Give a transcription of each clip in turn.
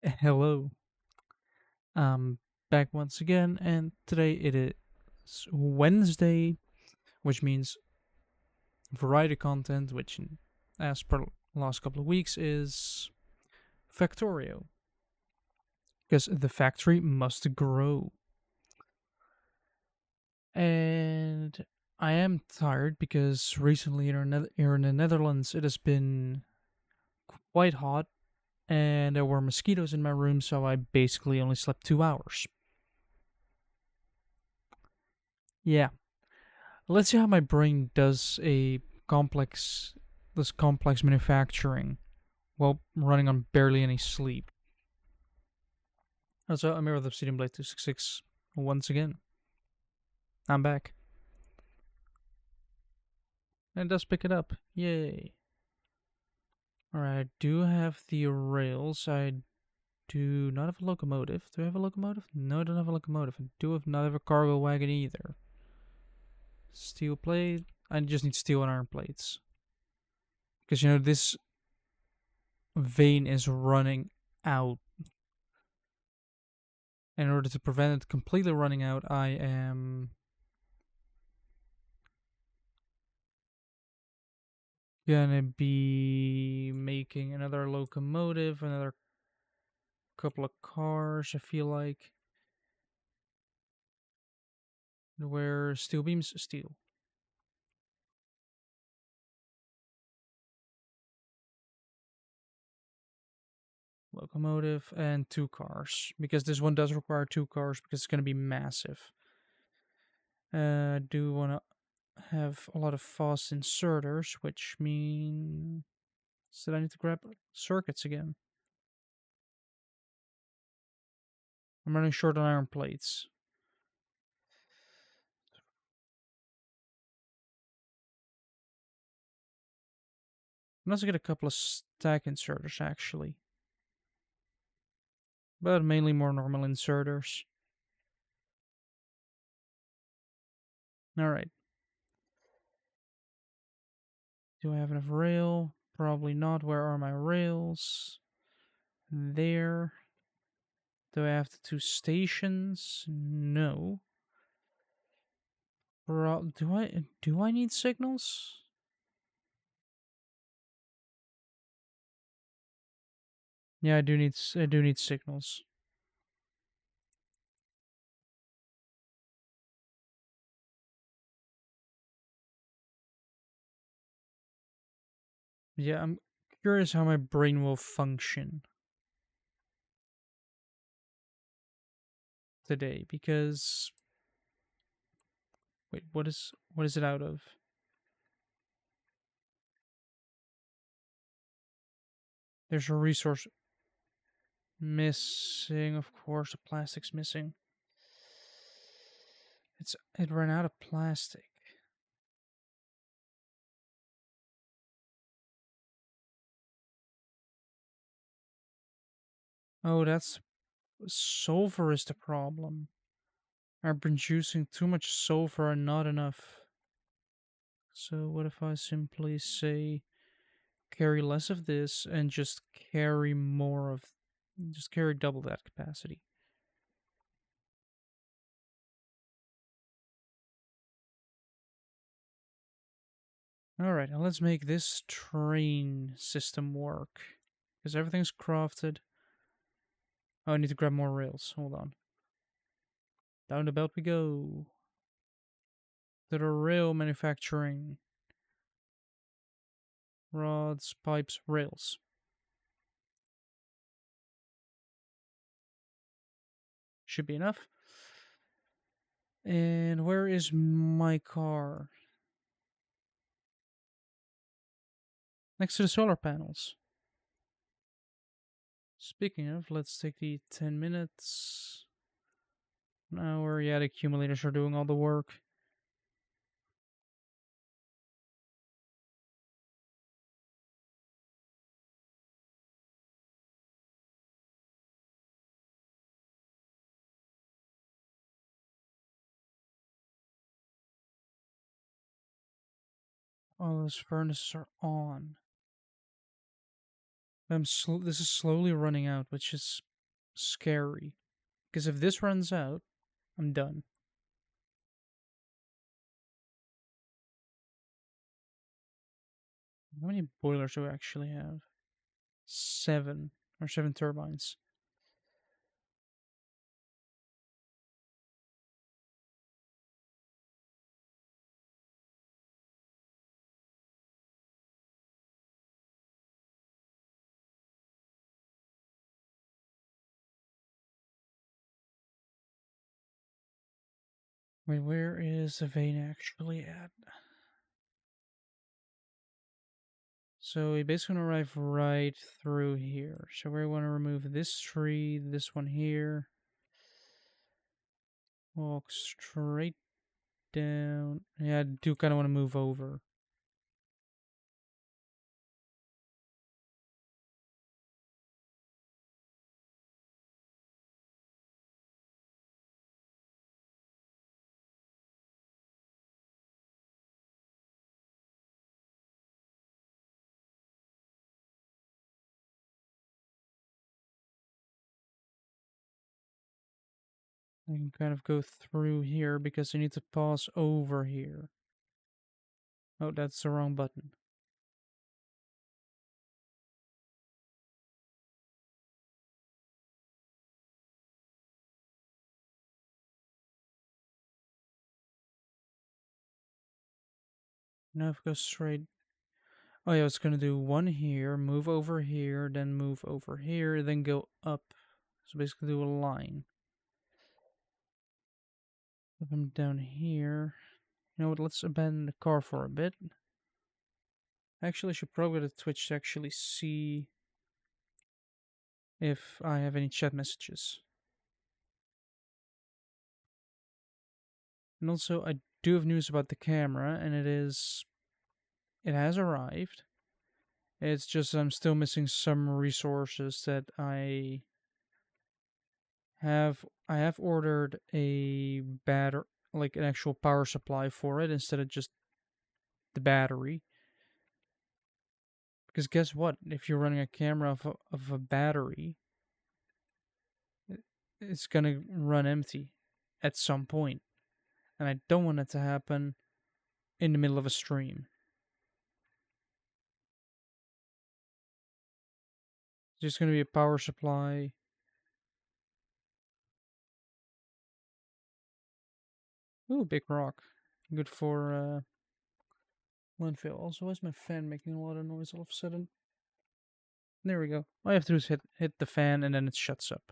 Hello. Back once again, and today it is Wednesday, which means variety content, which, as per last couple of weeks, is Factorio, because the factory must grow. And I am tired because recently here in the Netherlands it has been quite hot, and there were mosquitoes in my room, so I basically only slept 2 hours. Yeah, let's see how my brain does complex complex manufacturing while running on barely any sleep. Also, I'm here with Obsidian Blade 266 once again. I'm back. And it does pick it up. Yay. Alright, I do have the rails. I do not have a locomotive. Do I have a locomotive? No, I don't have a locomotive. I do not have a cargo wagon either. Steel plate. I just need steel and iron plates. Because, this vein is running out. In order to prevent it completely running out, I am gonna be making another locomotive, another couple of cars, I feel like. Where steel beams? Steel. Locomotive and two cars. Because this one does require two cars because it's gonna be massive. Do wanna have a lot of fast inserters, which means that I need to grab circuits again. I'm running short on iron plates. I'm also get a couple of stack inserters actually, but mainly more normal inserters. Alright. Do I have enough rail? Probably not. Where are my rails? There. Do I have the two stations? No. Do I need signals? Yeah, I do need signals. Yeah, I'm curious how my brain will function today because wait, what is it out of? There's a resource missing, of course, the plastic's missing. It ran out of plastic. Oh, that's sulfur is the problem. I'm producing too much sulfur and not enough. So what if I simply say carry less of this and just carry just carry double that capacity? Alright, now let's make this train system work. Because everything's crafted. Oh, I need to grab more rails. Hold on. Down the belt we go. To the rail manufacturing. Rods, pipes, rails. Should be enough. And where is my car? Next to the solar panels. Speaking of, let's take the 10 minutes. Now where, yeah, the accumulators are doing all the work. All those furnaces are on. This is slowly running out, which is scary. Because if this runs out, I'm done. How many boilers do we actually have? 7 or 7 turbines. Wait, where is the vein actually at? So we basically want to arrive right through here. So we want to remove this tree, this one here. Walk straight down. Yeah, I do kind of want to move over. I can kind of go through here because I need to pause over here. Oh, that's the wrong button. Now if I go straight. Oh yeah, I was gonna do one here, move over here, then move over here, then go up. So basically do a line. If I'm down here. You know what, let's abandon the car for a bit. Actually, I should probably go to Twitch to actually see if I have any chat messages. And also, I do have news about the camera, and it has arrived. It's just I'm still missing some resources that I have ordered a batter like an actual power supply for it instead of just the battery. Because guess what? If you're running a camera of a battery, it's gonna run empty at some point, and I don't want it to happen in the middle of a stream. There's gonna be a power supply. Ooh, big rock. Good for landfill. Also, why is my fan making a lot of noise all of a sudden? There we go. All I have to do is hit the fan and then it shuts up.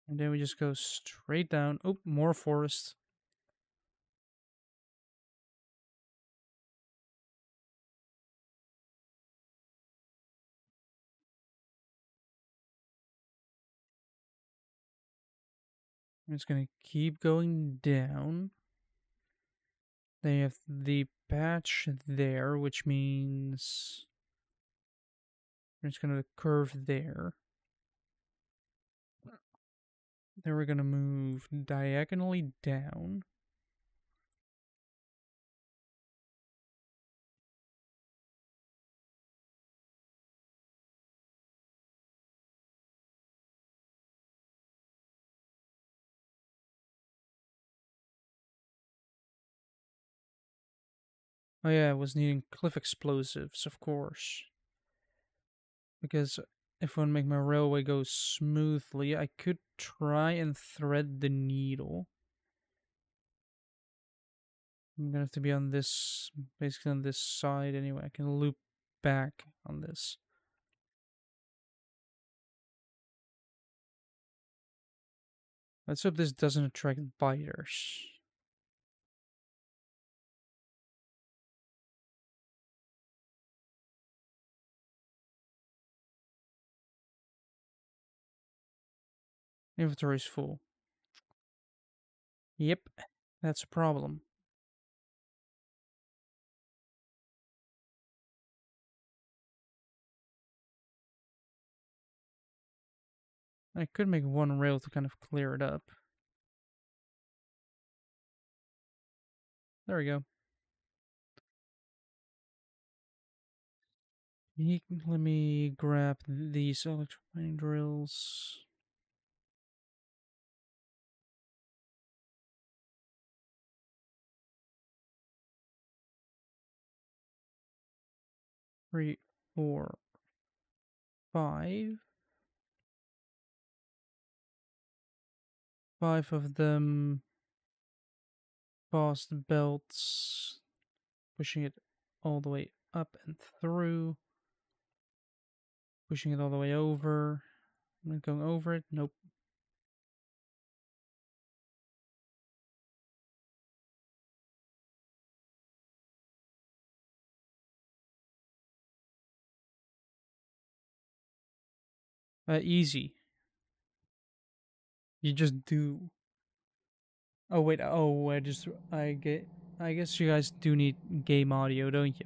And then we just go straight down. Oh, more forest. It's gonna keep going down. They have the patch there, which means it's gonna curve there. Then we're gonna move diagonally down. Oh yeah, I was needing cliff explosives, of course. Because if I want to make my railway go smoothly, I could try and thread the needle. I'm gonna have to be on this, basically on this side anyway. I can loop back on this. Let's hope this doesn't attract biters. Inventory is full. Yep, that's a problem. I could make one rail to kind of clear it up. There we go. Let me grab these electromagnetic drills. Three, four, five. 5 of them past belts, pushing it all the way up and through, pushing it all the way over. I'm not going over it. Nope. Easy. You just do. Oh wait. Oh, I guess you guys do need game audio, don't you?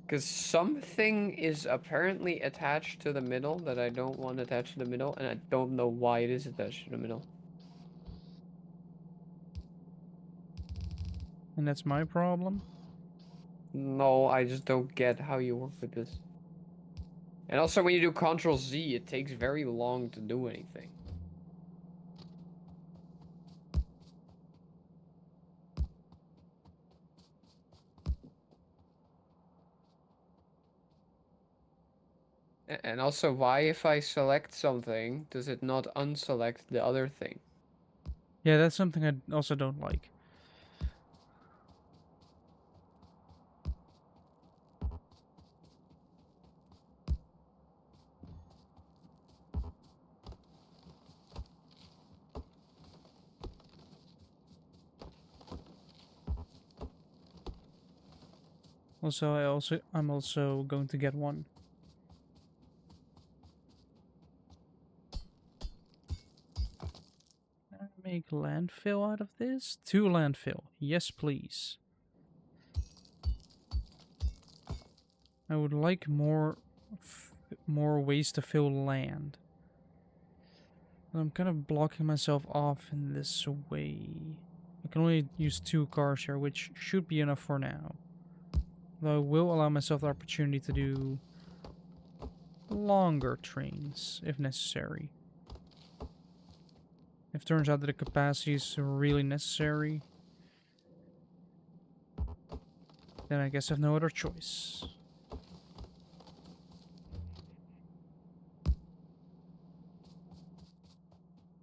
Because something is apparently attached to the middle that I don't want attached to the middle, and I don't know why it is attached to the middle. And that's my problem. No, I just don't get how you work with this. And also, when you do Control Z, it takes very long to do anything. And also, why if I select something, does it not unselect the other thing? Yeah, that's something I also don't like. I'm also going to get one. Make landfill out of this? 2 landfill. Yes, please. I would like more ways to fill land. I'm kind of blocking myself off in this way. I can only use 2 cars here, which should be enough for now. Though I will allow myself the opportunity to do longer trains if necessary. If it turns out that the capacity is really necessary, then I guess I have no other choice.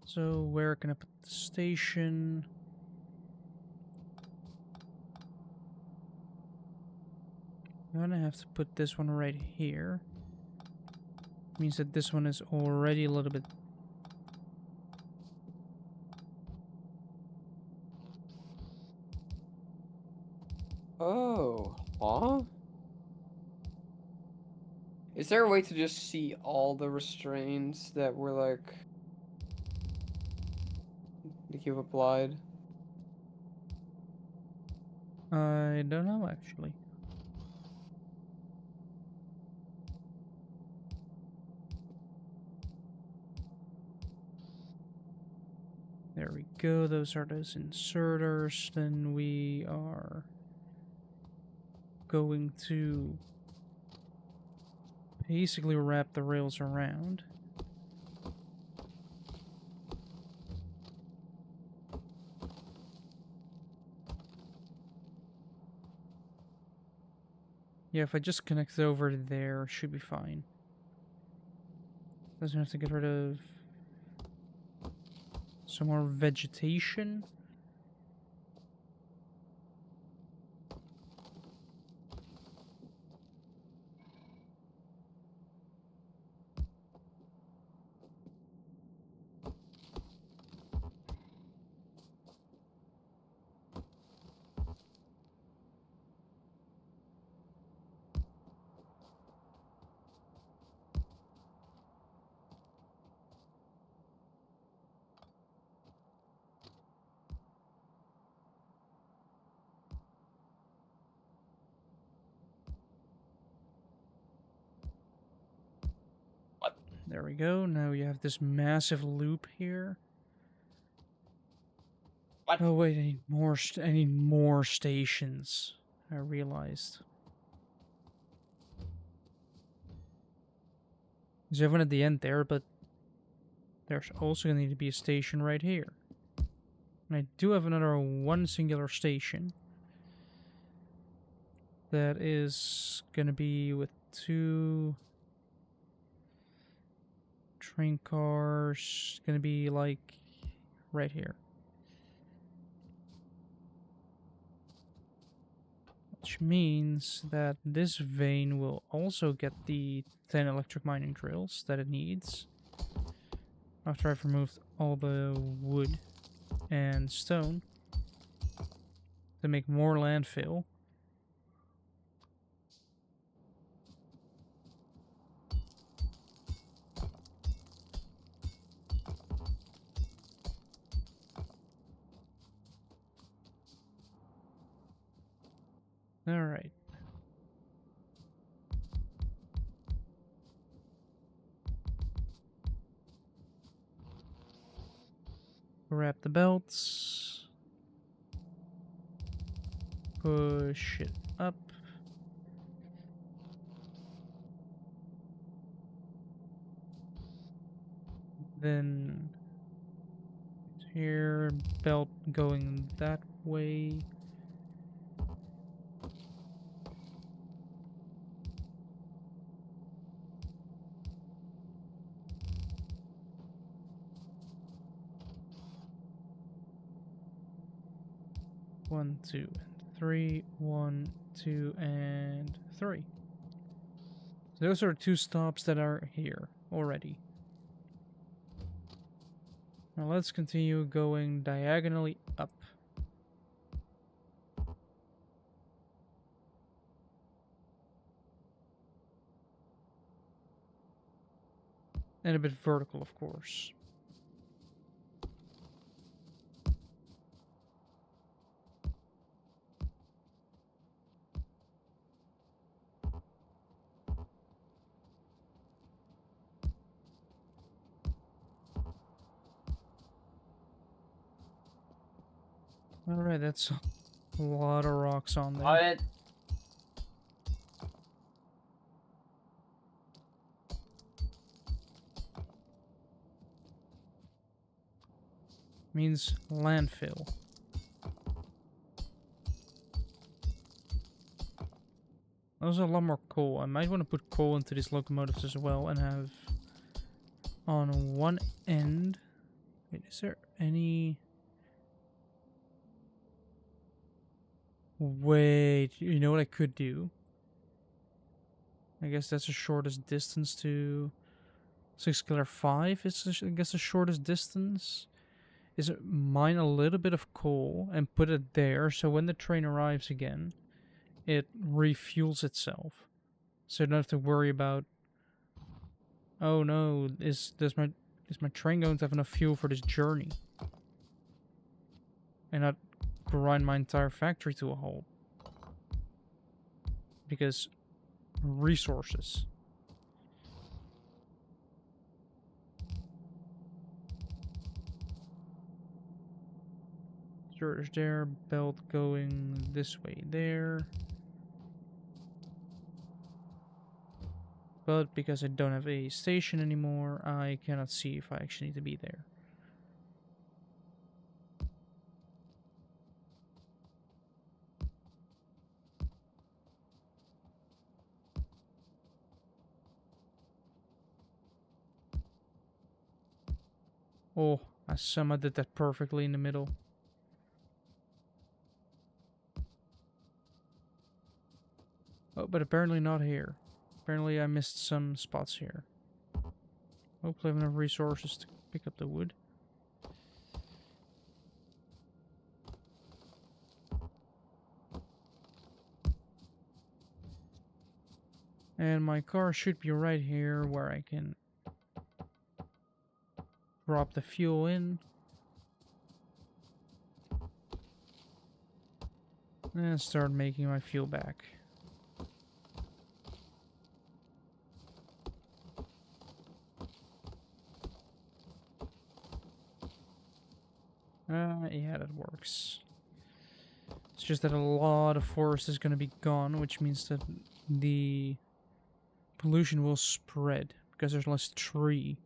So where can I put the station? I'm gonna have to put this one right here. Means that this one is already a little bit. Oh, huh? Is there a way to just see all the restraints that were like that you've applied? I don't know actually. There we go. Those are those inserters. Then we are going to basically wrap the rails around. Yeah, if I just connect it over there, should be fine. Doesn't have to get rid of some more vegetation. There we go. Now you have this massive loop here. What? Oh wait, I need more stations. I realized. There's everyone at the end there, but there's also going to need to be a station right here. And I do have another one singular station. That is going to be with 2 train cars. Going to be like right here. Which means that this vein will also get the 10 electric mining drills that it needs. After I've removed all the wood and stone to make more landfill. Alright. Grab the belts. Push it up. Then here, belt going that way. One, 2, and 3. 1, 2, and 3. So those are 2 stops that are here already. Now let's continue going diagonally up. And a bit vertical, of course. Alright, that's a lot of rocks on there. What? Means landfill. There's a lot more coal. I might want to put coal into these locomotives as well and have on one end. Wait, is there any... Wait, you know what I could do? I guess that's the shortest distance to 6 killer 5 is I guess the shortest distance. Is it mine a little bit of coal and put it there so when the train arrives again, it refuels itself. So I don't have to worry about, oh no, is my train going to have enough fuel for this journey? And not grind my entire factory to a halt. Because resources. Storage there, belt going this way there. But because I don't have a station anymore, I cannot see if I actually need to be there. Oh, I somehow did that perfectly in the middle. Oh, but apparently not here. Apparently I missed some spots here. Hopefully I have enough resources to pick up the wood. And my car should be right here where I can drop the fuel in. And start making my fuel back. Yeah, that works. It's just that a lot of forest is gonna be gone, which means that the pollution will spread because there's less tree.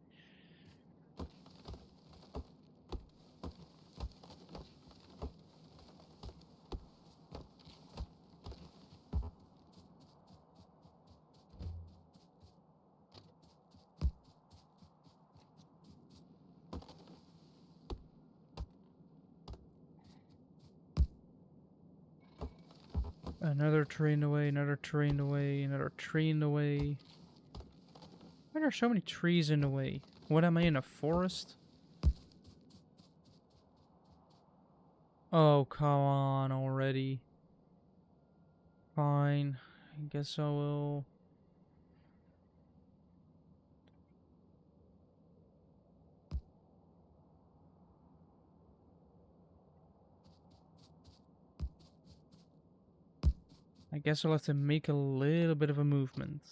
Another tree in the way, another tree in the way, another tree in the way. Why are there so many trees in the way? What am I in, a forest? Oh, come on already. Fine. I guess I will. I guess I'll have to make a little bit of a movement.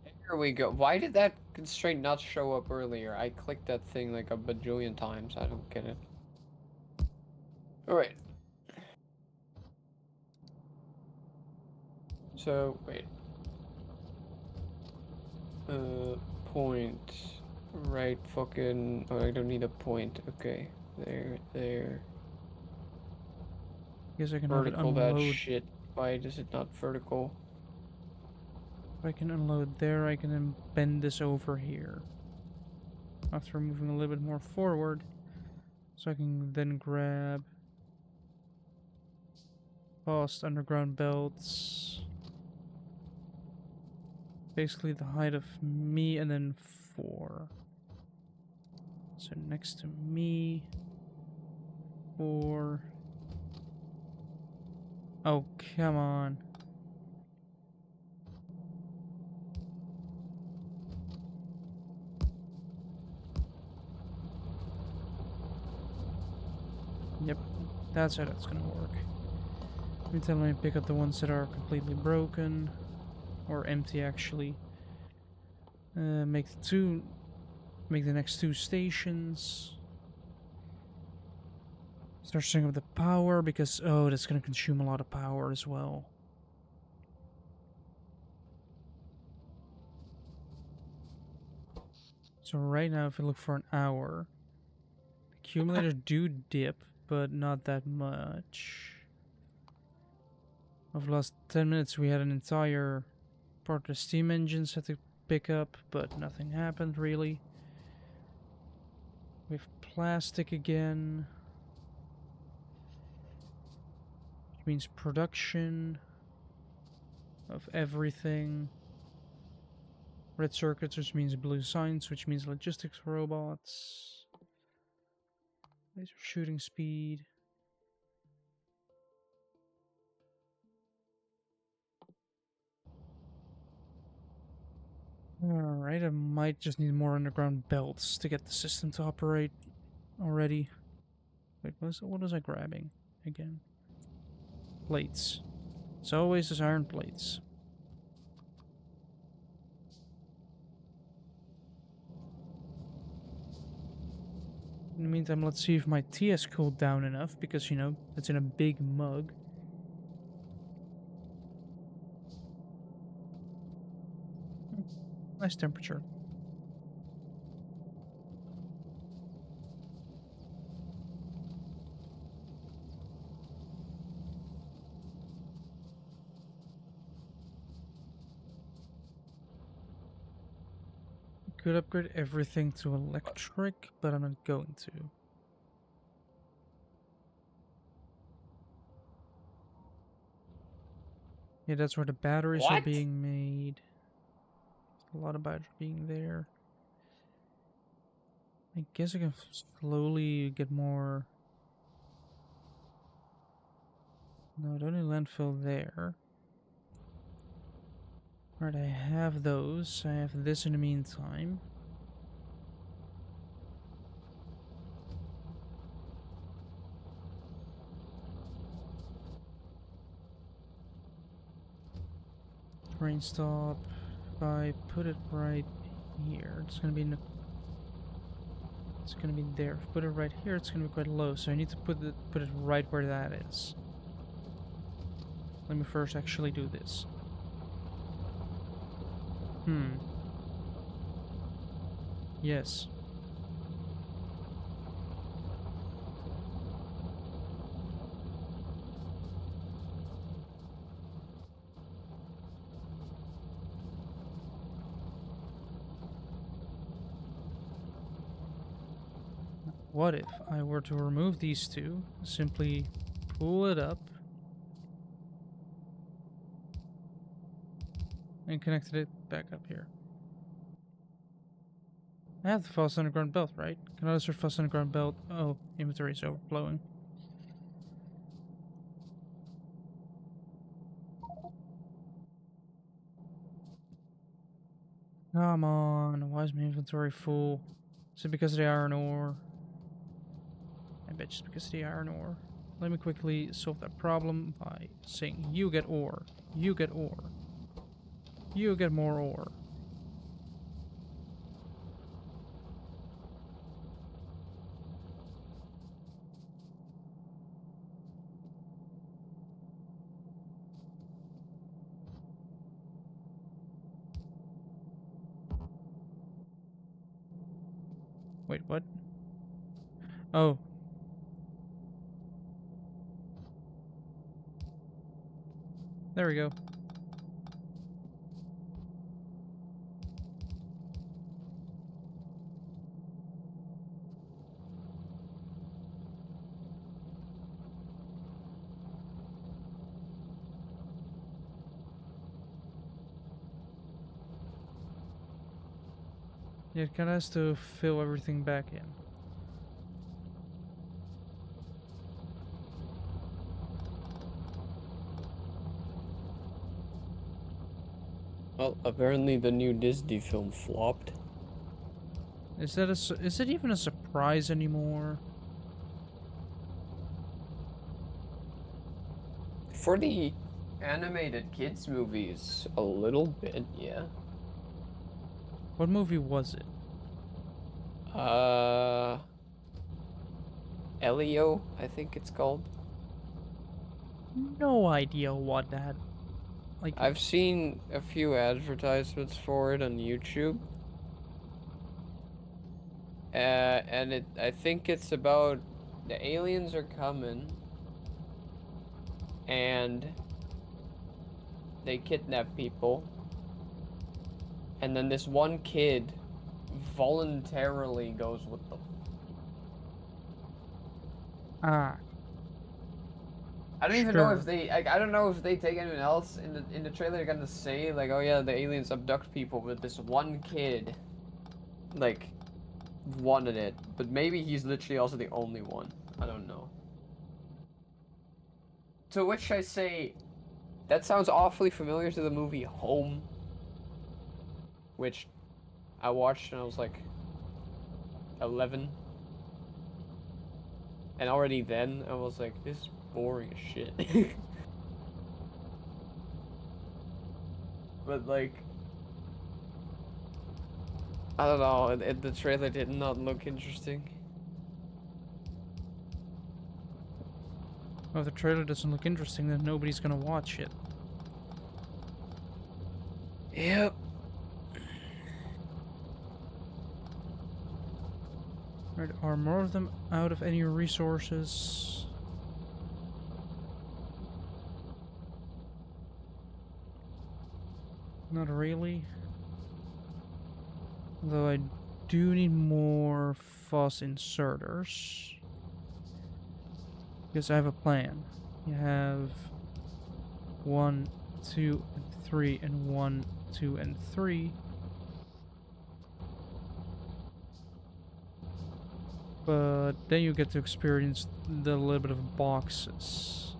Here we go. Why did that constraint not show up earlier? I clicked that thing like a bajillion times. I don't get it. Alright. So, wait. Point. Right fucking... Oh, I don't need a point. Okay. There. Guess I can have it Vertical that unload. shit. Why is it not vertical? If I can unload there, I can then bend this over here. After moving a little bit more forward. So I can then grab fast underground belts. Basically the height of me and then 4. So next to me. 4. Oh, come on. Yep, that's how that's gonna work. Let me pick up the ones that are completely broken. Or empty, actually. Make the next 2 stations. Start setting up the power because, oh, that's gonna consume a lot of power as well. So right now, if we look for an hour, accumulators do dip, but not that much. Over the last 10 minutes, we had an entire part of the steam engines had to pick up, but nothing happened really. We have plastic again, which means production of everything. Red circuits, which means blue signs, which means logistics robots. Laser shooting speed. Alright, I might just need more underground belts to get the system to operate already. Wait, what was I grabbing again? Plates. It's always those iron plates. In the meantime, let's see if my tea has cooled down enough, because, you know, it's in a big mug. Nice temperature. Could upgrade everything to electric, but I'm not going to. Yeah, that's where the batteries are What? being made. A lot of batteries being there. I guess I can slowly get more. No, the only landfill there. Alright, I have those. I have this in the meantime. Rain stop. If I put it right here, it's gonna be it's gonna be there. If I put it right here, it's gonna be quite low. So I need to put it right where that is. Let me first actually do this. Yes. What if I were to remove these two, simply pull it up, and connected it back up here? I have the fast underground belt, right? Can I insert fast underground belt? Oh, inventory is overflowing. Come on, why is my inventory full? Is it because of the iron ore? I bet it's because of the iron ore. Let me quickly solve that problem by saying, you get ore, you get ore, you get more ore. Wait, what? Oh. There we go. Yeah, it kind of has to fill everything back in. Well, apparently the new Disney film flopped. Is it even a surprise anymore? For the animated kids movies, a little bit, yeah. What movie was it? Elio, I think it's called. No idea what that. Like, I've seen a few advertisements for it on YouTube. And I think it's about the aliens are coming and they kidnap people. And then this one kid voluntarily goes with them. ah, I don't even know if sure. they I don't know if they take anyone else in the trailer. They're gonna say like, oh yeah, the aliens abduct people, but this one kid like wanted it. But maybe he's literally also the only one. I don't know. To which I say, that sounds awfully familiar to the movie Home, which I watched when I was like 11. And already then I was like, this is boring as shit. But like, I don't know, the trailer did not look interesting. Well, if the trailer doesn't look interesting, then nobody's gonna watch it. Yep. Right, are more of them out of any resources? Not really. Though I do need more fuss inserters. Because I have a plan. You have 1, 2, and 3, and 1, 2, and 3. But then you get to experience the little bit of boxes.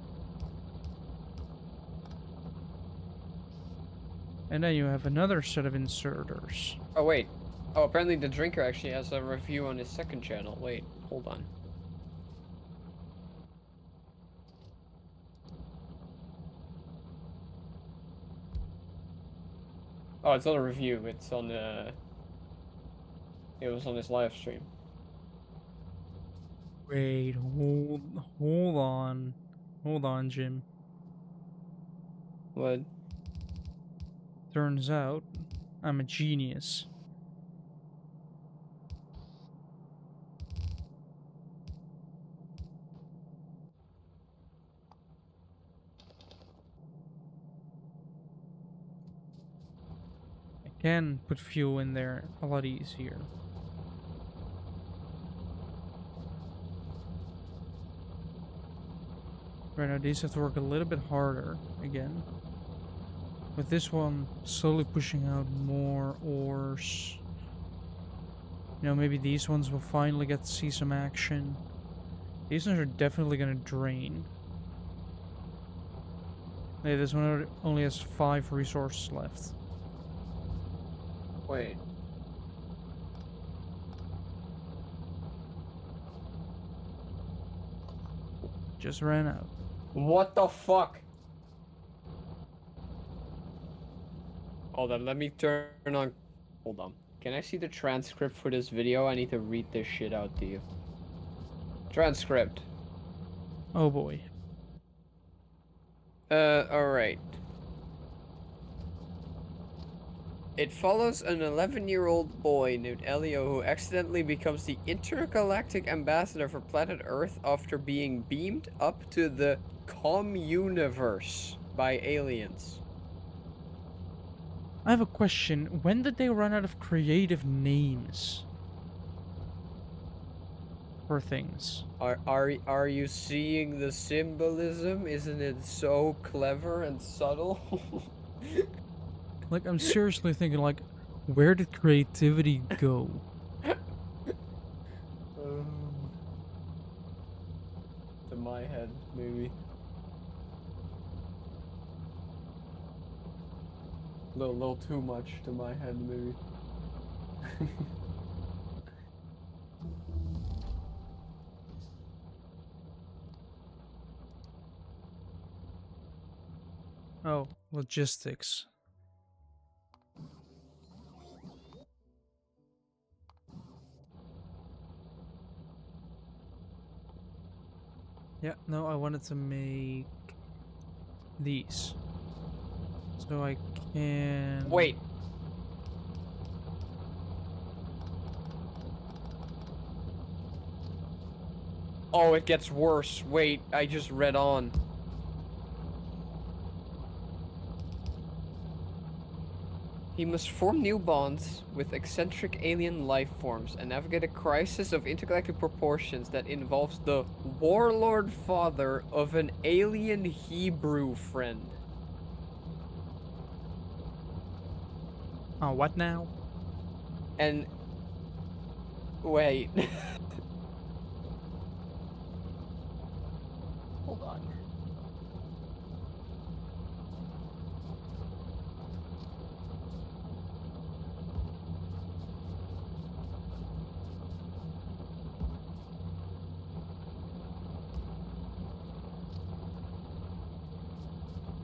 And then you have another set of inserters. Oh, wait. Oh, apparently the drinker actually has a review on his second channel. Wait, hold on. Oh, it's not a review. It's on it was on his live stream. Wait, hold on, Jim. What? Turns out I'm a genius. I can put fuel in there a lot easier. Right now, these have to work a little bit harder again. With this one slowly pushing out more ores. You know, maybe these ones will finally get to see some action. These ones are definitely gonna drain. Hey, this one only has 5 resources left. Wait. Just ran out. What the fuck? Hold on, let me turn on. Hold on. Can I see the transcript for this video? I need to read this shit out to you. Transcript. Oh boy. Alright. It follows an 11-year-old boy named Elio who accidentally becomes the intergalactic ambassador for planet Earth after being beamed up to the Communiverse by aliens. I have a question. When did they run out of creative names for things? Are you seeing the symbolism? Isn't it so clever and subtle? Like, I'm seriously thinking, like, where did creativity go? To my head, maybe. Little too much to my head, maybe. Oh, logistics. Yeah, no, I wanted to make these. So I can... Wait. Oh, it gets worse. Wait, I just read on. He must form new bonds with eccentric alien life forms and navigate a crisis of intergalactic proportions that involves the warlord father of an alien Hebrew friend. Oh, what now? And wait. Hold on.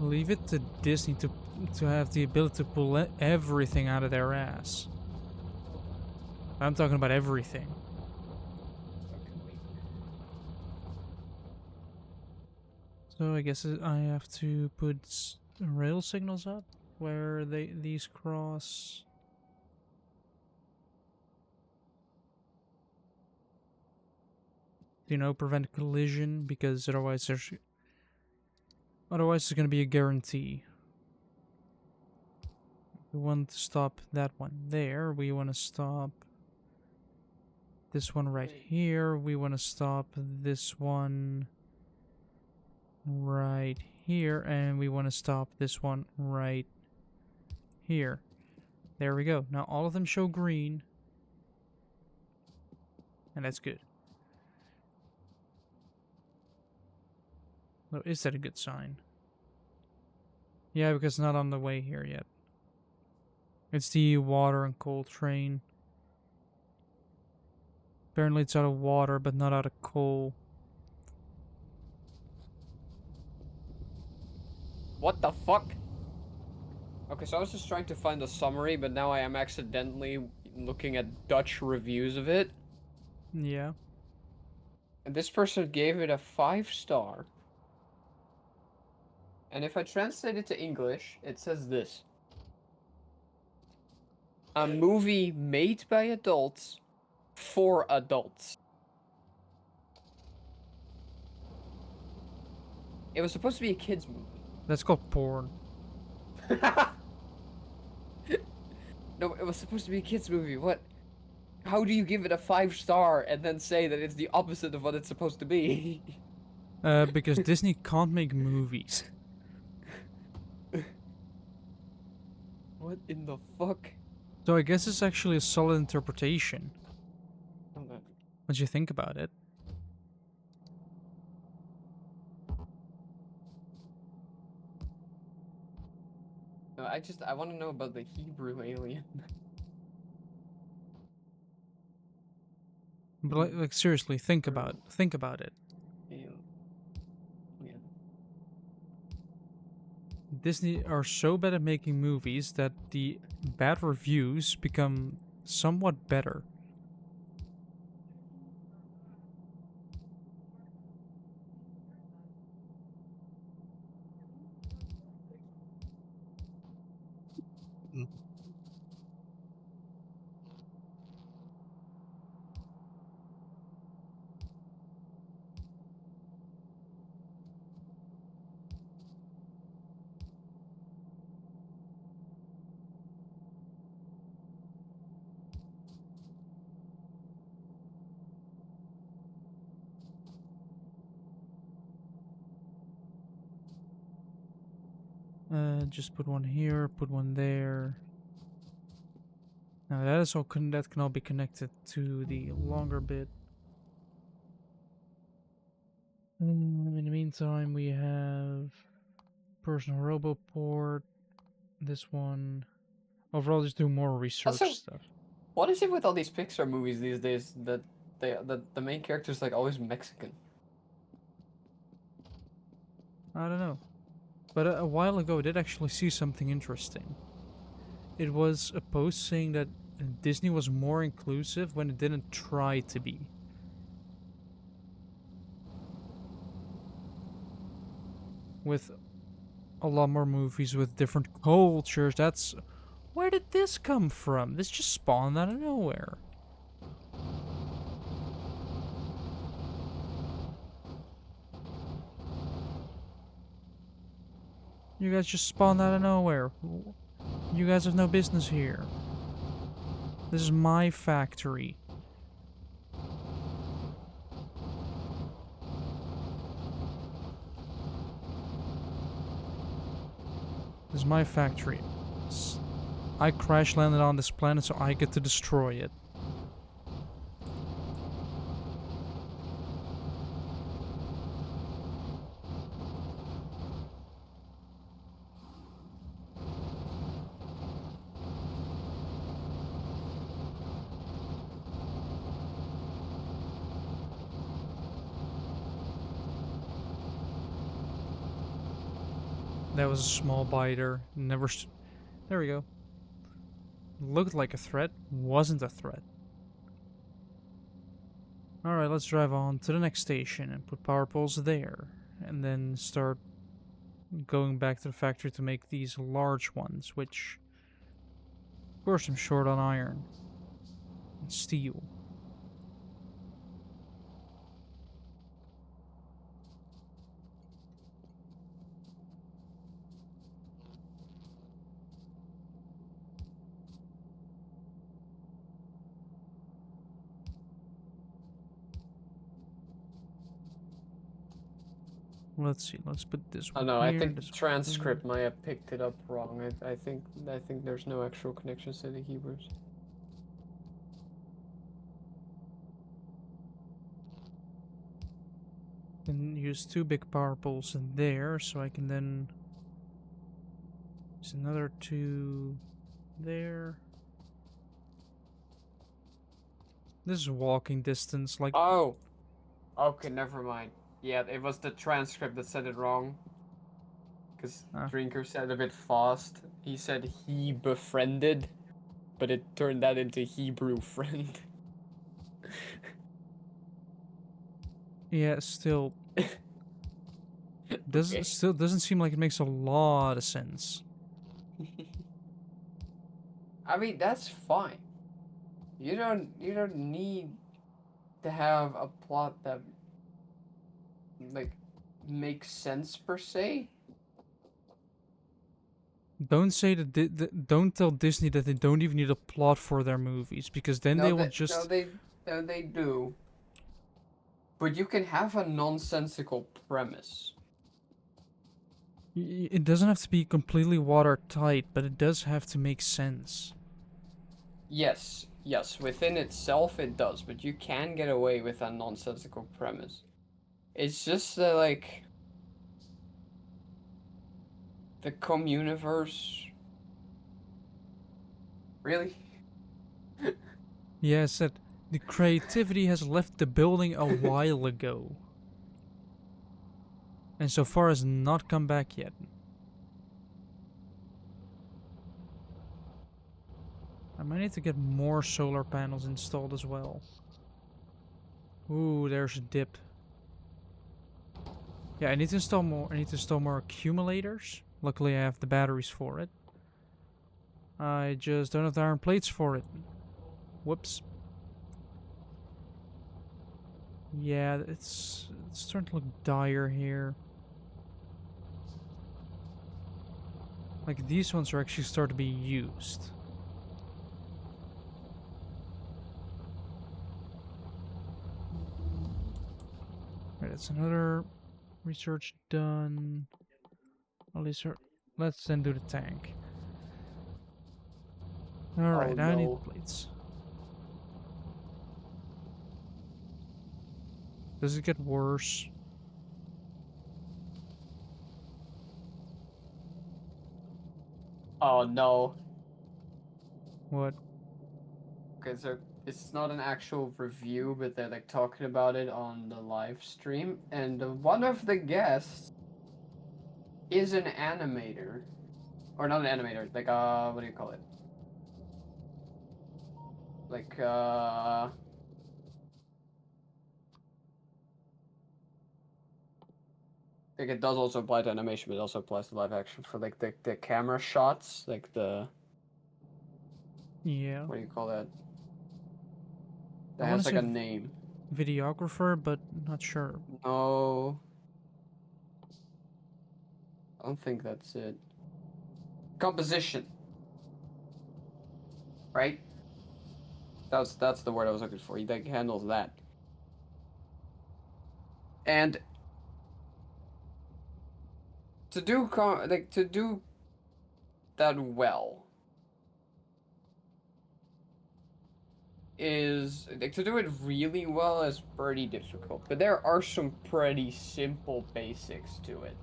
Leave it to Disney to have the ability to pull everything out of their ass. I'm talking about everything. So I guess I have to put rail signals up where these cross. You know, prevent collision, because otherwise it's gonna be a guarantee. We want to stop that one there. We want to stop this one right here. We want to stop this one right here, and we want to stop this one right here. There we go. Now all of them show green, and that's good. Oh, is that a good sign? Yeah, because it's not on the way here yet. It's the water and coal train. Apparently it's out of water, but not out of coal. What the fuck? Okay, so I was just trying to find a summary, but now I am accidentally looking at Dutch reviews of it. Yeah. And this person gave it a 5 star. And if I translate it to English, it says this: a movie made by adults for adults. It was supposed to be a kids movie. That's called porn. No, it was supposed to be a kids movie. What? How do you give it a 5 star and then say that it's the opposite of what it's supposed to be? Because Disney can't make movies. What in the fuck? So I guess it's actually a solid interpretation. Okay. Once you think about it. No, I want to know about the Hebrew alien. But like seriously, think about it. Alien. Disney are so bad at making movies that the bad reviews become somewhat better. Just put one here, put one there. Now that is all that can all be connected to the longer bit. In the meantime, we have personal roboport. This one. Overall, just do more research Also, stuff. what is it with all these Pixar movies these days that the main character's like always Mexican? I don't know. But a while ago, I did actually see something interesting. It was a post saying that Disney was more inclusive when it didn't try to be. With a lot more movies with different cultures. That's. Where did this come from? This just spawned out of nowhere. You guys just spawned out of nowhere. You guys have no business here. This is my factory. This is my factory. I crash landed on this planet, so I get to destroy it. That was a small biter. Never. There we go. Looked like a threat. Wasn't a threat. Alright, let's drive on to the next station and put power poles there. And then start going back to the factory to make these large ones, which. Of course, I'm short on iron and steel. Let's see, let's put this Oh one no, I here, think this one transcript might have picked it up wrong. I think there's no actual connections to the Hebrews. there. And use two big power poles in there, so I can then use another two there. This is walking distance, like. Oh, okay, never mind. Yeah, it was the transcript that said it wrong. Because Ah. Drinker said it a bit fast. he said he befriended, but it turned that into Hebrew friend. Yeah, still Okay. doesn't seem like it makes a lot of sense. I mean, that's fine. You don't need to have a plot that like makes sense per se. Don't say that. Don't tell Disney that they don't even need a plot for their movies, because then No, they will that no just. they no they do. But you can have a nonsensical premise. It doesn't have to be completely watertight, but it does have to make sense. Yes, yes, within itself it does, but you can get away with a nonsensical premise. It's just like the communiverse. Really? Yes, that the creativity has left the building a while ago, and so far has not come back yet. I might need to get more solar panels installed as well. Ooh, there's a dip. Yeah, I need to install more. I need to install more accumulators. Luckily, I have the batteries for it. I just don't have the iron plates for it. Whoops. Yeah, it's starting to look dire here. Like these ones are actually starting to be used. Right, that's another research done. At least let's then do the tank. Oh Alright, now I need no. plates. Does it get worse? Oh no. What? Okay, so it's not an actual review, but they're like talking about it on the live stream, and one of the guests is an animator, or not an animator, like what do you call it? Like like it does also apply to animation, but it also applies to live action for like the camera shots, like the Yeah. what do you call that? I That want has to like say a name. videographer, but not sure. No, I don't think that's it. Composition, right? That's the word I was looking for. He like handles that. And to do that well is like to do it really well is pretty difficult. But there are some pretty simple basics to it.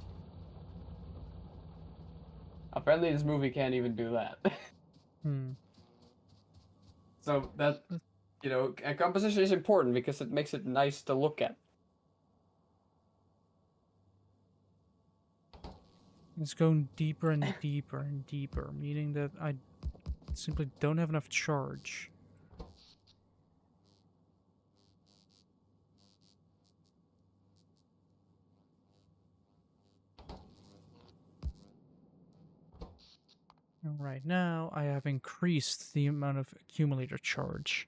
Apparently, this movie can't even do that. Hmm. So that Let- a composition is important because it makes it nice to look at. It's going deeper and deeper and deeper, meaning that I simply don't have enough charge. And right now, I have increased the amount of accumulator charge.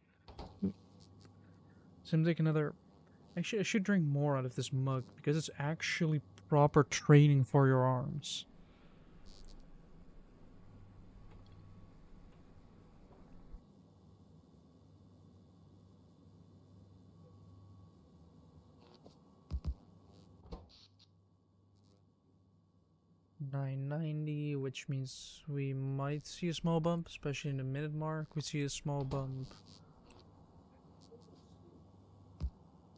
So I'm taking another. Actually, I should drink more out of this mug because it's actually proper training for your arms. $9.90, which means we might see a small bump, especially in the minute mark. We see a small bump.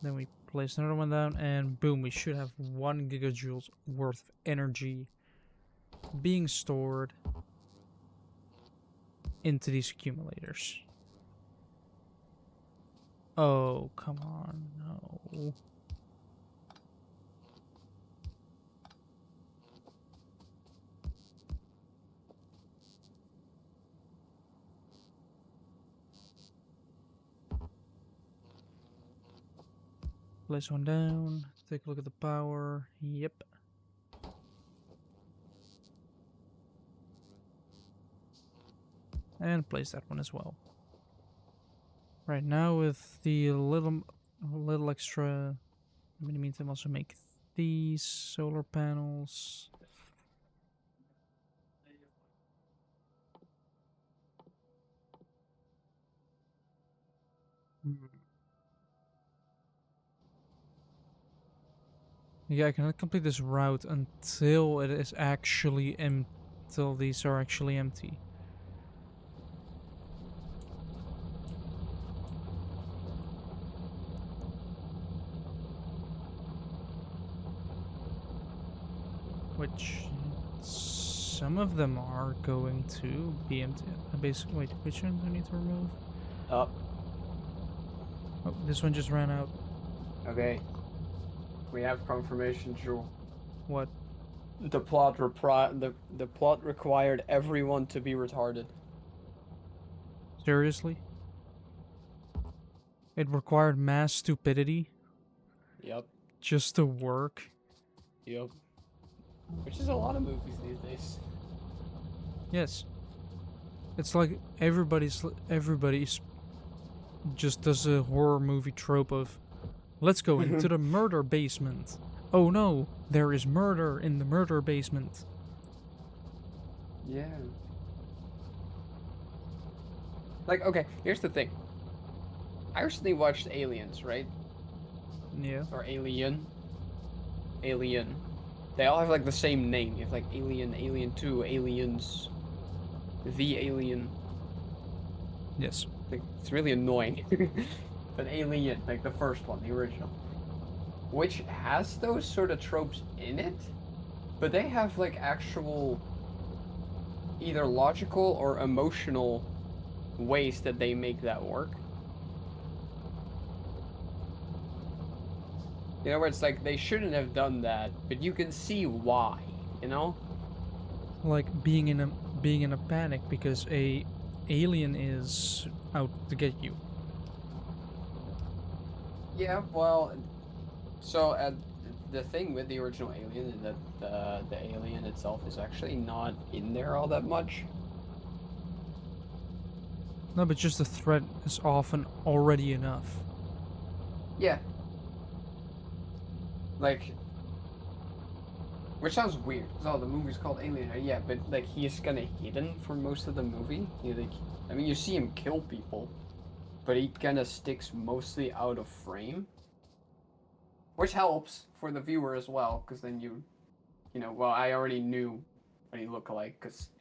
Then we place another one down, and boom, we should have 1 gigajoules worth of energy being stored into these accumulators. Oh, come on, no. Place one down. Take a look at the power. Yep. And place that one as well. Right now with the little extra. In the meantime, also make these solar panels. Yeah, I cannot complete this route until it is actually until these are actually empty. Which some of them are going to be empty. Basically, wait, which ones do I need to remove? Up. Oh, this one just ran out. Okay. We have confirmation, Jewel. What? The plot required everyone to be retarded. Seriously? It required mass stupidity Yep. just to work? Yep. Which is a lot of movies these days. Yes. It's like everybody's just does a horror movie trope of let's go into the murder basement. Oh no, there is murder in the murder basement. Yeah. Like, okay, here's the thing. I recently watched Aliens, right? Yeah. Or Alien. Alien. They all have like the same name. You have like Alien, Alien 2, Aliens, The Alien. Yes. Like, it's really annoying. But Alien, like the first one, the original. Which has those sort of tropes in it, but they have like actual either logical or emotional ways that they make that work. You know, where it's like they shouldn't have done that, but you can see why, you know? Like being in a panic because a alien is out to get you. Yeah, well, so the thing with the original Alien is that the alien itself is actually not in there all that much. No, but just the threat is often already enough. Yeah. Like, which sounds weird, because the movie's called Alien, right? Yeah, but like he's kind of hidden for most of the movie. I mean, you see him kill people, but he kind of sticks mostly out of frame, which helps for the viewer as well, because then well, I already knew what he looked like, because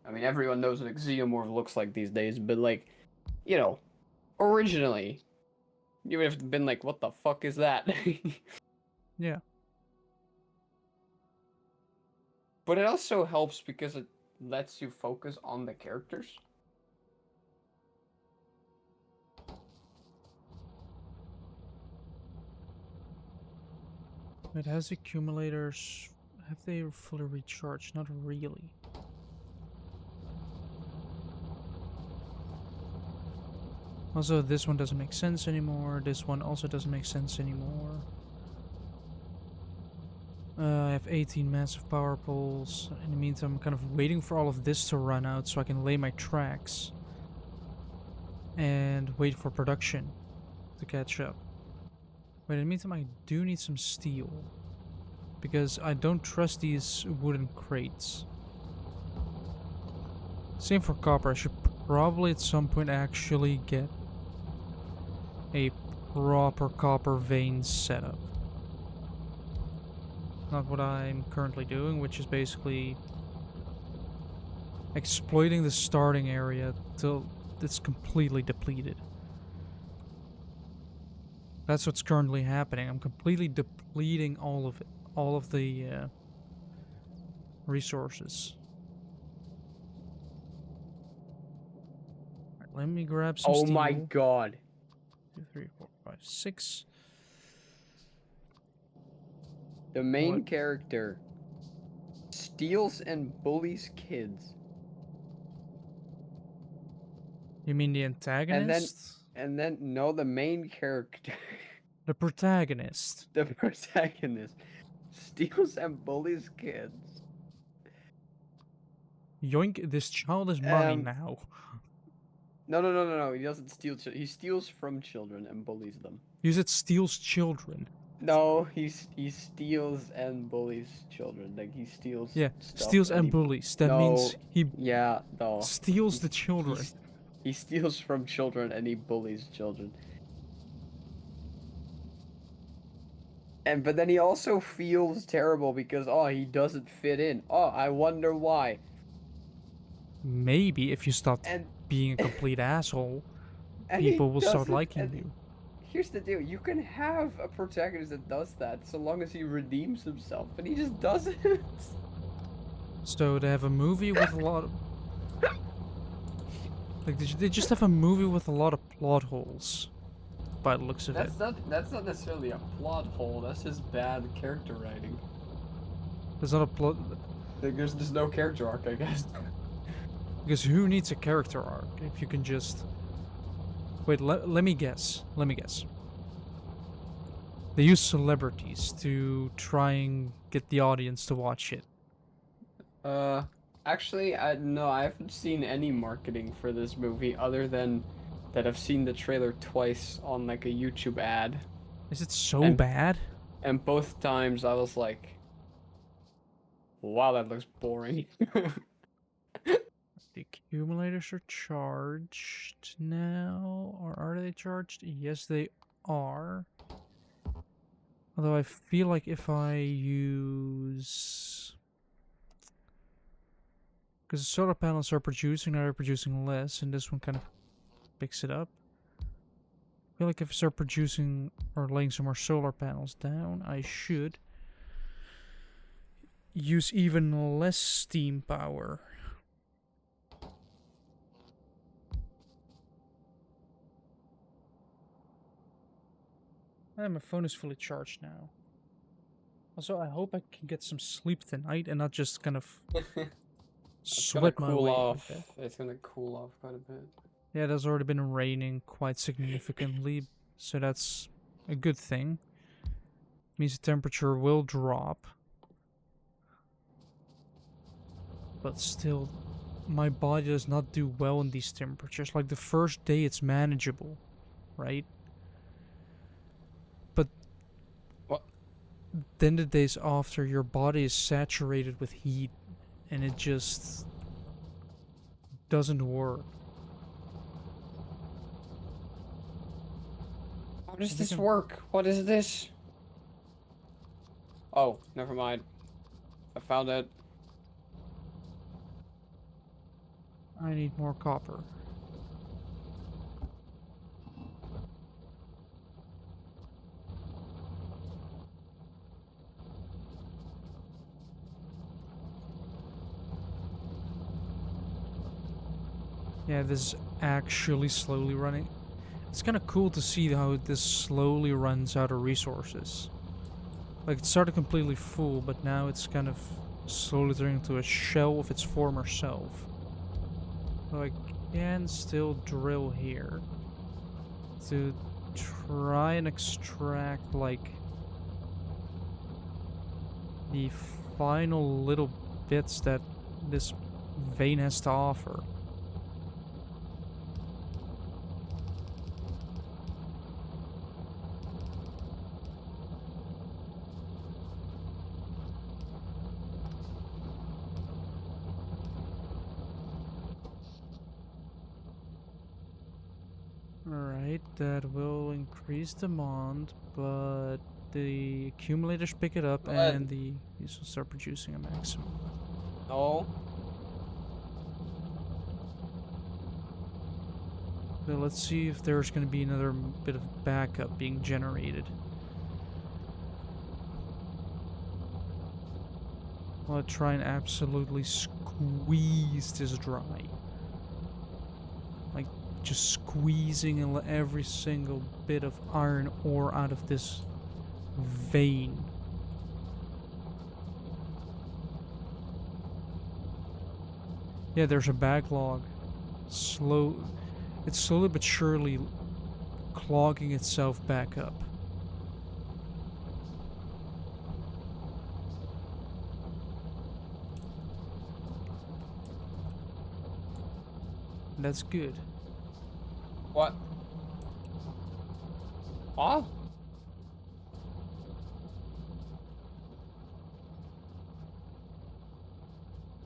I mean, everyone knows what a xenomorph looks like these days, but like, originally, you would have been like, what the fuck is that? Yeah. But it also helps because it lets you focus on the characters. It has accumulators. Have they fully recharged? Not really. Also, this one doesn't make sense anymore. This one also doesn't make sense anymore. I have 18 massive power poles. In the meantime, I'm kind of waiting for all of this to run out so I can lay my tracks. And wait for production to catch up. But in the meantime, I do need some steel. Because I don't trust these wooden crates. Same for copper. I should probably at some point actually get a proper copper vein setup. Not what I'm currently doing, which is basically exploiting the starting area till it's completely depleted. That's what's currently happening. I'm completely depleting all of it, all of the resources. Right, let me grab some Oh steel. my god. 2, 3, 4, 5, 6. The main What? character steals and bullies kids. You mean the antagonist? And then no, the main character. The protagonist. The protagonist steals and bullies kids. Yoink, this child is money Um, now. no. He doesn't steal. He steals from children and bullies them. You said steals children. No, he steals and bullies children. Like he steals Yeah, stuff steals and he... bullies. That No, means he yeah, no. steals He, the children. he steals from children and he bullies children. But then he also feels terrible because he doesn't fit in. I wonder why. Maybe if you stop And being a complete asshole, and people will start liking and you. here's the deal: you can have a protagonist that does that so long as he redeems himself, but he just doesn't. So they have a movie with a lot of... Like, they just have a movie with a lot of plot holes, by the looks of it. That's not necessarily a plot hole. That's just bad character writing. There's not a plot... Like, there's no character arc, I guess. Because who needs a character arc if you can just... Wait, let me guess. Let me guess. They use celebrities to try and get the audience to watch it. Actually, no, I haven't seen any marketing for this movie other than that I've seen the trailer twice on like a YouTube ad. Is it so bad? And both times I was like, wow, that looks boring. The accumulators are charged now, or are they charged? Yes, they are. Although I feel like if I use... Because the solar panels are producing, now they're producing less, and this one kind of picks it up. I feel like if I start producing or laying some more solar panels down, I should use even less steam power. My phone is fully charged now. Also, I hope I can get some sleep tonight and not just kind of sweat my way off. like that. It's gonna cool off quite a bit. Yeah, there's already been raining quite significantly, so that's a good thing. Means the temperature will drop. But still, my body does not do well in these temperatures. Like the first day it's manageable, right? But then the days after, your body is saturated with heat and it just doesn't work. How does this work? What is this? Oh, never mind. I found it. I need more copper. Yeah, this is actually slowly running. It's kind of cool to see how this slowly runs out of resources. Like, it started completely full, but now it's kind of slowly turning into a shell of its former self. So I can still drill here to try and extract, like, the final little bits that this vein has to offer. Alright, that will increase demand, but the accumulators pick it up and these will start producing a maximum. No. So let's see if there's going to be another bit of backup being generated. I'll try and absolutely squeeze this dry. Like, just squeezing every single bit of iron ore out of this vein. Yeah, there's a backlog. It's slowly but surely clogging itself back up. That's good. What? Oh?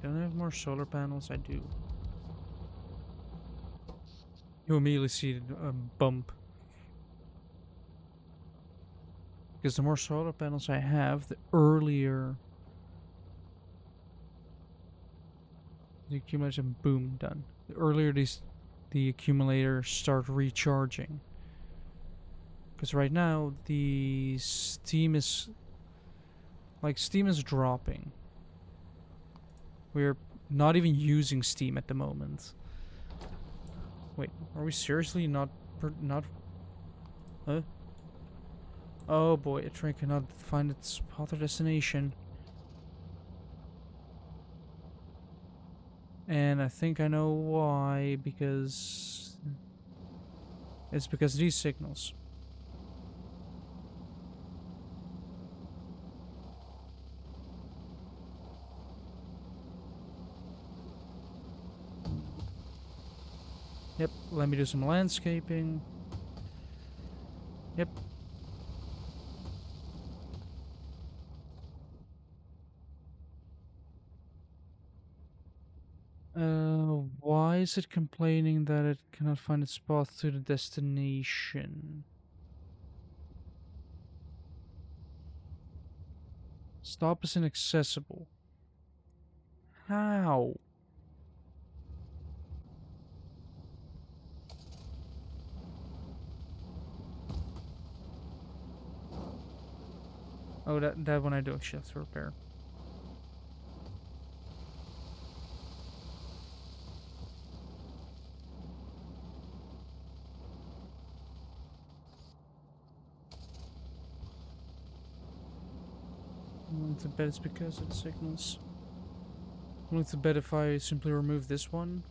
Don't I have more solar panels? I do. You immediately see a bump. Because the more solar panels I have, the earlier the accumulation, boom, done. The earlier the accumulators start recharging. Because right now the steam is dropping. We're not even using steam at the moment. Wait, are we seriously not Huh? Oh boy, a train cannot find its path or destination. And I think I know why, because it's because of these signals. Yep, let me do some landscaping. Yep. Why is it complaining that it cannot find its path to the destination? Stop is inaccessible. How? Oh, that one I do actually have to repair. I'm willing to bet it's because of the signals. I'm willing to bet if I simply remove this one,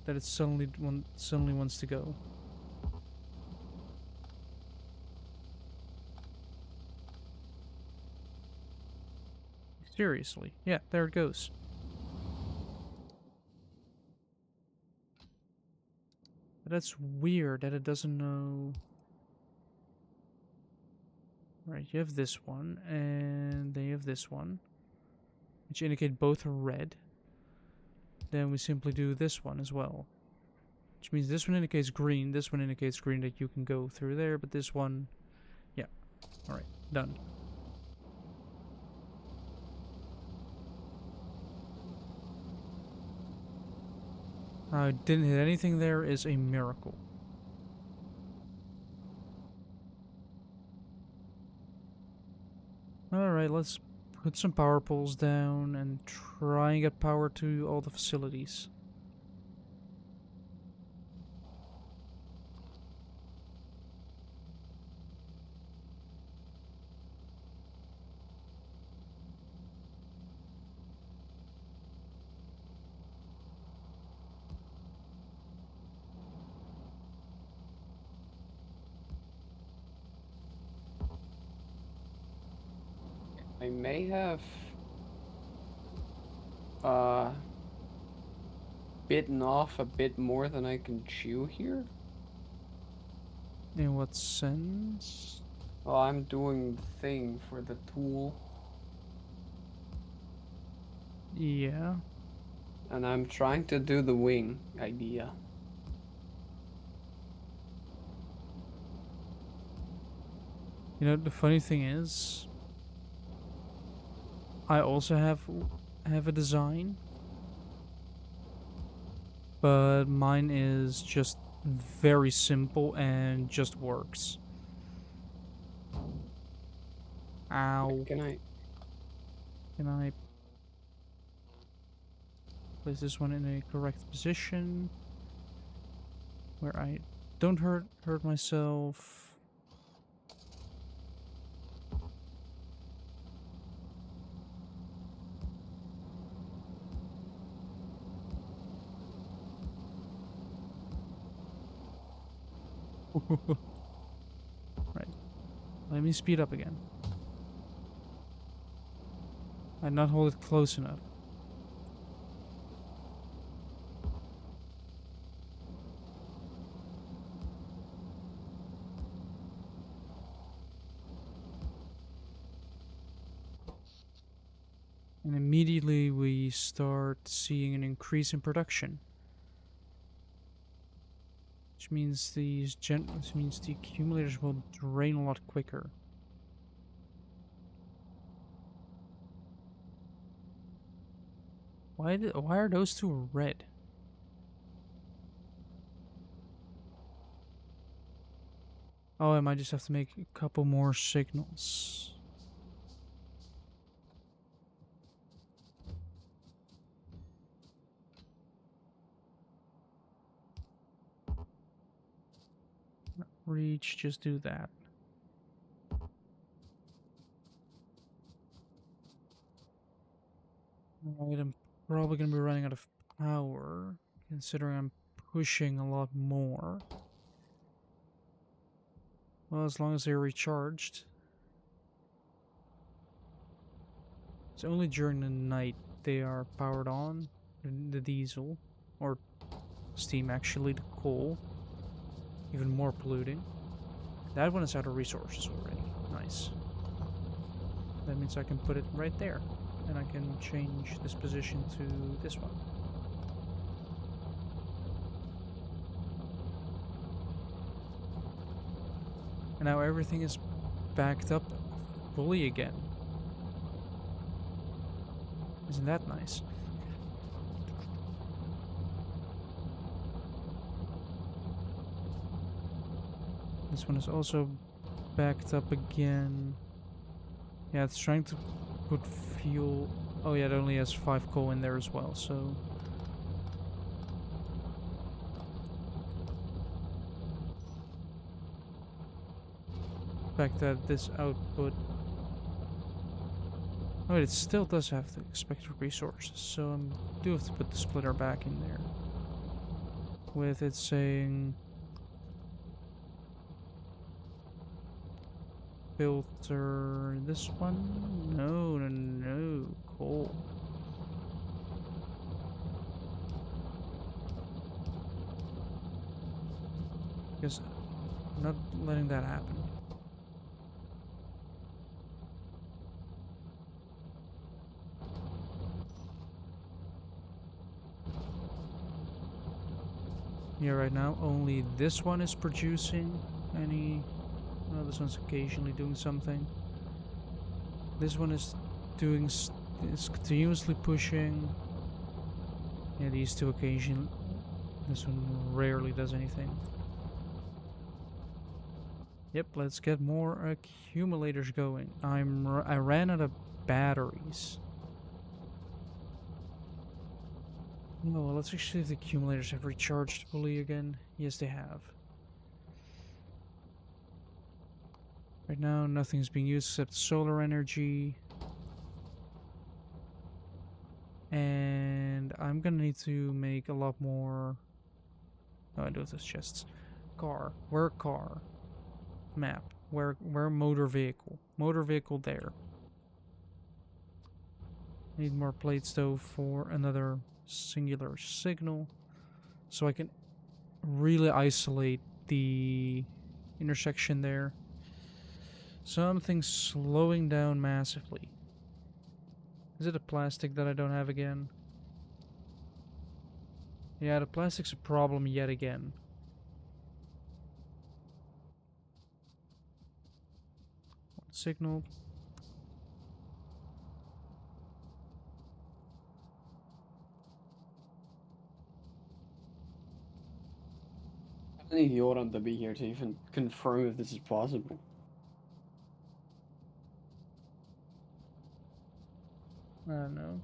that it suddenly wants to go. Seriously. Yeah, there it goes. But that's weird that it doesn't know. Right, you have this one, and then you have this one, which indicate both are red. Then we simply do this one as well, which means this one indicates green, this one indicates green that you can go through there, but this one, yeah. Alright, done. I didn't hit anything there is a miracle. Alright, let's put some power poles down and try and get power to all the facilities. I may have uh bitten off a bit more than I can chew here. In what sense? Well, I'm doing the thing for the tool, Yeah. and I'm trying to do the wing idea. You know, the funny thing is, I also have a design, but mine is just very simple and just works. Ow. Can I? Can I place this one in a correct position where I don't hurt myself? Right. Let me speed up again. I did not hold it close enough. And immediately we start seeing an increase in production. Which means which means the accumulators will drain a lot quicker. Why are those two red? Oh, I might just have to make a couple more signals. Reach, just do that. Alright, I'm probably gonna be running out of power, considering I'm pushing a lot more. Well, as long as they're recharged. It's only during the night they are powered on, the diesel, or steam actually, the coal. Even more polluting. That one is out of resources already. Nice. That means I can put it right there. And I can change this position to this one. And now everything is backed up fully again. Isn't that nice? This one is also backed up again. Yeah, it's trying to put fuel. Oh yeah, it only has 5 coal in there as well, so... The fact that this output... Oh, it still does have the expected resources, so I do have to put the splitter back in there. With it saying... Filter this one? No. Coal. Because I'm not letting that happen. Yeah, right now only this one is producing any... No, this one's occasionally doing something. This one is doing... is continuously pushing. Yeah, these two occasionally... This one rarely does anything. Yep, let's get more accumulators going. I ran out of batteries. Oh, well, let's actually see if the accumulators have recharged fully again. Yes, they have. Right now, nothing's being used except solar energy. And I'm gonna need to make a lot more... Oh, I do have those chests. Car. Where car? Map. Where motor vehicle? Motor vehicle there. Need more plates though for another singular signal. So I can really isolate the intersection there. Something's slowing down massively. Is it a plastic that I don't have again? Yeah, the plastic's a problem yet again. Signal. I need Yoram to be here to even confirm if this is possible. I don't know.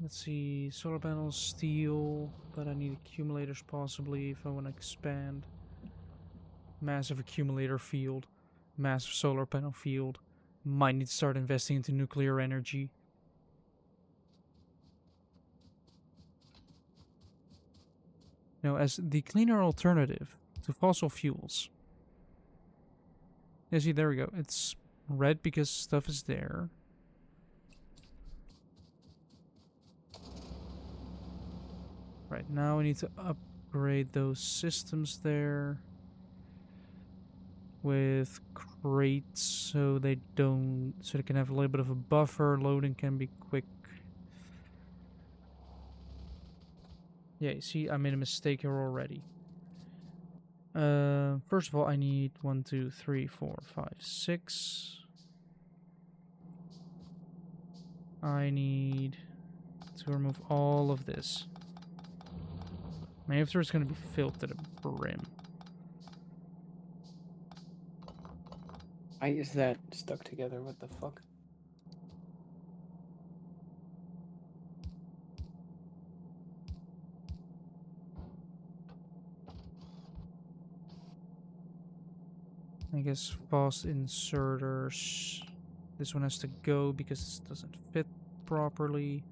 Let's see, solar panels, steel, but I need accumulators possibly if I want to expand. Massive accumulator field, massive solar panel field. Might need to start investing into nuclear energy. Now, as the cleaner alternative to fossil fuels. Yeah, see, there we go. It's red because stuff is there. Right, now we need to upgrade those systems there. with crates so they can have a little bit of a buffer. Loading can be quick. Yeah, you see, I made a mistake here already. First of all, I need 1, 2, 3, 4, 5, 6. I need to remove all of this. My inventory is going to be filled to the brim. Why is that stuck together? What the fuck? I guess fast inserters. This one has to go because this doesn't fit properly.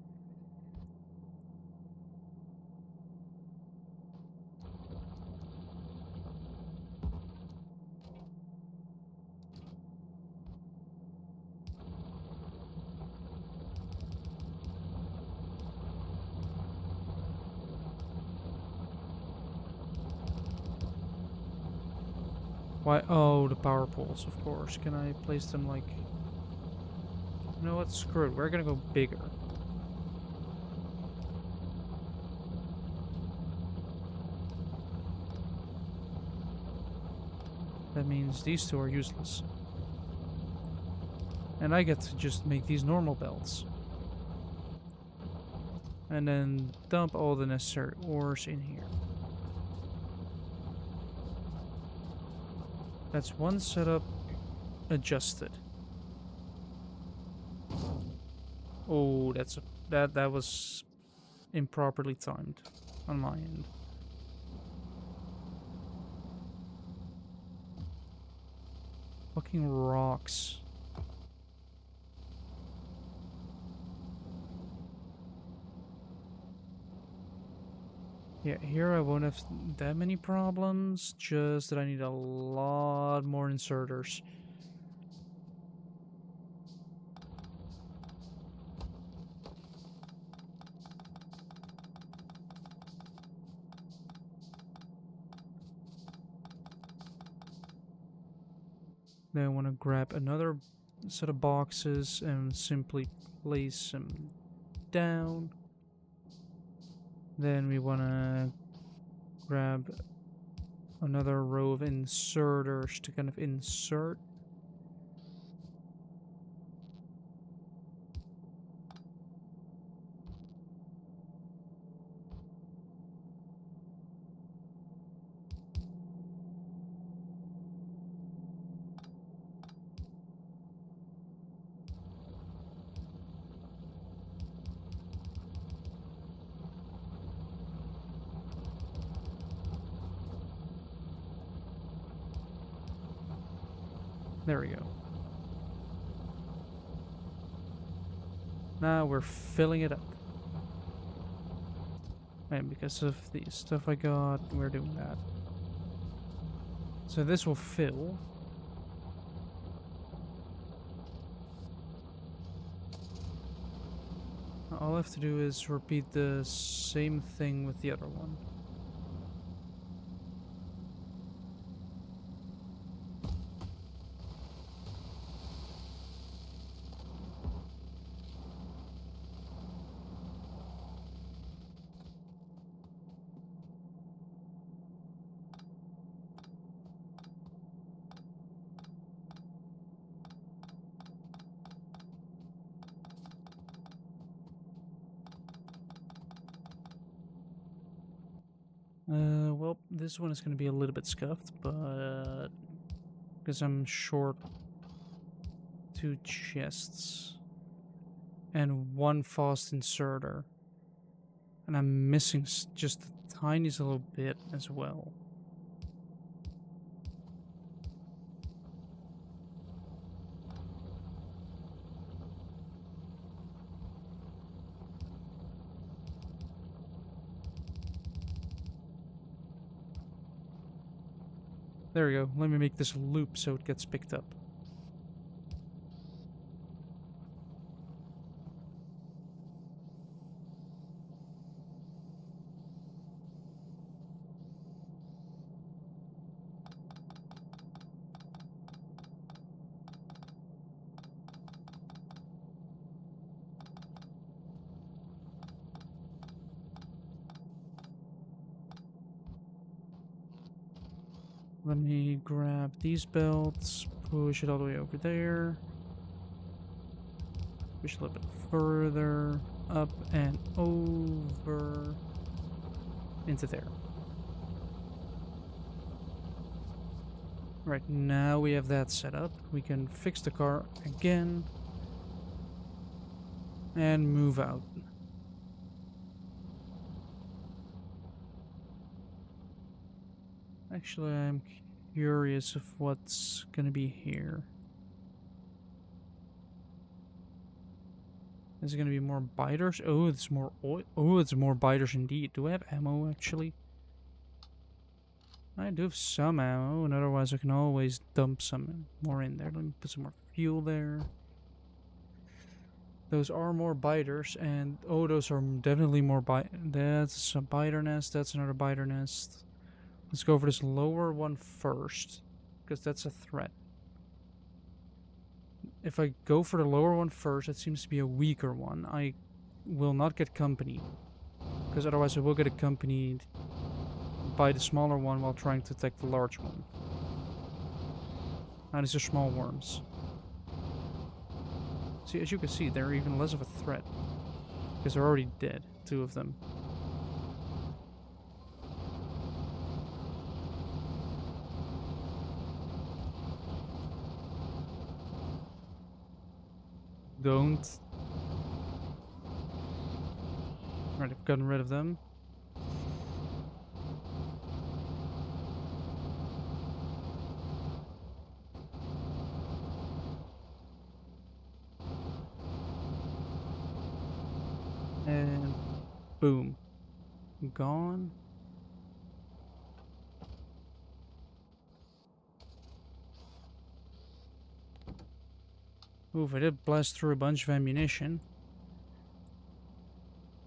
Why? Oh, the power poles, of course. Can I place them like... You know what? Screw it. We're gonna go bigger. That means these two are useless. And I get to just make these normal belts. And then dump all the necessary ores in here. That's one setup adjusted. Oh, that was improperly timed on my end. Fucking rocks. Yeah, here I won't have that many problems, just that I need a lot more inserters. Then I want to grab another set of boxes and simply place them down. Then we want to grab another row of inserters to kind of insert. There we go. Now we're filling it up. And because of the stuff I got, we're doing that. So this will fill. All I have to do is repeat the same thing with the other one. Well, this one is going to be a little bit scuffed, but because I'm short 2 chests and 1 fast inserter, and I'm missing just the tiniest little bit as well. There we go. Let me make this loop so it gets picked up. Let me grab these belts, push it all the way over there. Push a little bit further, up and over, into there. Right, now we have that set up. We can fix the car again and move out. Actually, I'm curious of what's gonna be here. Is it gonna be more biters? Oh, it's more oil. Oh, it's more biters indeed. Do I have ammo actually? I do have some ammo, and otherwise I can always dump some more in there. Let me put some more fuel there. Those are more biters, and oh, those are definitely more That's a biter nest. That's another biter nest. Let's go for this lower one first, because that's a threat. If I go for the lower one first, it seems to be a weaker one. I will not get company, because otherwise I will get accompanied by the smaller one while trying to attack the large one. Now these are small worms. See, as you can see, they're even less of a threat, because they're already dead, 2 of them. Don't. Right, I've gotten rid of them. And boom. Gone. Oof, I did blast through a bunch of ammunition.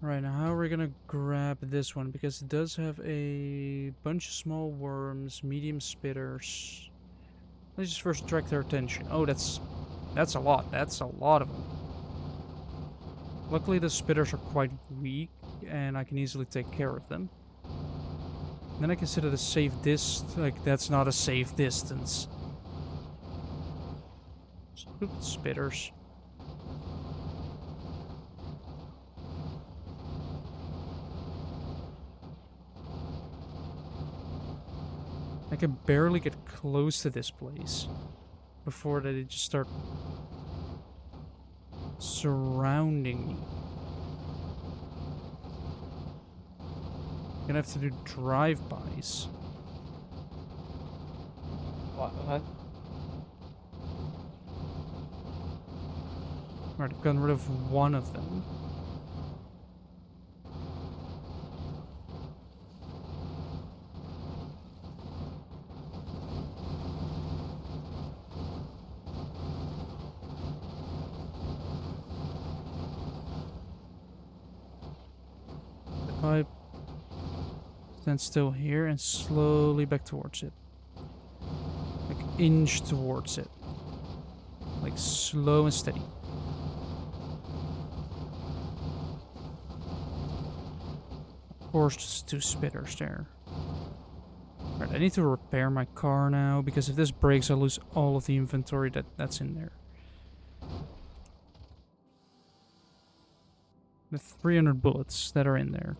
Right, now how are we gonna grab this one? Because it does have a bunch of small worms, medium spitters. Let's just first attract their attention. Oh, that's a lot. That's a lot of them. Luckily the spitters are quite weak, and I can easily take care of them. Then I consider the safe like, that's not a safe distance. Stupid spitters. I can barely get close to this place before they just start surrounding me. I'm gonna have to do drive-bys. What? Right, I've gotten rid of one of them. If I stand still here and slowly back towards it. Like, inch towards it. Like, slow and steady. Of course, just 2 spitters there. Right, I need to repair my car now, because if this breaks, I lose all of the inventory that's in there. The 300 bullets that are in there.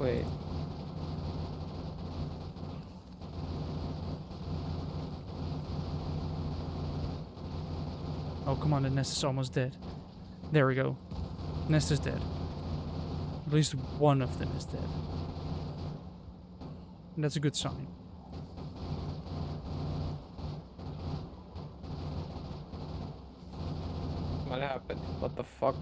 Wait. Oh, come on, the nest is almost dead. There we go. Nest is dead. At least one of them is dead. And that's a good sign. What happened? What the fuck?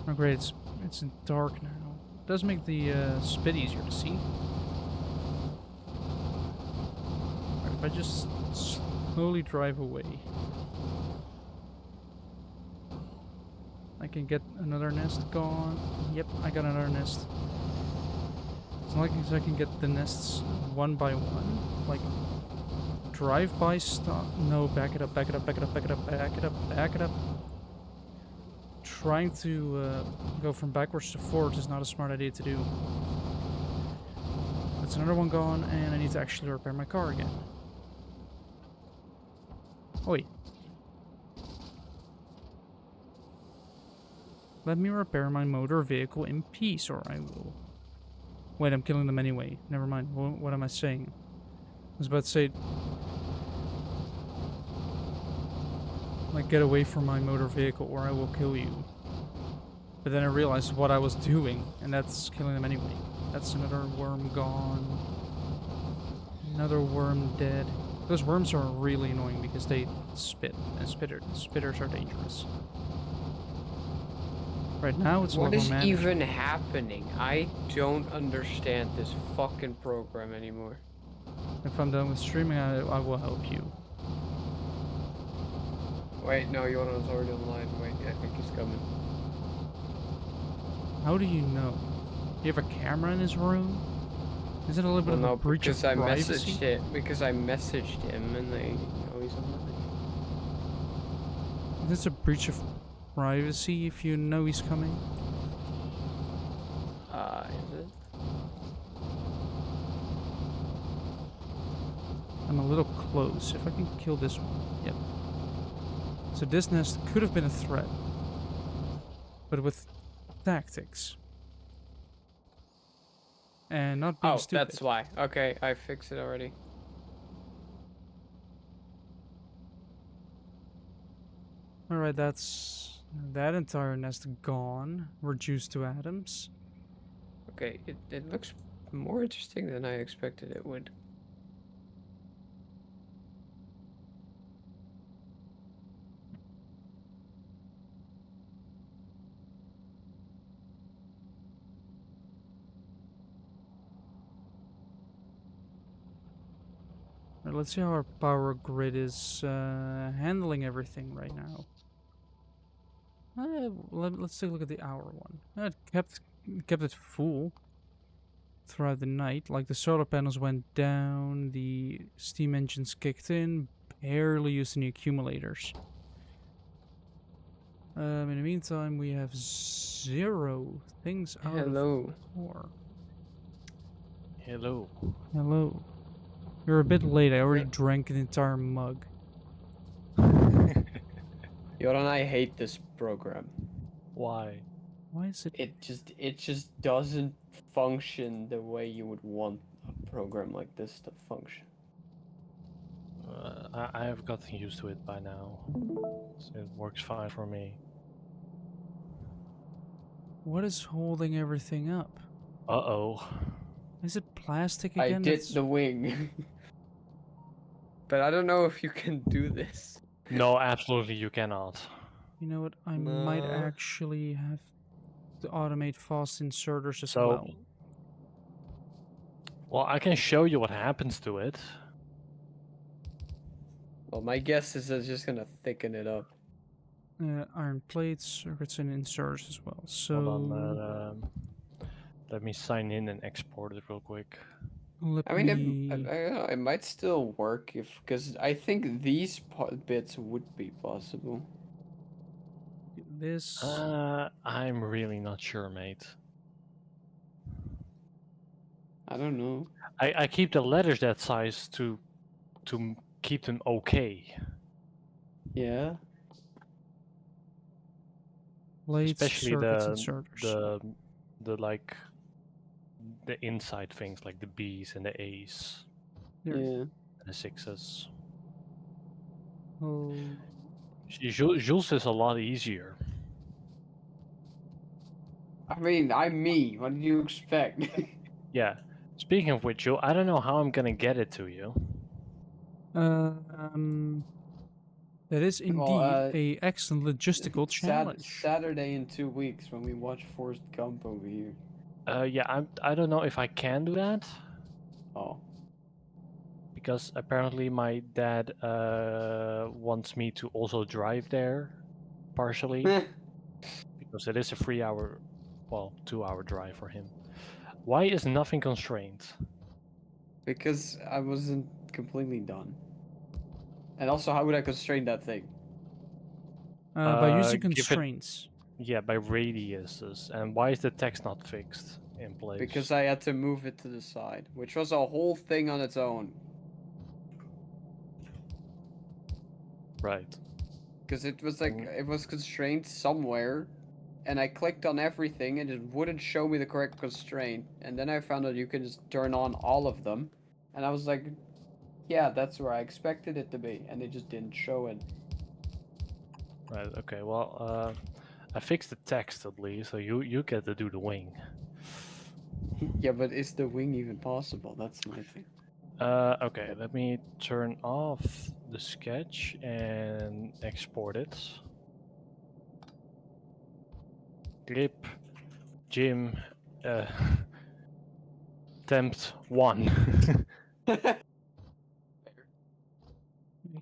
Oh great, it's dark now. It does make the spit easier to see. Right, if I just slowly drive away, I can get another nest gone. Yep, I got another nest. It's not like I can get the nests one by one. Like, drive-by stop. No, back it up, back it up, back it up, back it up, back it up, back it up. trying to go from backwards to forwards is not a smart idea to do. That's another one gone, and I need to actually repair my car again. Oh, wait. Let me repair my motor vehicle in peace, or I will... Wait, I'm killing them anyway. Never mind. What am I saying? I was about to say... Like, get away from my motor vehicle, or I will kill you. But then I realized what I was doing, and that's killing them anyway. That's another worm gone. Another worm dead. Those worms are really annoying because they spit, and spitters are dangerous. Right now it's What level is management. even happening? I don't understand this fucking program anymore. If I'm done with streaming, I will help you. Wait, no, Yoran's already online. Wait, I think he's coming. How do you know? Do you have a camera in his room? Is it a little bit of a breach of privacy? Because I messaged him and they know he's online. Is this a breach of privacy if you know he's coming? Is it? I'm a little close. If I can kill this one. Yep. So this nest could have been a threat. But with tactics. And not being stupid. That's why. Okay, I fixed it already. Alright, that's that entire nest gone. Reduced to atoms. Okay, it looks more interesting than I expected it would. Right, let's see how our power grid is handling everything right now. Let's take a look at the hour one. It kept it full throughout the night. Like the solar panels went down, the steam engines kicked in, barely used any accumulators. In the meantime, we have 0 things out Hello. of 4. Hello. Hello. You're a bit late. I already drank an entire mug. Yoran, I hate this program. Why? Why is it? It just doesn't function the way you would want a program like this to function. I have gotten used to it by now. So it works fine for me. What is holding everything up? Uh-oh. Is it plastic I again? did the wing. But I don't know if you can do this. No, absolutely you cannot. You know what? I might actually have to automate fast inserters as well. Well, I can show you what happens to it. Well, my guess is it's just gonna thicken it up. Iron plates, circuits, and inserters as well. So Hold on, let me sign in and export it real quick. let I mean, me. I don't know, it might still work because I think these bits would be possible. Do this. I'm really not sure, mate. I don't know. I keep the letters that size to keep them okay. Yeah. Plates, Especially circuits, inserters. the like the inside things like the B's and the A's. There. Yeah. And the 6s. Oh. Jules is a lot easier. I mean, I'm me. What do you expect? Yeah. Speaking of which, Jules, I don't know how I'm gonna get it to you. That is indeed a excellent logistical challenge. Saturday in 2 weeks when we watch Forrest Gump over here. Yeah, I don't know if I can do that. Oh. Because apparently my dad wants me to also drive there, partially. Because it is a 3-hour, well, 2-hour drive for him. Why is nothing constrained? Because I wasn't completely done. And also, how would I constrain that thing? By using constraints. Yeah, by radiuses. And why is the text not fixed in place? Because I had to move it to the side, which was a whole thing on its own. Right. Because it was like, it was constrained somewhere, and I clicked on everything and it wouldn't show me the correct constraint. And then I found out you could just turn on all of them. And I was like, yeah, that's where I expected it to be. And it just didn't show it. Right, okay, well, I fixed the text at least, so you get to do the wing. Yeah, but is the wing even possible? That's my thing. Okay, let me turn off the sketch and export it. Clip, Jim, tempt 1. Can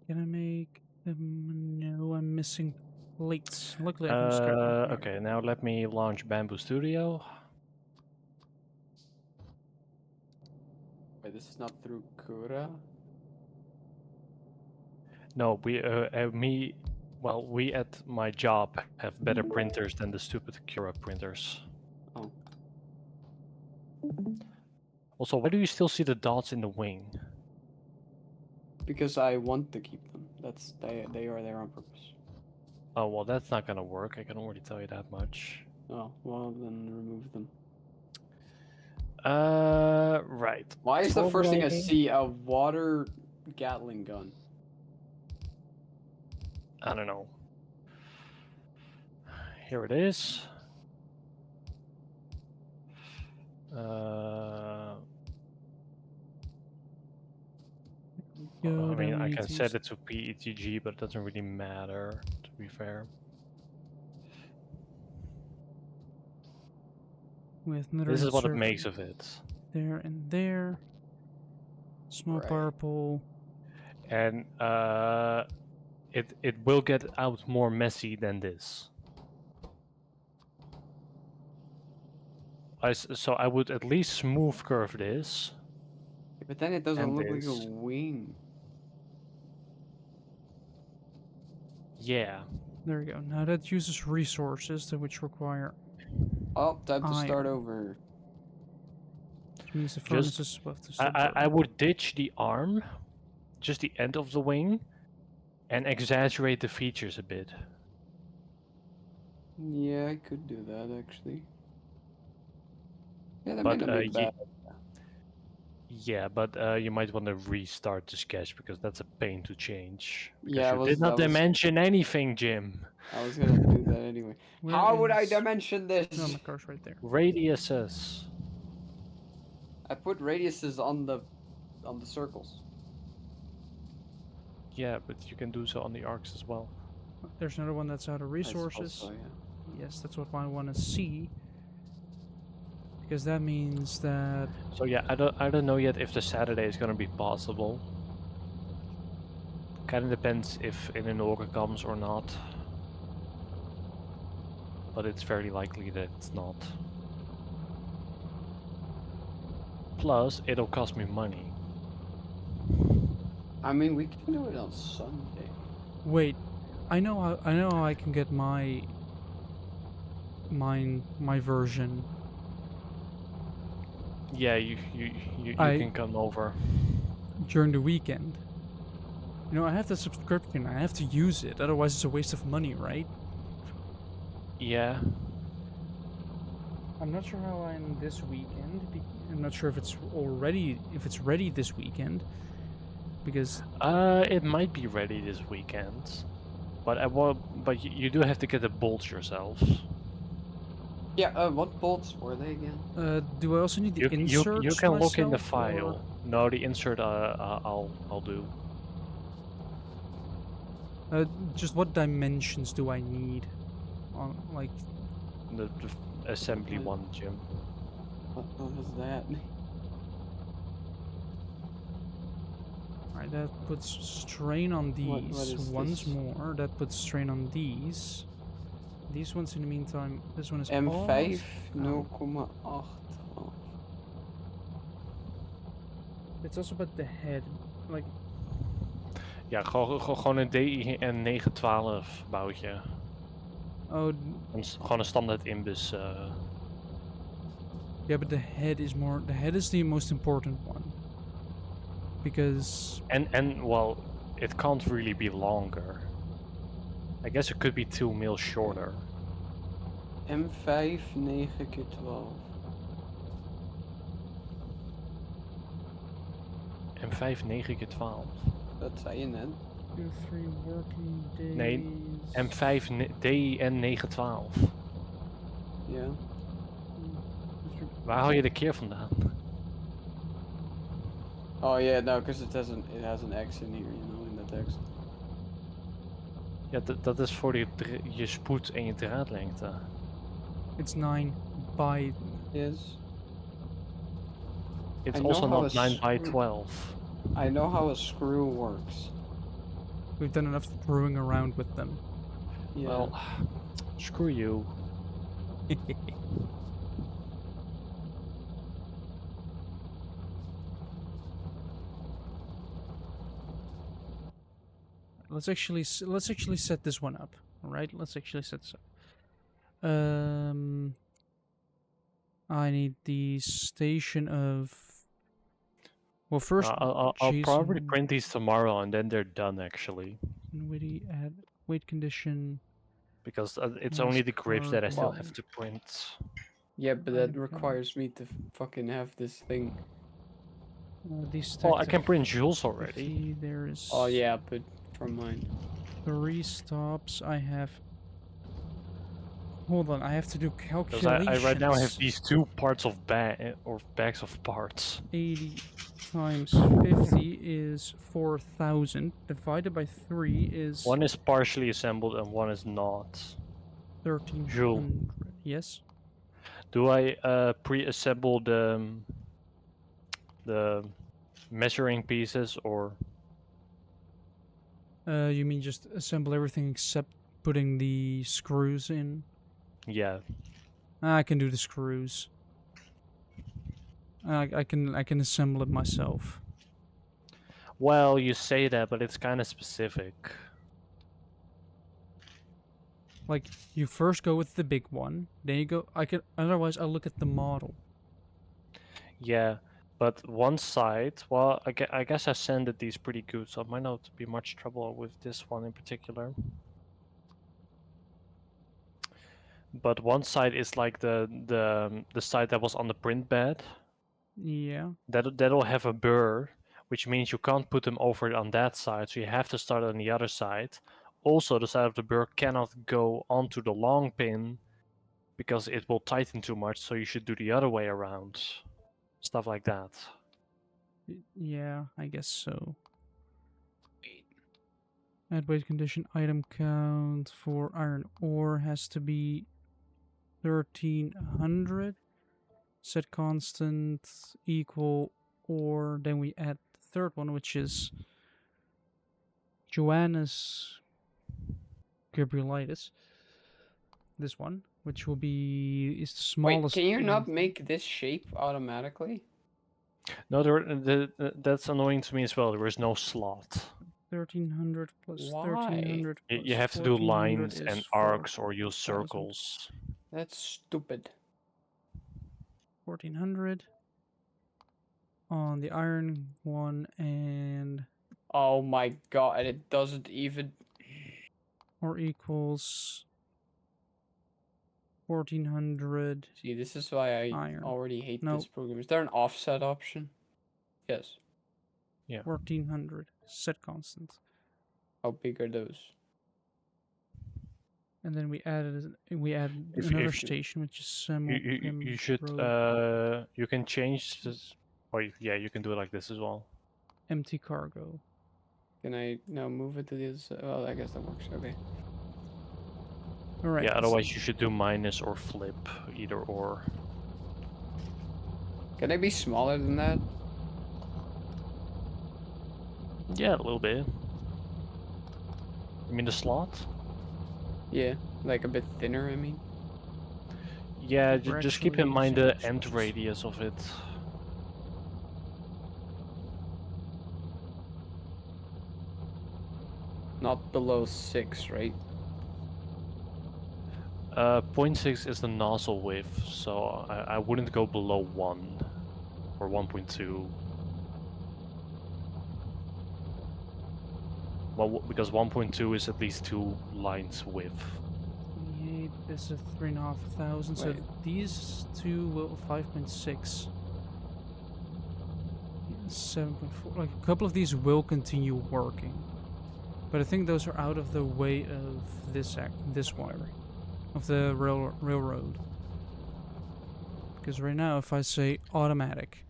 I make them? No, I'm missing plates. Luckily, I can scrap them here. Okay, now let me launch Bamboo Studio. Wait, this is not through Cura? No, we at my job have better printers than the stupid Cura printers. Oh. Also, why do you still see the dots in the wing? Because I want to keep them. They are there on purpose. Oh, well, that's not gonna work. I can already tell you that much. Oh, well, then remove them. Right. Why is the first thing I Probably- see a water Gatling gun? I don't know. Here it is. Go I mean, down I need can to set use- it to PETG, but it doesn't really matter, to be fair. with another This is what it insert makes of it. there and there. Small Right. purple. And it will get out more messy than this. So I would at least smooth curve this. But then it doesn't And look like a this. wing. Yeah. There we go. Now that uses resources which require, Oh, time to start Iron. over. which means the Just- furnaces will have to stop I burning. would ditch the arm, just the end of the wing, and exaggerate the features a bit. Yeah, I could do that actually. Yeah, that But may not be bad. yeah, but you might want to restart the sketch because that's a pain to change. Because Yeah, you did not dimension anything, Jim. I was gonna do that anyway. Where How would I is- dimension this? No, my car's right there. Radiuses. I put radiuses on the circles. Yeah, but you can do so on the arcs as well. There's another one that's out of I suppose resources. so, yeah. Yes, that's what I want to see. Because that means that So yeah, I don't know yet if the Saturday is gonna be possible. Kind of depends if Illinois comes or not. But it's very likely that it's not. Plus, it'll cost me money. I mean, we can do it on Sunday. wait, I know how I can get my version. Yeah, you can come over. During the weekend. You know, I have the subscription. I have to use it. Otherwise, it's a waste of money, right? Yeah. I'm not sure how I'm this weekend. I'm not sure if it's ready this weekend. Because It might be ready this weekend. But you do have to get the bolts yourself. Yeah, what bolts were they again? do I also need the You inserts can look in the myself, or- file. No, the insert I'll do. Just what dimensions do I need? On like The assembly one, Jim. What was that? Alright, that puts strain on these What is once this? more. That puts strain on these. These ones in the meantime, this one is M5 paused. 0,8. It's also about the head. Like, Ja, gewoon een DI en 912 boutje. Oh, Gewoon een standaard inbus. yeah, but the head is more. The head is the most important one. Because And well, it can't really be longer. I guess it could be 2 mil shorter. M5 9x12. M5 9x12. Dat zei je net. 2, 3 working days. Nee, M5 DN 912. Ja. Waar haal je de keer vandaan? Oh yeah, no, because it has an X in here, in the text. Ja, dat is voor je spoed en je draadlengte. It's 9 by. Yes. It's I also know how not a 9 by screw- 12. I know how a screw works. We've done enough screwing around with them. Yeah. Well, screw you. let's actually set this one up. All right, let's actually set this up. I need the station of. Well, first, I'll probably Jason print these tomorrow and then they're done actually. Witty add weight condition. Because it's Nice only the grips that I still cargo. have to print. Yeah, but that Item requires me to fucking have this thing. These Oh, stack I to can print Jules already. 50. There's. Oh yeah, but from mine. 3 stops. I have. Hold on, I have to do Because calculations. I right now have these 2 parts of bags of parts. 80 times 50 is 4,000. Divided by 3 is One is partially assembled and one is not. 1,300. Yes. Do I pre-assemble the measuring pieces or? You mean just assemble everything except putting the screws in? Yeah. I can do the screws. I can assemble it myself. Well, you say that, but it's kind of specific. Like you first go with the big one, then you go. Otherwise I'll look at the model. Yeah, but one side. Well, I guess I sanded these pretty good, so it might not be much trouble with this one in particular. But one side is like the side that was on the print bed. Yeah. That'll have a burr, which means you can't put them over on that side, so you have to start on the other side. Also, the side of the burr cannot go onto the long pin because it will tighten too much, so you should do the other way around. Stuff like that. Yeah, I guess so. Add weight condition item count for iron ore has to be 1,300. Set constant equal or then we add the third one, which is Joanna's Gabrielitis. This one, which will be is the smallest. Wait, can you not one. make this shape automatically? No, that's annoying to me as well. There is no slot. 1,300 plus Why? 1,300 plus You have to do 1,400 lines and is arcs or use 4,000. circles. That's stupid. 1,400 on the iron one and Oh my god, it doesn't even. or equals 1,400. See, this is why I Iron. already hate No. this program. Is there an offset option? Yes. Yeah. 1,400 set constant, How big are those? and then we add If another you- station, which is You should you can change this. Or yeah, you can do it like this as well. empty cargo. Can I now move it to this? Well, I guess that works. Okay. All right. Yeah, otherwise you should do minus or flip, either or. Can I be smaller than that? Yeah, a little bit. You mean the slot? Yeah, like a bit thinner, I mean. Yeah, We're just keep in actually mind the using end slots. radius of it. Not below 6, right? 0.6 is the nozzle width, so I wouldn't go below 1 or 1.2. Well, because 1.2 is at least 2 lines width. 28, this is 3,500. So Wait. these two will 5.6. 7.4. Like a couple of these will continue working, but I think those are out of the way of this one, of the railroad. Because right now, if I say automatic,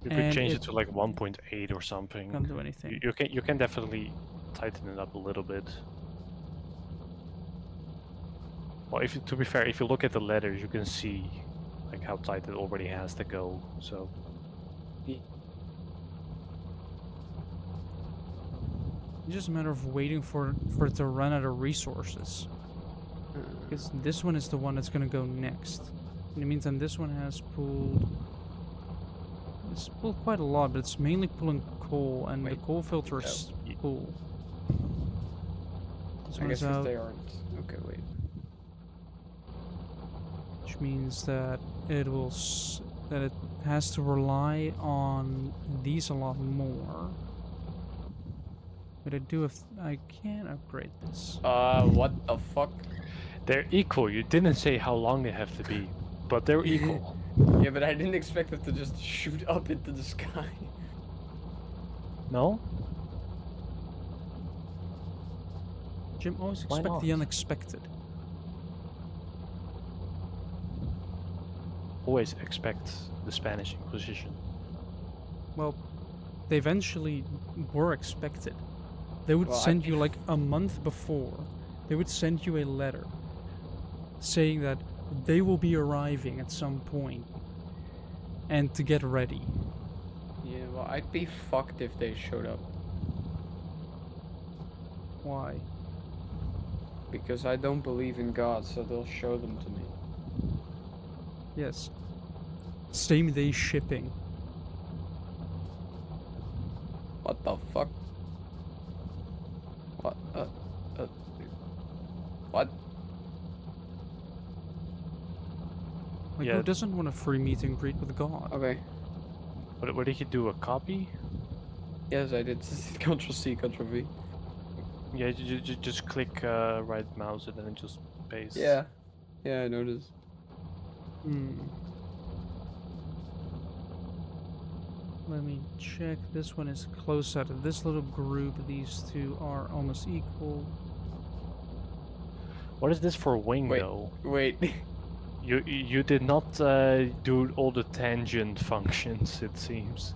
You could and change it it to like 1.8 or something. can't do anything. You can definitely tighten it up a little bit. Well, to be fair, if you look at the letters, you can see like how tight it already has to go. So It's just a matter of waiting for it to run out of resources. Because this one is the one that's gonna go next. In the meantime, this one has pulled. It's pulled quite a lot, but it's mainly pulling coal, and the Wait, coal filter is full. This I one guess is 'cause out, they aren't. Okay, wait. which means that it will that it has to rely on these a lot more. But I can upgrade this. What the fuck? they're equal. You didn't say how long they have to be, but they're equal. Yeah, but I didn't expect it to just shoot up into the sky. No? Jim, always Why expect the not? unexpected. Always expect the Spanish Inquisition. Well, they eventually were expected. They would Well, send you like a month before. They would send you a letter saying that they will be arriving at some point and to get ready. Yeah, well, I'd be fucked if they showed up. Why? Because I don't believe in God, so they'll show them to me. Yes. Same day shipping. What the fuck? What? What? Like, Yeah. who doesn't want a free meet and greet with God? Okay. What did he do? A copy? Yes, I did. Control C, Control V. Yeah, you just click right mouse and then just paste. Yeah. Yeah, I noticed. Let me check. This one is close out of this little group. These two are almost equal. What is this for wing Wait. though? Wait. You did not do all the tangent functions, it seems.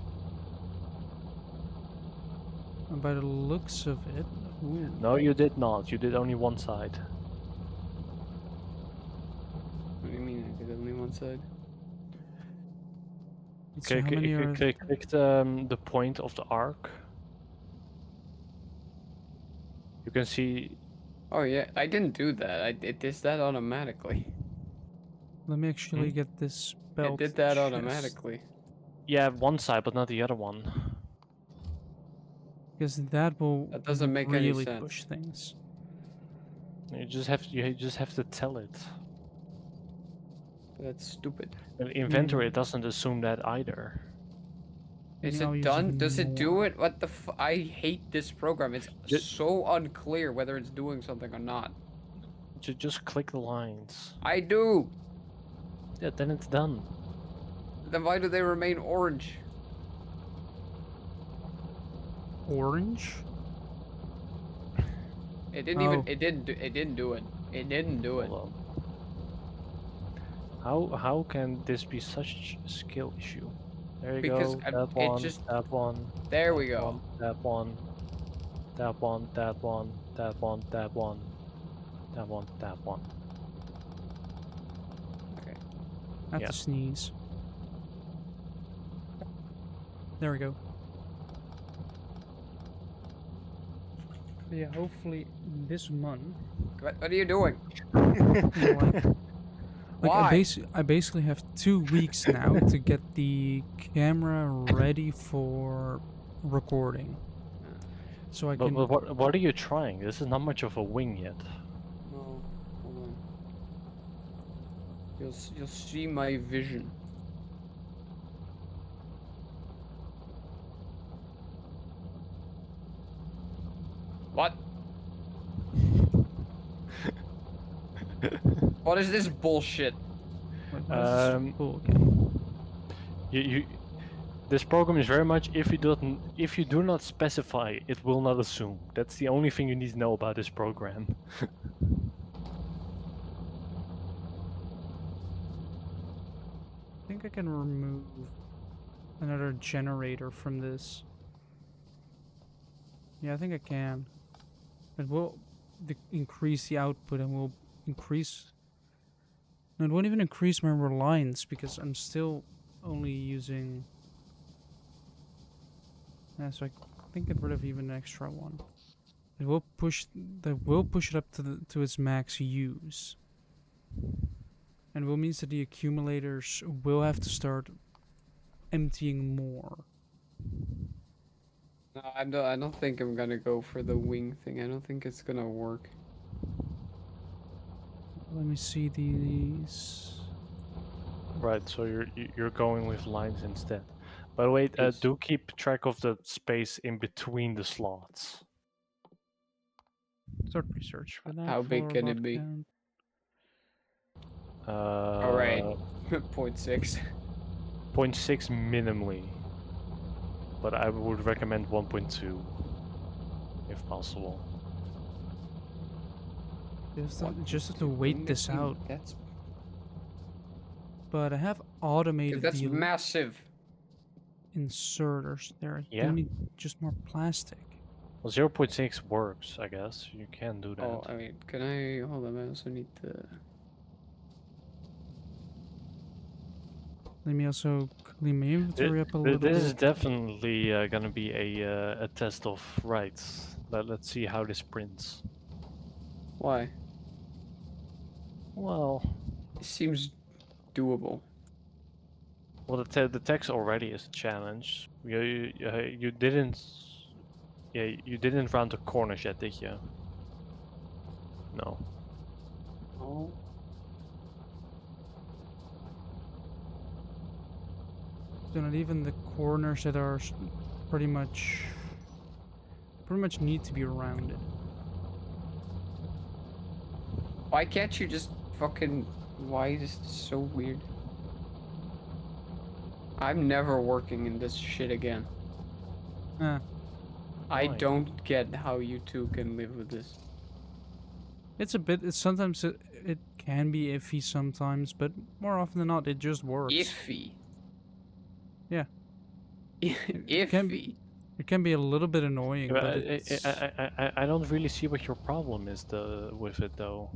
And by the looks of it, ooh, No, you did not. You did only one side. What do you mean? I did only one side? let's see, how many are Click the point of the arc. You can see. Oh yeah, I didn't do that. It does that automatically. Let me actually get this belt. It did that chest. automatically. Yeah, one side, but not the other one. Because that will That doesn't make any really sense. push things. You just have to tell it. That's stupid. In inventory, it doesn't assume that either. Is Maybe I'll it use done? Does it do more. it? What the I hate this program. It's so unclear whether it's doing something or not. Just click the lines. I do! Yeah, then it's done. Then why do they remain orange? Orange? It didn't Oh. even. It didn't do it. It didn't do it. Hold on. How can this be such a skill issue? There you Because go. it That one. just- That one. There we go. That one. That one. That one. That one. That one. That one. That one. Okay. I have Yeah. to sneeze. There we go. Yeah, hopefully this month. What are you doing? Like Why? I basically have 2 weeks now to get the camera ready for recording. So I But can. what are you trying? This is not much of a wing yet. No, hold on. You'll see my vision. What? What is this bullshit? Wait, what is this bull again? This program is very much if you do not specify, it will not assume. That's the only thing you need to know about this program. I think I can remove another generator from this. Yeah, I think I can. It will increase the output and will increase... No, it won't even increase my reliance because I'm still only using... Yeah, so I think get rid of even an extra one. It will push... That will push it up to its max use. And will means that the accumulators will have to start emptying more. No, I don't think I'm gonna go for the wing thing. I don't think it's gonna work. Let me see these. Right, so you're going with lines instead. By the way, Yes. do keep track of the space in between the slots. Start research for that. How big can it be? Count. Alright. 0.6. 0.6 minimally, but I would recommend 1.2 if possible. Just have to wait this out. That's But I have automated that's the massive. inserters there. I Yeah. do need just more plastic. Well, 0.6 works, I guess. You can do that. Oh, I mean, can I hold on? I also need to. Let me also clean my inventory up a little This is bit. definitely gonna be a test of rights. Let's see how this prints. Why? Well, It seems doable. well, the text already is a challenge. You didn't, yeah, you didn't round the corners yet, did you? No. Oh. So not even the corners that are pretty much need to be rounded. Why can't you just fucking? Why is this so weird? I'm never working in this shit again. Ah, I Why? don't get how you two can live with this. it's a bit. Sometimes it can be iffy sometimes, but more often than not, it just works. Iffy. Yeah. Iffy. It can be a little bit annoying, Yeah, but it's... I don't really see what your problem is with it though.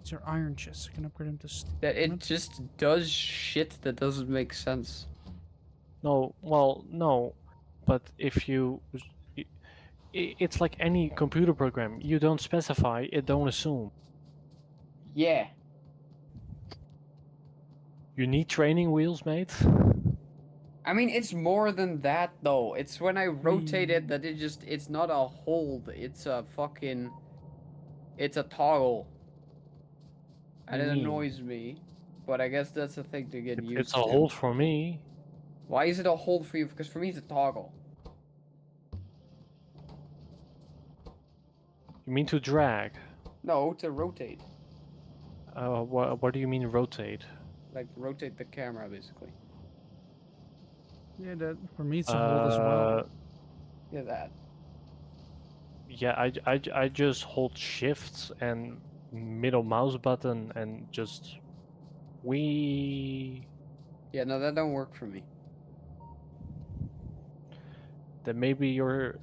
It's your iron chest. I can upgrade them to... That it just does shit that doesn't make sense. No, well, no, but if you, it's like any computer program. You don't specify, it don't assume. Yeah. You need training wheels, mate. I mean, it's more than that, though. It's when I rotate it that it's not a hold. It's a fucking... It's a toggle. And it annoys me. But I guess that's a thing to get used It's to. a hold for me. Why is it a hold for you? Because for me it's a toggle. You mean to drag? No, to rotate. What do you mean rotate? Like, rotate the camera, basically. Yeah, that for me it's a hold as well. Yeah, that. Yeah, I just hold shift and middle mouse button and just Yeah, no, that don't work for me. then maybe you're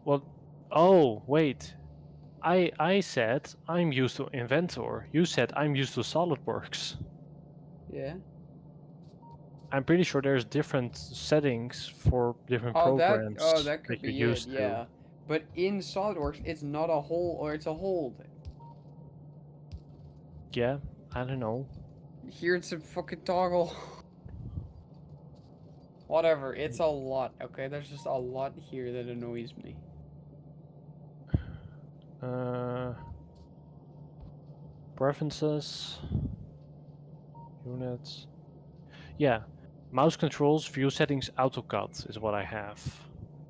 well, oh wait, I said I'm used to Inventor. You said I'm used to SolidWorks. Yeah. I'm pretty sure there's different settings for different Oh, programs that could you're be it, used yeah. to. But in SolidWorks, it's not a hold, or it's a hold. Yeah, I don't know. Here it's a fucking toggle. Whatever, it's a lot, okay? There's just a lot here that annoys me. Preferences. Units. Yeah. Mouse controls, view settings, AutoCAD is what I have.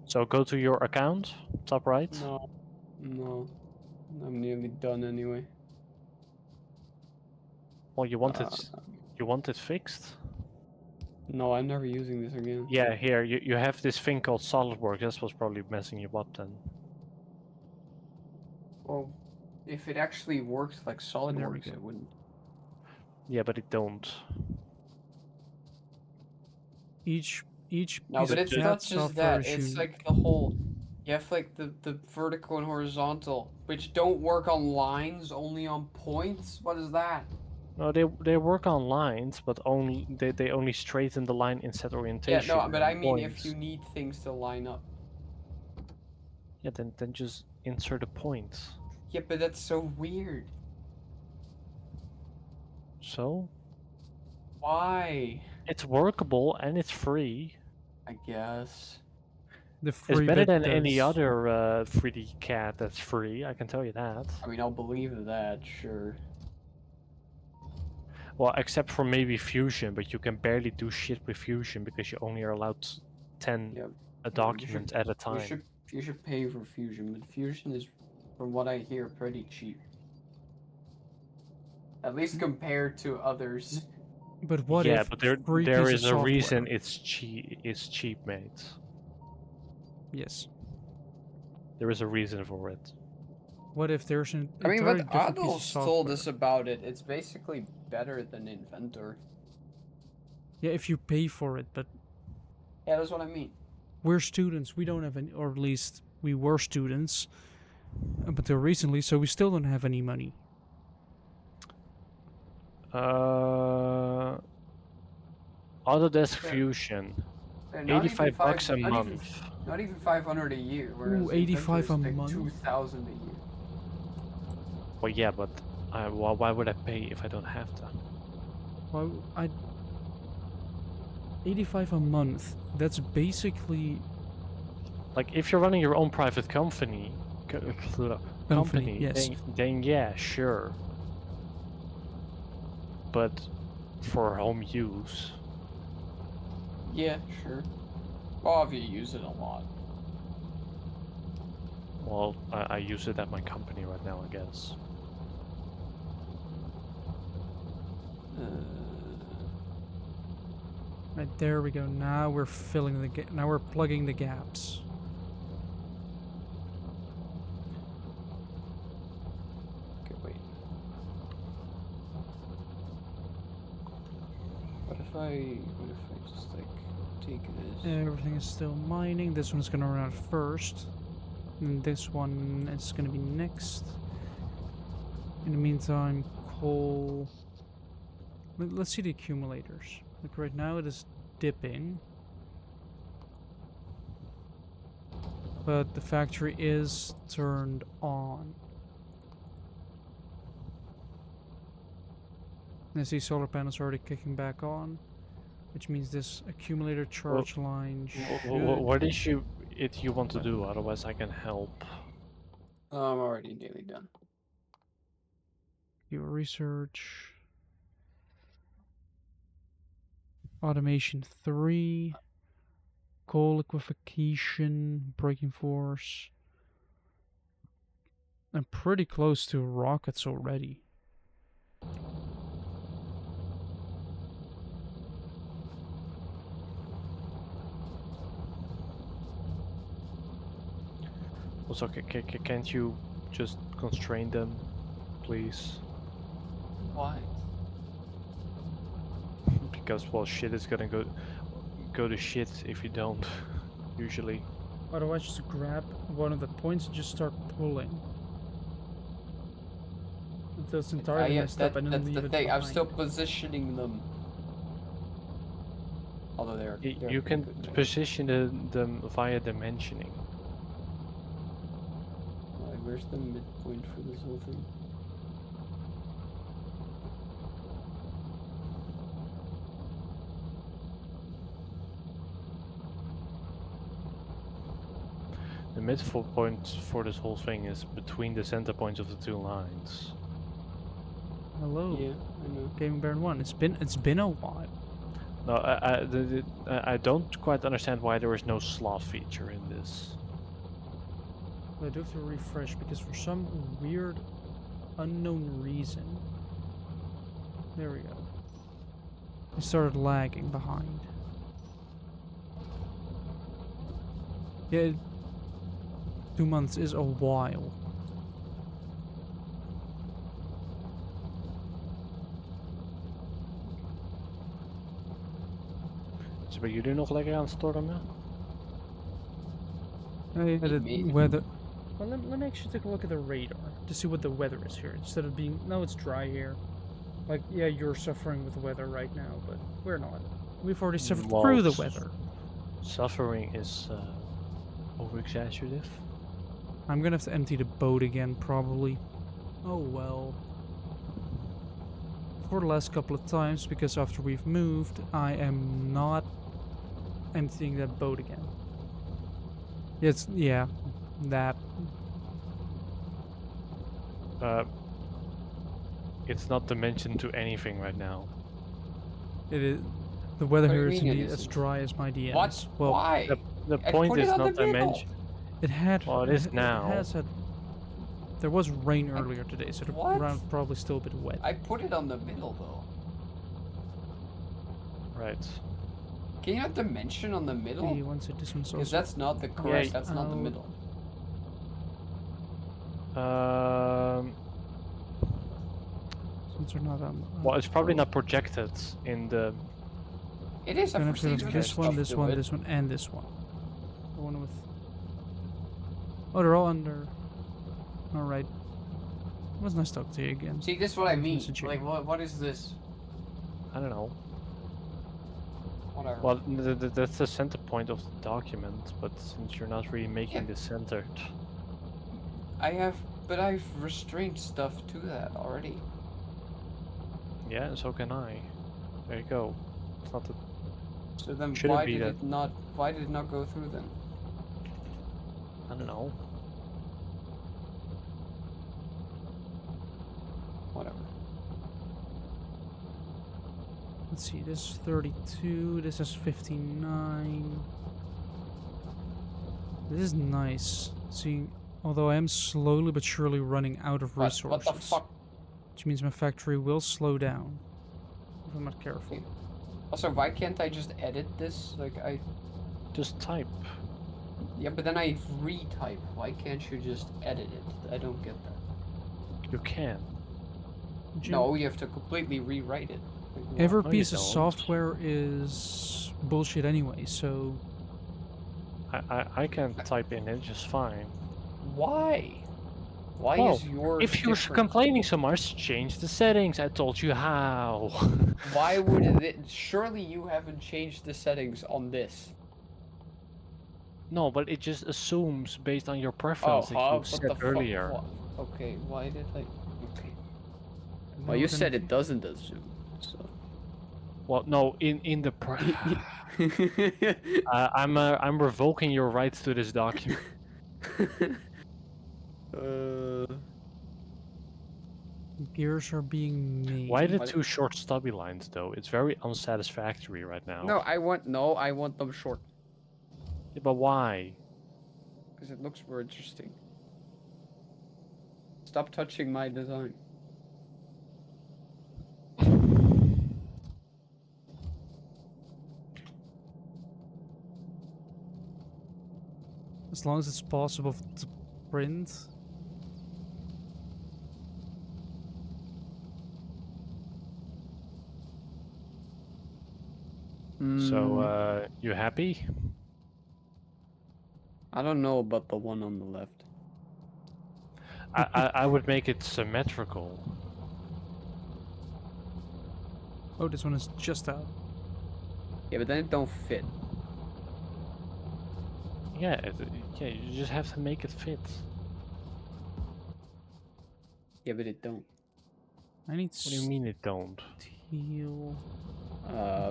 So go to your account, top right. No, no, I'm nearly done anyway. Well, you want it fixed? No, I'm never using this again. Yeah, here you have this thing called SolidWorks. That's what's probably messing you up then. Well, if it actually works like There we SolidWorks, go. it wouldn't. Yeah, but it don't. Each No, piece but of it's CAD not just software that. is It's unique. like the whole. You have like the vertical and horizontal, which don't work on lines, only on points. What is that? No, they work on lines, but only they only straighten the line and set Yeah, orientation. no, but on I mean if points. you need things to line up. Yeah, then just insert a point. Yeah, but that's so weird. So Why? it's workable and it's free. I guess. The It's free better bit than does. any other 3D CAD that's free. I can tell you that. I mean, I'll believe that, sure. Well, except for maybe Fusion, but you can barely do shit with Fusion because you only are allowed 10 Yeah. documents at a You time. should pay for Fusion, but Fusion is, from what I hear, pretty cheap. At least compared to others. But what Yeah, if but free there piece of is a software? reason it's cheap, mate. Yes. There is a reason for it. What if there's an I mean, entirely but different piece of Adolf's software? told us about it. It's basically better than Inventor. Yeah, if you pay for it, but Yeah, that's what I mean. we're students. We don't have any, or at least we were students up until recently, so we still don't have any money. Autodesk Yeah. Fusion, Not 85 bucks a not month. not even 500 a year, whereas Ooh, 85 Inventor a is like month? 2,000 a year. Well, yeah, but why would I pay if I don't have to? Well, 85 a month. That's basically Like, if you're running your own private company, yes. then yeah, sure. But for home use, Yeah, sure. Well, if you use it a lot. well, I use it at my company right now, I guess. Right, there we go. Now we're filling the now we're plugging the gaps. Okay, wait. What if I just like take this? Everything is still mining. This one's gonna run out first. And this one is gonna be next. In the meantime, coal. Let's see the accumulators. Like right now it is dipping. But the factory is turned on. And I see solar panels already kicking back on, which means this accumulator charge line should... What is you want to do? Otherwise, I can help. I'm already nearly done. Your research. Automation 3. Coal liquefaction, braking force. I'm pretty close to rockets already. Also, can't you just constrain them, please? Why? Because, well, shit is gonna go to shit if you don't, usually. Otherwise, just grab one of the points and just start pulling. Until it's entirely messed up and then that's leave the it thing. I'm behind. still positioning them. Although they're You can good now. position them via dimensioning. Like, where's the midpoint for this whole thing? The midpoint for this whole thing is between the center points of the two lines. Hello, Yeah, I know. Gaming Baron 1. It's been a while. No, I don't quite understand why there is no sloth feature in this. I do have to refresh because for some weird, unknown reason. There we go. It started lagging behind. Yeah, 2 months is a while. Dus ben jullie nog lekker aan het stormen? Oh yeah, the Maybe. weather. Well, let me actually take a look at the radar to see what the weather is here. Instead of being, no, it's dry here. Like, yeah, you're suffering with the weather right now, but we're not. We've already suffered Well, through the weather. Suffering is over-exaggerative. I'm gonna have to empty the boat again, probably. Oh well. For the last couple of times, because after we've moved, I am not emptying that boat again. Yeah, that. It's not dimensioned to anything right now. It is. The weather What do here you is mean it indeed as isn't? dry as my DMs. What? Well, Why? The I point put it is on not the middle. dimension. it had. Well, it is now. It has had. There was rain earlier today, so the What? ground's probably still a bit wet. I put it on the middle though. Right. Can you not dimension on the middle? Once it, this one's Because also. that's not the correct. Yeah, That's not the oh. middle. This ones are not Well, it's probably not projected in the. It is. I Gonna have to foreseen have other this one, stuff this to one, it. this one, and this one. The one with. Oh, they're all under. All right. It was nice talking to you again. See, this is what I mean. Messaging. Like, what is this? I don't know. Whatever. Well, that's the center point of the document, but since you're not really making Yeah. this centered. But I've restrained stuff to that already. Yeah, and so can I. There you go. It's not the. So then Shouldn't why be did that. it not? Why did it not go through then? I don't know. Whatever. Let's see, this is 32, this is 59. This is nice. Seeing, although I am slowly but surely running out of resources. What the fuck? Which means my factory will slow down if I'm not careful. Also, why can't I just edit this? Like Just type. Yeah, but then I retype. Why can't you just edit it? I don't get that. You can. No, you have to completely rewrite it. Like, what? Every No, you piece of don't. software is bullshit anyway, so I can type in it just fine. Why? Why Well, is yours if you're different? complaining so much, change the settings. I told you how. Why would it? Surely you haven't changed the settings on this. No, but it just assumes based on your Oh, preference that huh? you What said the earlier. fuck? Okay, why did I? Okay. now Well, you we're said gonna- it doesn't assume, so. Well, no, in the I'm revoking your rights to this document. gears are being made. Why the What? two short stubby lines though? It's very unsatisfactory right now. No, I want them short Yeah, but why? because it looks more interesting. Stop touching my design. As long as it's possible to print. So, you happy? I don't know about the one on the left. I would make it symmetrical. Oh, this one is just out. Yeah, but then it don't fit. Yeah, yeah, you just have to make it fit. Yeah, but it don't. I need What do you mean it don't? steel.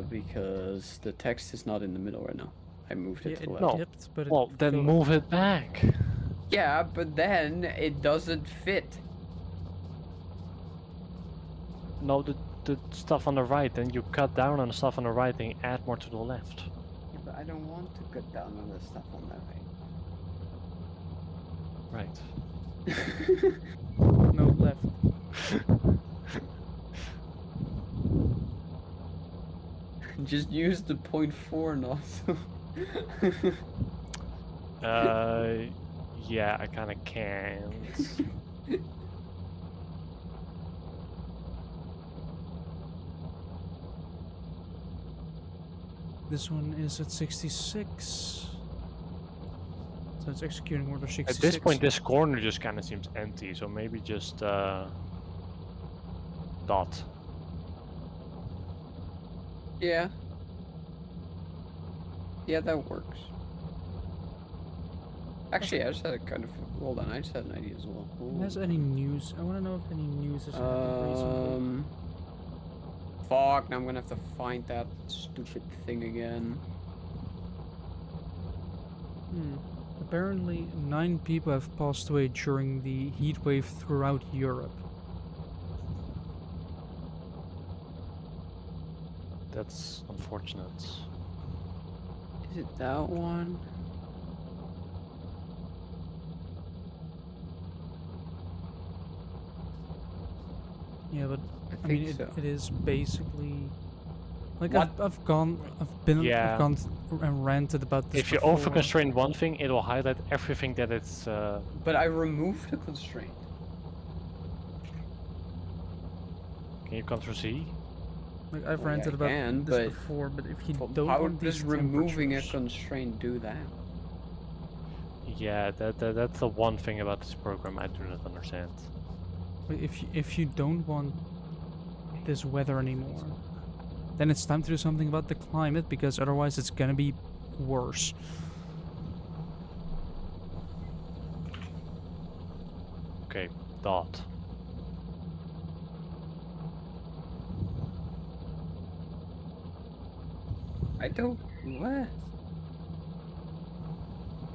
Because the text is not in the middle right now. I moved it Yeah, to the it left. No. dipped, but Well, it then filled move it back. Yeah, but then it doesn't fit. No, the stuff on the right, then you cut down on the stuff on the right and add more to the left. Yeah, but I don't want to cut down on the stuff on the Right. right. No, left. Just use the 0.4 nozzle. Yeah, I kind of can't. This one is at 66. So it's executing order 66. At this point, this corner just kind of seems empty, so maybe just dot. Yeah. Yeah, that works. Actually, I just had a kind of hold on. I just had an idea as well. Has any news? I want to know if any news has happened recently. Fuck! Now I'm gonna have to find that stupid thing again. Apparently, 9 people have passed away during the heat wave throughout Europe. That's unfortunate. Is it that one? Yeah, but I think mean, so. it is basically like What? I've gone and ranted about this. If you before. over-constrain one thing, it will highlight everything that it's. But I removed the constraint. Can you Ctrl C? Like I've Well, yeah, ranted I about can, this but before, but if you But don't how want these does removing a temperatures- constraint do that? Yeah, that's the one thing about this program I do not understand. like, if you don't want this weather anymore, then it's time to do something about the climate, because otherwise it's gonna be worse. Okay, dot. I don't. What?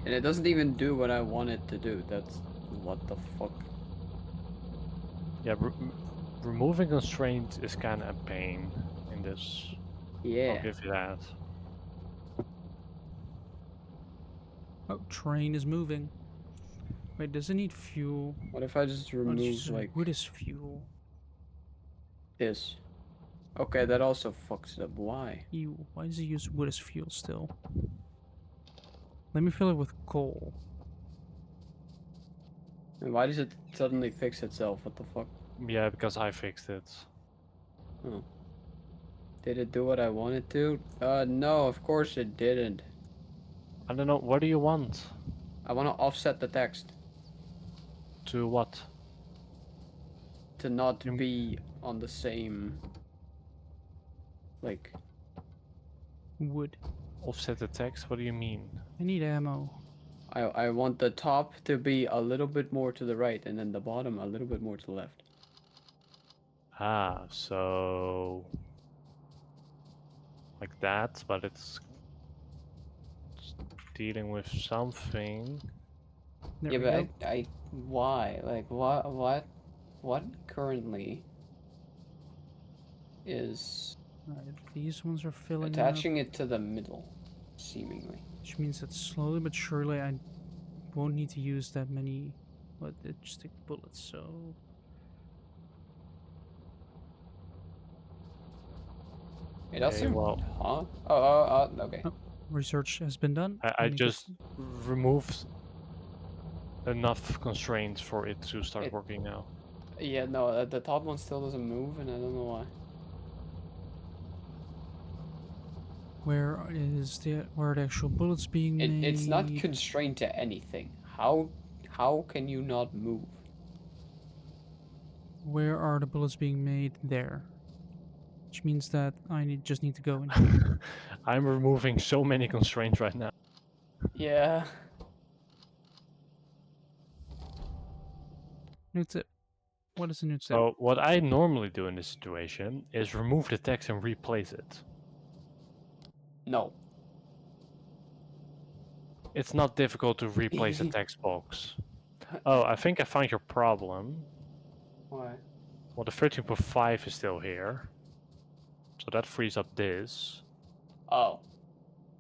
And it doesn't even do what I want it to do. That's what the fuck. Yeah, removing constraints is kind of a pain in this. I'll Yeah. give you that. Oh, train is moving. Wait, does it need fuel? What if I just Oh, did you remove say like wood is fuel? this? Okay, that also fucks it up. Why? Ew, why does it use wood as fuel still? Let me fill it with coal. And why does it suddenly fix itself? What the fuck? Yeah, because I fixed it. Oh. Did it do what I wanted to? No, of course it didn't. I don't know. What do you want? I want to offset the text To what? to not You- be on the same. Like. Wood. Offset the text? What do you mean? I need ammo. I want the top to be a little bit more to the right, and then the bottom a little bit more to the left. Ah, so like that, but it's dealing with something. There Yeah, we but go. I why? Like what currently is Alright, these ones are filling attaching it to the middle, seemingly. up, which means that slowly but surely I won't need to use that many stick bullets, so It doesn't. well, Huh? Okay. oh, research has been done. I Let me get- just removed enough constraints for it to start It- working now. Yeah, no, the top one still doesn't move, and I don't know why. where are the actual bullets being made? It's not constrained to anything. How can you not move? Where are the bullets being made? There. Which means that just need to go in here. I'm removing so many constraints right now. Yeah. New tip. What is a new tip? So what I normally do in this situation is remove the text and replace it. No. It's not difficult to replace a text box. Oh, I think I found your problem. Why? Well, the 13.5 is still here. So that frees up this. Oh.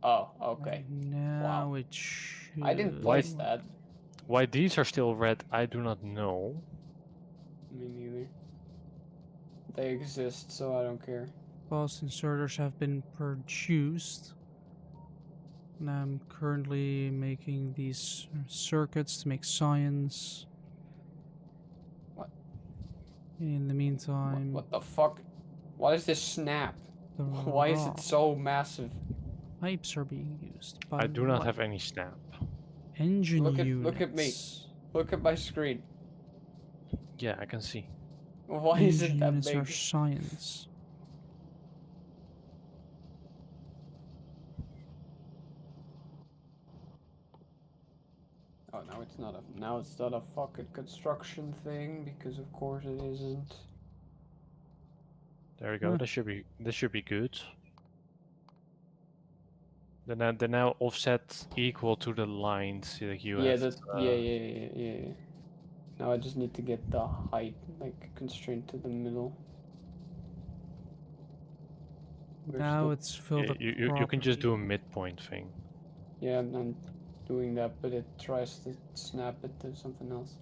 Oh, okay. Right now Wow. it should. I didn't Why- place that. Why these are still red, I do not know. Me neither. They exist, so I don't care. Fast inserters have been produced. And I'm currently making these circuits to make science. What? In the meantime, What the fuck? Why is this snap? the Why is it raw so massive? pipes are being used. By I do not what? have any snap. Engine units. Look at me. Look at my screen. Yeah, I can see. Why is Engine it that units are big? science. Oh, now it's not a fucking construction thing because of course it isn't. There we go. Huh. This should be good. They're now offset equal to the lines that you Yeah, have. yeah. Now I just need to get the height like constrained to the middle. Where's Now the- it's filled Yeah, up you can just do a properly. midpoint thing. Yeah, I'm doing that, but it tries to snap it to something else.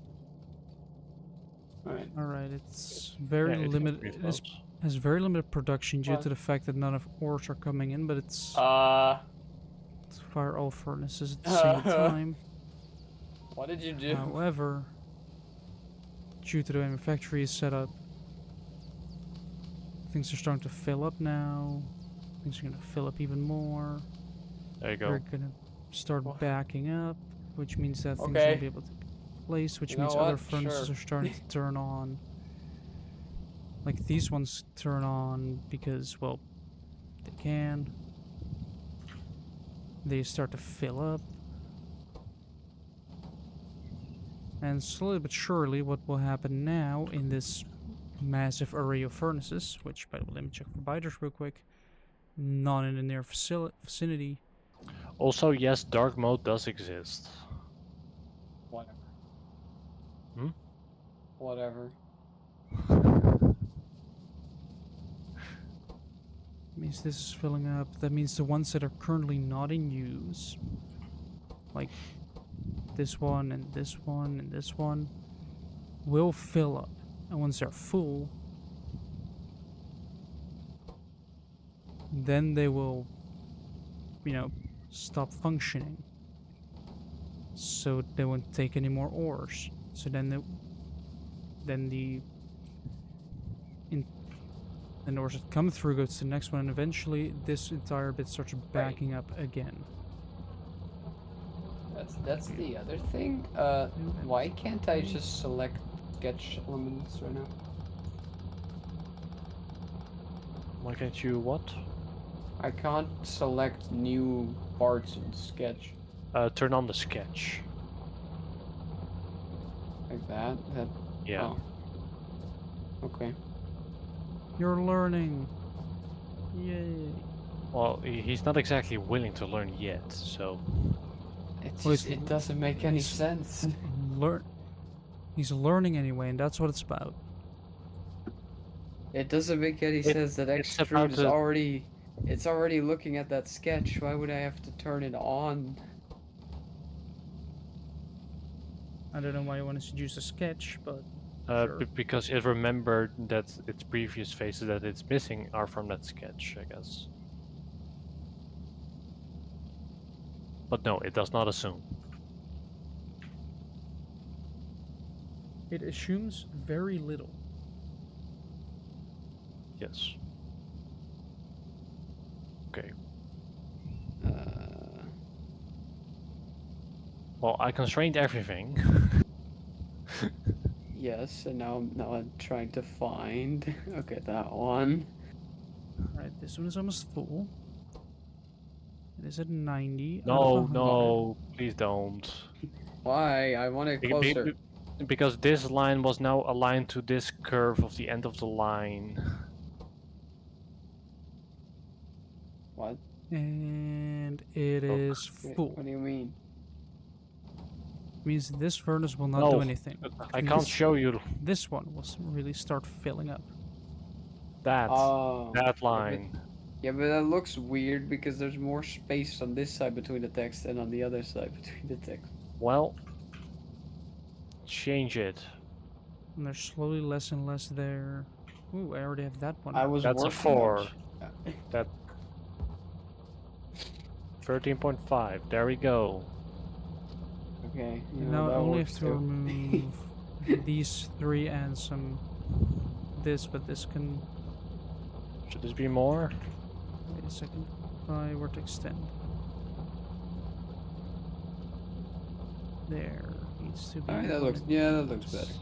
Alright. Alright, it's very Yeah, it limited. can It is, refloat. has very limited production due What? to the fact that none of ores are coming in, but it's to fire all furnaces at the same time. What did you do? However, due to the way my factory is set up, things are starting to fill up now. Things are going to fill up even more. There you They're go. going to start Well- backing up, which means that things Okay. won't be able to take place, which You know means other what? furnaces Sure. are starting to turn on. Like these ones turn on because, well, they can. They start to fill up. And slowly but surely, what will happen now in this massive array of furnaces, which, by the way, let me check for biters real quick. None in the near vicinity. Also, yes, dark mode does exist. Whatever. Hmm? Whatever. Means this is filling up. That means the ones that are currently not in use, like this one and this one and this one, will fill up. And once they're full, then they will, stop functioning. So they won't take any more ores. So then the ores that come through go to the next one, and eventually this entire bit starts backing up again. That's the other thing. Why can't I just select sketch elements right now? Why can't you what? I can't select new parts in sketch Turn on the sketch. like that. Yeah. Oh. Okay. You're learning. Yay. Well, he's not exactly willing to learn yet, so... It doesn't make any sense. He's learning anyway, and that's what it's about. It doesn't make any sense that it's extrude about is to- already. It's already looking at that sketch. Why would I have to turn it on? I don't know why you want to use a sketch, but sure. Because it remembered that its previous faces that it's missing are from that sketch, I guess. But no, it does not assume. It assumes very little. Yes. Okay. Well, I constrained everything. Yes, and now I'm trying to find. Okay, that one. Alright, this one is almost full. It is at 90. out of No, 100. no, please don't. Why? I want it Be- closer. Because this line was now aligned to this curve of the end of the line. What? And it is Wait, full. what do you mean? means this furnace will not do No, anything. I It can't means show you this one will really start filling up. that. Oh. That line. Yeah, but that looks weird because there's more space on this side between the text and on the other side between the text. Well, change it. And there's slowly less and less there. Ooh, I already have that one. I was That's a working 4. on That 13.5. There we go. Okay. You And know, now I that only have works to too. remove these 3 and some this, but this can. Should this be more? Wait a second. If I were to extend. There needs to be. Alright, that one looks of yeah, that looks these. better.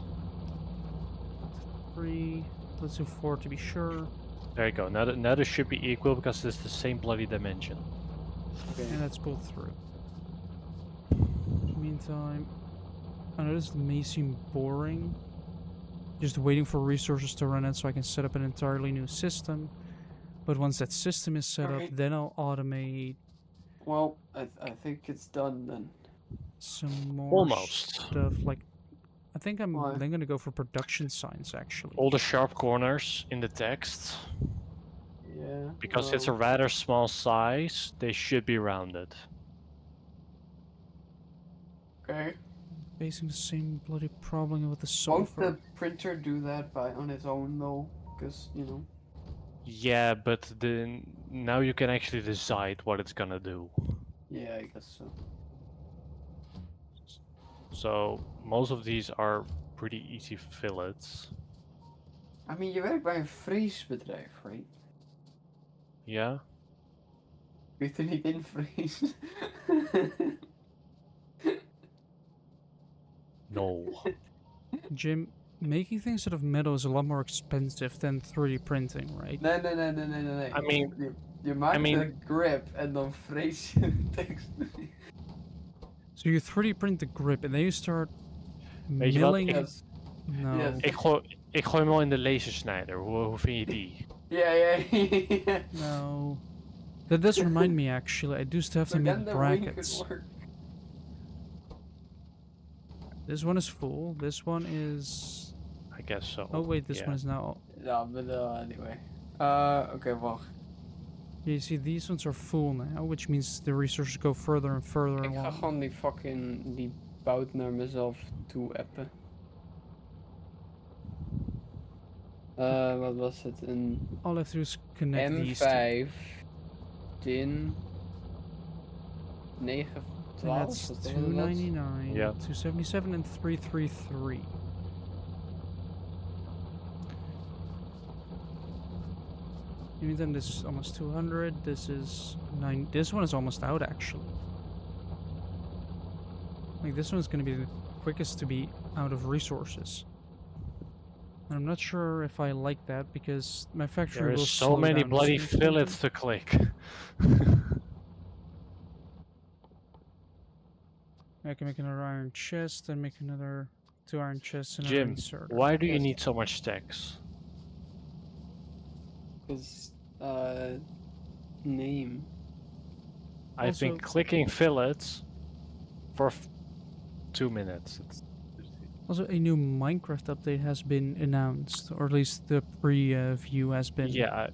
3. Let's do 4 to be sure. There you go. Now this should be equal because it's the same bloody dimension. Okay. And let's pull through. Meantime, I know this may seem boring. Just waiting for resources to run out so I can set up an entirely new system. But once that system is set up, Alright. then I'll automate Well, I think it's done then. some more Almost. stuff. Like, I think I'm Why? then gonna go for production signs actually. All the sharp corners in the text, Yeah. because it's a rather small size, they should be rounded. Okay. Facing the same bloody problem with the Won't sulfur. the printer do that on its own though? Because you know. Yeah, but then now you can actually decide what it's gonna do. Yeah, I guess so. So most of these are pretty easy fillets. I mean, je werkt bij een vriesbedrijf, right? Yeah. Kun je er niet invriezen? No. Jim, making things out of metal is a lot more expensive than 3D printing, right? Nee, nee, nee, nee, nee, nee, nee. I mean- je maakt mean- een grip en dan vrees je de tekst. So you 3D print the grip and then you start Weet je wat? milling. Yes. No. Yes. Ik gooi hem al in de lasersnijder. Hoe vind je die? Yeah, yeah. No. That does remind me actually, I do still have to But then make the wing brackets. could work. This one is full, this one is... I guess so. Oh wait, this yeah. one is now... Ja, but anyway. Okay, wacht. You see, these ones are full now, which means the resources go further and further Ik ga along. gewoon die bout naar mezelf toe appen. Wat was het? Een All I have to do is connect these two. M5 tin 9 And 12. that's Was dat wat het was? 299, Yeah. 277, and 333. Meantime, this is almost 200. This is 9. This one is almost out actually. Like this one's gonna be the quickest to be out of resources. And I'm not sure if I like that because my factory will There's so slow many down bloody significantly. fillets to click. I can make another iron chest and make another 2 iron chests and Jim, an inserter. why do you Yes. need so much stacks? Because name. I've been Also- clicking fillets for 2 minutes. Also, a new Minecraft update has been announced, or at least the preview has been. Yeah,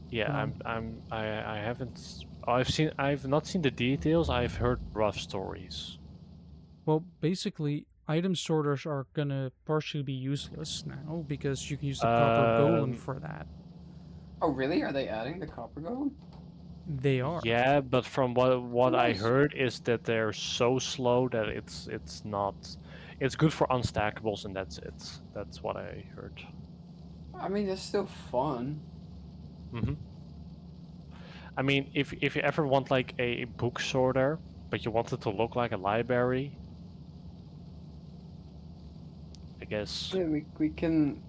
I haven't. I've not seen the details. I've heard rough stories. Well, basically, item sorters are gonna partially be useless now because you can use the copper golem for that. Oh, really? Are they adding the copper golem? They are. Yeah, but from what I Nice. heard is that they're so slow that it's not. It's good for unstackables and that's it. That's what I heard. I mean, it's still fun. Hmm. I mean, if you ever want like a book sorter, but you want it to look like a library, I guess. Yeah, we can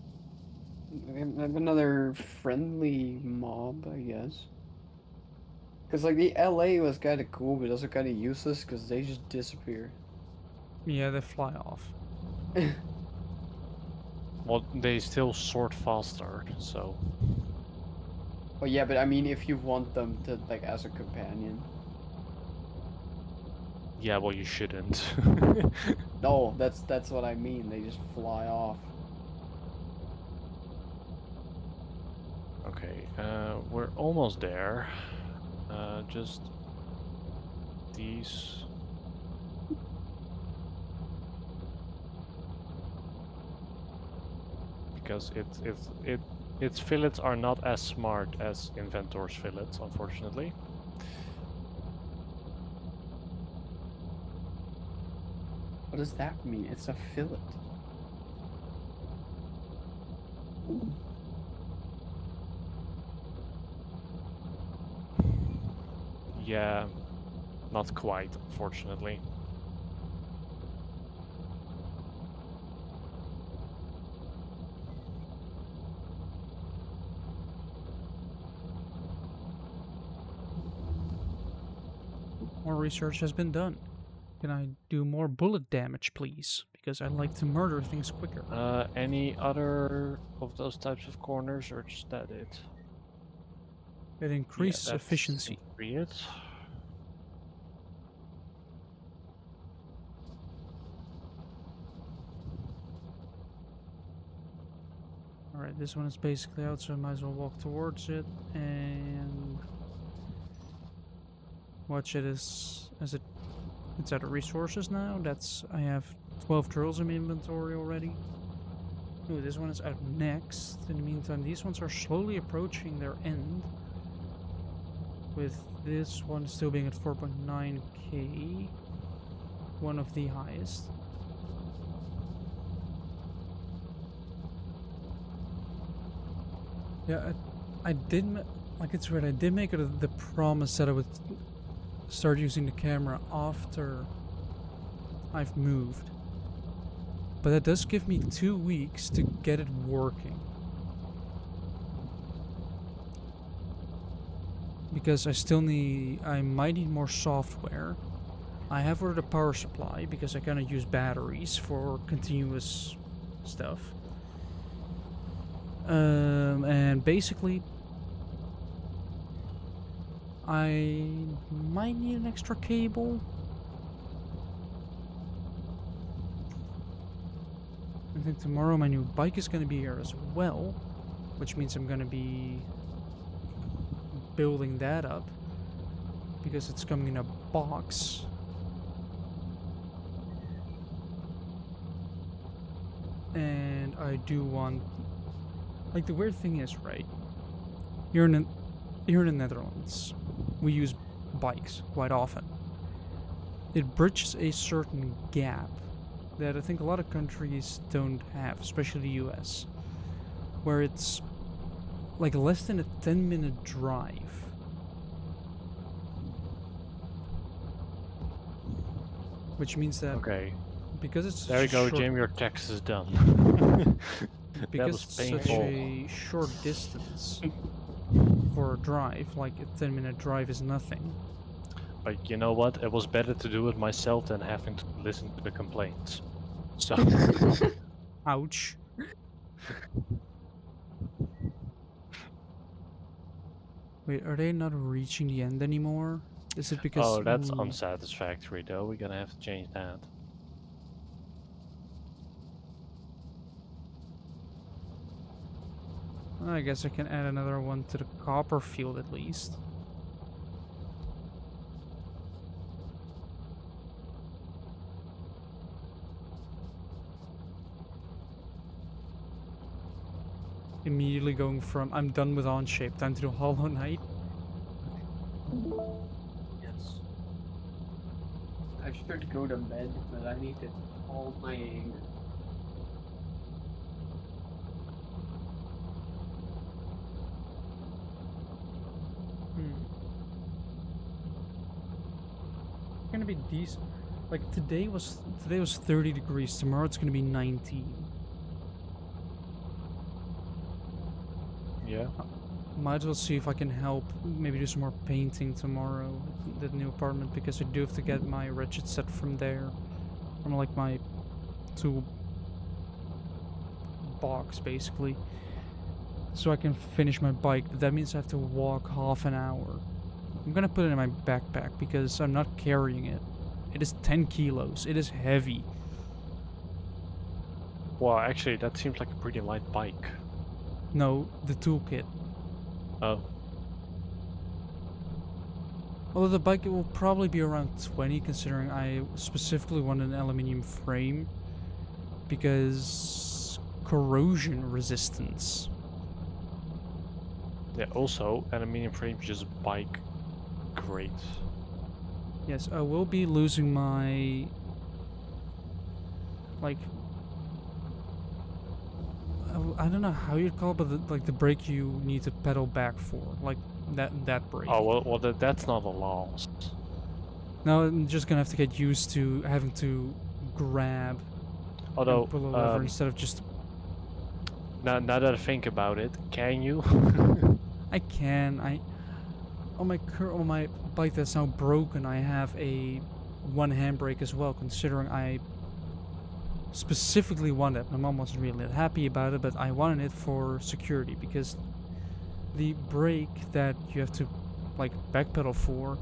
have another friendly mob, I guess. Because, like, the LA was kind of cool, but also kind of useless because they just disappear. Yeah, they fly off. Well, they still sort faster, so. Oh, yeah, but I mean, if you want them to, like, as a companion. Yeah, well, you shouldn't. No, that's what I mean. They just fly off. Okay, we're almost there. Just these. Because its fillets are not as smart as Inventor's fillets, unfortunately. What does that mean? It's a fillet. Yeah, not quite, unfortunately. More research has been done. Can I do more bullet damage, please? Because I like to murder things quicker. Any other of those types of corners, or is that it? It increases that efficiency. seems to be it. Alright, this one is basically out, so I might as well walk towards it and watch it as it's out of resources now. I have 12 drills in my inventory already. Ooh, this one is out next. In the meantime, these ones are slowly approaching their end. With this one still being at 4.9k. One of the highest. Yeah, I did, like it's weird, I did make it the promise that I would start using the camera after I've moved. But that does give me 2 weeks to get it working. Because I might need more software. I have ordered a power supply because I kind of use batteries for continuous stuff. And basically, I might need an extra cable. I think tomorrow my new bike is going to be here as well, which means I'm going to be building that up because it's coming in a box. And I do want, like, the weird thing is, right, here in the Netherlands we use bikes quite often. It bridges a certain gap that I think a lot of countries don't have, especially the US, where it's like less than a 10-minute drive. Which means that Okay, because it's there you go, short, Jim. Your text is done. because was it's such painful. a short distance for a drive, like a 10-minute drive is nothing. But you know what? It was better to do it myself than having to listen to the complaints. So Ouch. Wait, are they not reaching the end anymore? Is it because... oh, that's ooh, unsatisfactory though. We're gonna have to change that. I guess I can add another one to the copper field at least. Immediately going from I'm done with Onshape, time to do Hollow Knight. Yes. I should go to bed, but I need to hold my anger. It's gonna be decent. Like today was 30 degrees. Tomorrow it's gonna be 19. Yeah. Might as well see if I can help. Maybe do some more painting tomorrow at the new apartment because I do have to get my wretched set from there, from like my tool box basically, so I can finish my bike. But that means I have to walk half an hour. I'm gonna put it in my backpack because I'm not carrying it. It is 10 kilos. It is heavy. Well, actually, that seems like a pretty light bike. No, the toolkit. Oh. Although the bike will probably be around 20, considering I specifically want an aluminium frame because corrosion resistance. Yeah, also, aluminium frame just bike great. Yes, I will be losing my like I don't know how you'd call it, but like the brake you need to pedal back for, like that brake. Oh well, that's not a loss. Now I'm just gonna have to get used to having to grab Although, and pull a lever instead of just. now that I think about it, can you? I can. On my bike that's now broken, I have a one handbrake as well. Considering I specifically wanted it. My mom wasn't really that happy about it, but I wanted it for security because the brake that you have to like backpedal for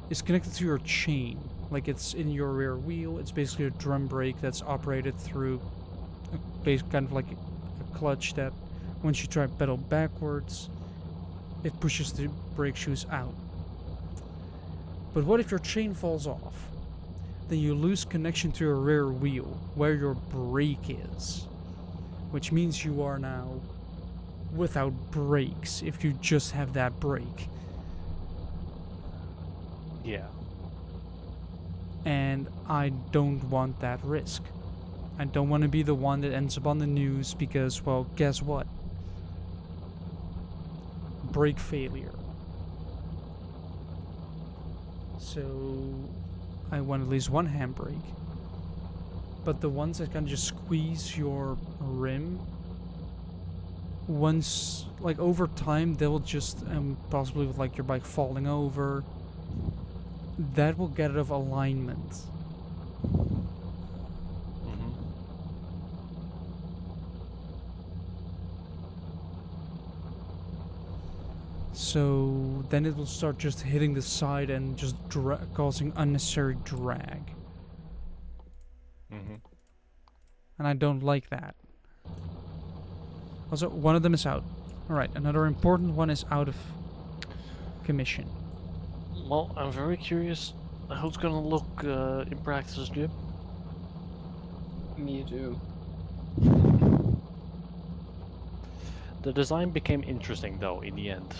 is connected to your chain. Like it's in your rear wheel. It's basically a drum brake that's operated through kind of like a clutch that once you try to pedal backwards, it pushes the brake shoes out. But what if your chain falls off? Then you lose connection to your rear wheel, where your brake is. Which means you are now without brakes if you just have that brake. Yeah. And I don't want that risk. I don't want to be the one that ends up on the news because, well, guess what? Brake failure. So I want at least one handbrake. But the ones that can just squeeze your rim, once, like over time, they will just, possibly with like your bike falling over, that will get out of alignment. So then it will start just hitting the side and just causing unnecessary drag. And I don't like that. Also, one of them is out. Alright, another important one is out of commission. Well, I'm very curious how it's gonna look in practice, Jim. Me too. The design became interesting though in the end.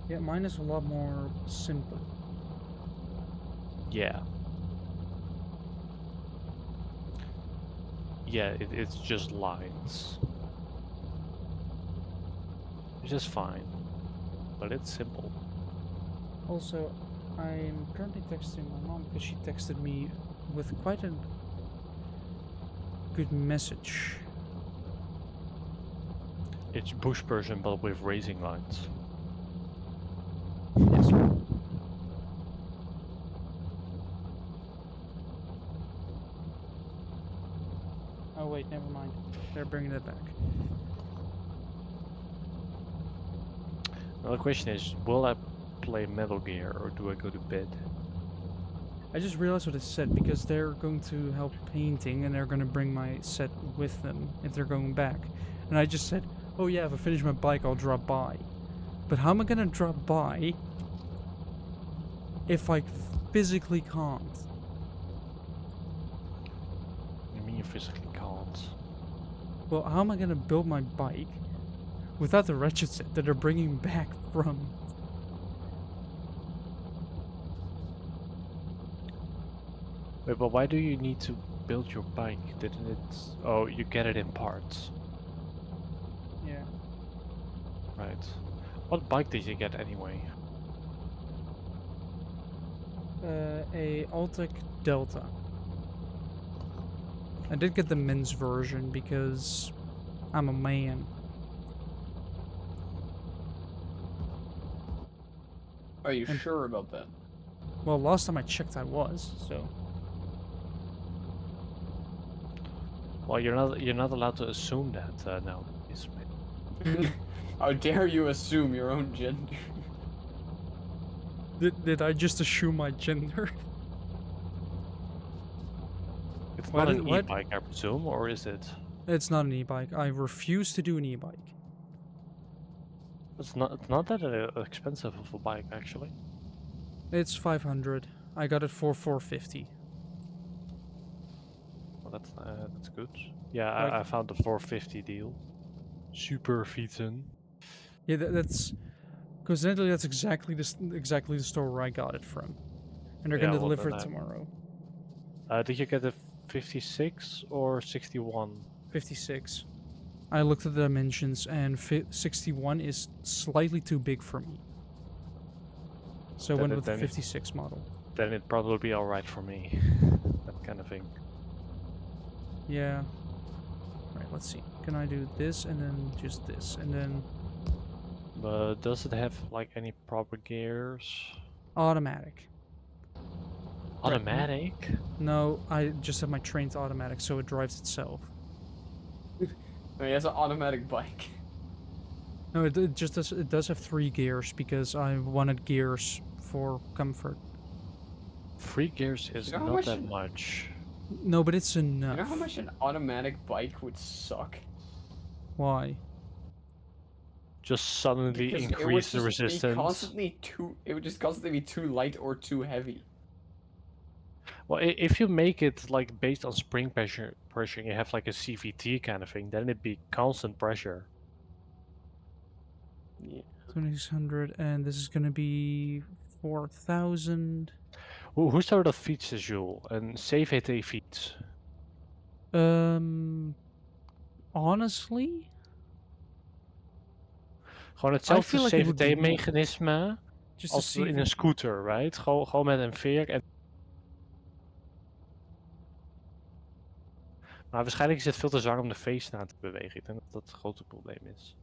Yeah, mine is a lot more simple. Yeah. Yeah, it's just lines. Which is fine. But it's simple. Also, I'm currently texting my mom because she texted me with quite a good message. It's bush person but with racing lines. Yes, sir. Oh wait, never mind. They're bringing it back. Now the question is, will I play Metal Gear or do I go to bed? I just realized what it said because they're going to help painting and they're going to bring my set with them if they're going back. And I just said, oh yeah, if I finish my bike, I'll drop by. But how am I going to drop by if I physically can't? You mean you physically can't? Well, how am I going to build my bike without the wretched set that they're bringing back from? Wait, but why do you need to build your bike? Didn't it... Oh, you get it in parts. Yeah. Right. What bike did you get anyway? A Altec Delta. I did get the men's version because I'm a man. Are you sure about that? Well, last time I checked I was, so... Well, you're not allowed to assume that now. How dare you assume your own gender? Did I just assume my gender? It's What not is- an what? e-bike, I presume, or is it? It's not an e-bike. I refuse to do an e-bike. It's not. It's not that expensive of a bike, actually. It's 500. I got it for 450. Well, that's good. Yeah, Like, I found the 450 deal. Super fietsen. yeah, that's coincidentally that's exactly exactly the store where I got it from, and they're Yeah, gonna well deliver then. it tomorrow. Did you get the 56 or 61? 56. I looked at the dimensions, and 61 is slightly too big for me. So I went with the 56 model. Then it'd probably be alright for me. That kind of thing. Yeah. Right, let's see. Can I do this and then just this and then But does it have like any proper gears? automatic? Automatic? No, I just have my train's automatic, so it drives itself. No, he has an automatic bike. No, it just does. It does have 3 gears because I wanted gears for comfort. 3 gears is You know how not much that an- much. No, but it's enough. You know how much an automatic bike would suck? Why? Just suddenly Because it would increase the just be resistance. it would just constantly be too light or too heavy. Well, if you make it like based on spring pressure, you have like a CVT kind of thing, then it'd be constant pressure. Yeah. 2600, and this is gonna be 4000. Hoe zou dat fietsen, Jules? Een CVT fiets? Honestly, Gewoon hetzelfde feel like it would be more. CVT-mechanisme just als to in een scooter, right? Gewoon met een veer en... Maar waarschijnlijk is het veel te zwaar om de veesnaad te bewegen. Ik denk dat dat het grote probleem is.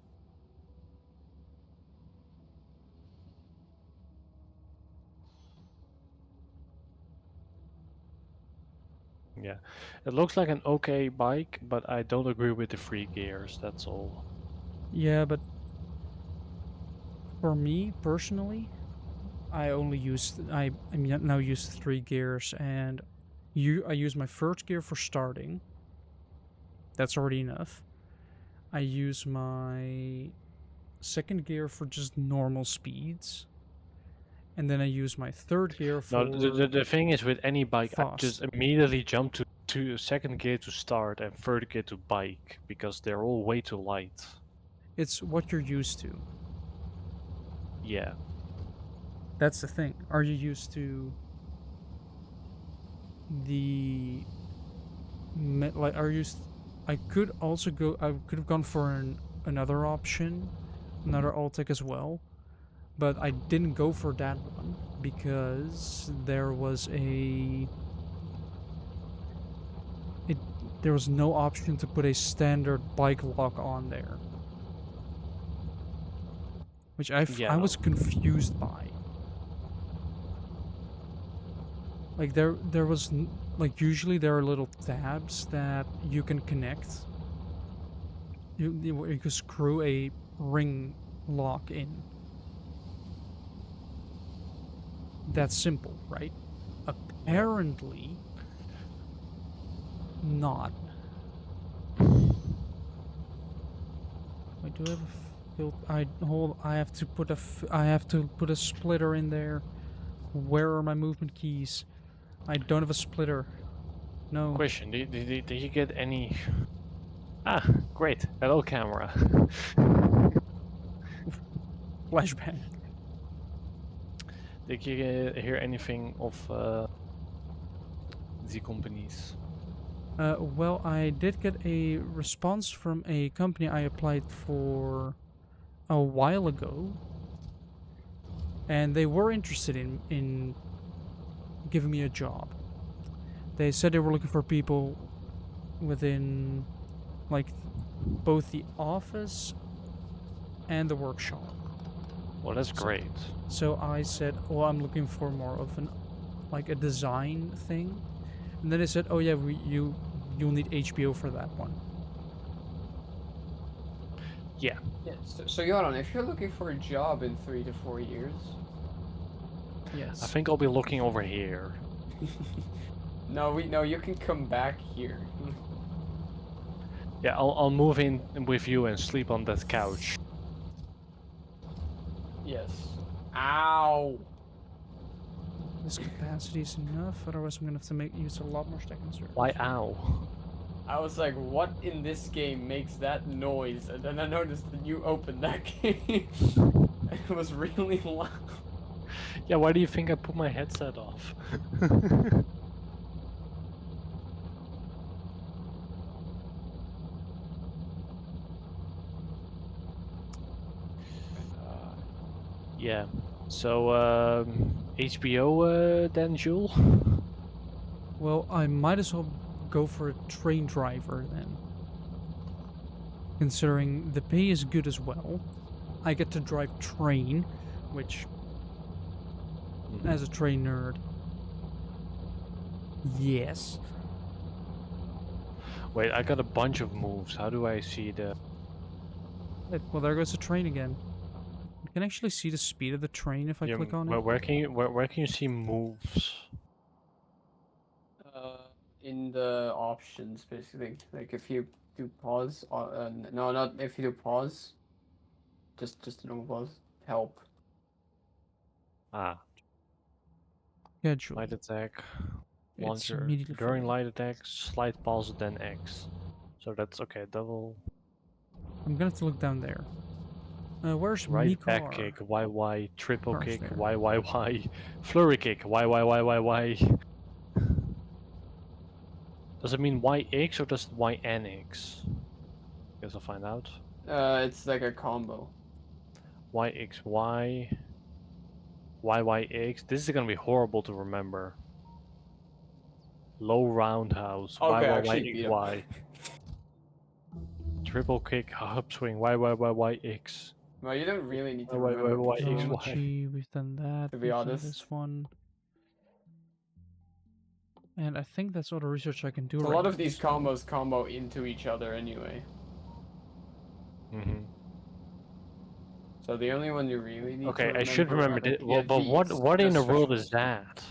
Yeah, it looks like an okay bike, but I don't agree with the 3 gears, that's all. Yeah, but for me personally, I only use I'm now used to 3 gears, and I use my first gear for starting. That's already enough. I use my second gear for just normal speeds, and then I use my third gear for. No, the thing is with any bike, I fast. just immediately jump to second gear to start and third gear to bike, because they're all way too light. It's what you're used to. Yeah. That's the thing. Are you used to the like? Are you? I could also go. I could have gone for another option, another Altec as well, but I didn't go for that one because there was there was no option to put a standard bike lock on there, which I was confused by. Like there was like usually there are little tabs that you can connect. You can screw a ring lock in. That's simple, right? Apparently not. Wait, do I have a I have to put a splitter in there. Where are my movement keys? I don't have a splitter. No. Question, did you get any... Ah, great. Hello, camera. Flashbang. Did you hear anything of the companies? Well, I did get a response from a company I applied for a while ago, and they were interested in giving me a job. They said they were looking for people within, like, both the office and the workshop. Well, that's great. So I said, "Oh, I'm looking for more of a design thing," and then they said, "Oh yeah, you'll need HBO for that one." Yeah. Yeah. So Joran, if you're looking for a job in 3 to 4 years, Yes. I think I'll be looking over here. No, you can come back here. Yeah, I'll move in with you and sleep on that couch. Yes. Ow! This capacity is enough, otherwise I'm gonna have to use a lot more stack inserters. Why ow? I was like, what in this game makes that noise? And then I noticed that you opened that game. It was really loud. Yeah, why do you think I put my headset off? Yeah. So HBO then, Jule? Well, I might as well go for a train driver then. Considering the pay is good as well. I get to drive train, which, as a train nerd, yes. Wait, I got a bunch of moves. How do I see the... Well, there goes the train again. You can actually see the speed of the train if I click on it. Where can you see moves? In the options, basically. Like if you do pause, no, not if you do pause. Just a normal pause. Help. Ah, Schedule. light attack, It's launcher. immediately During full. light attack, slight pause, then X. So that's okay, double. I'm gonna have to look down there. Where's Right Mikar? back kick, YY, triple Mikar's kick, there. YYY, flurry kick, YYYYY. Does it mean YX or does it YNX? Guess I'll find out. It's like a combo. YXY, YYX. This is gonna be horrible to remember. Low roundhouse, Okay, actually beat him. YYYXY. Triple kick, upswing, YYYYX. Well, you don't really need to remember these YYYYXY. combos, Dodgy, we've done that. to be We've done honest. this one. And I think that's all the research I can do A right lot now. of these combos combo into each other anyway. Mm-hmm. So the only one you really need to Okay, remember I should remember are, this. like, Well, but these, what in the world specials. is that?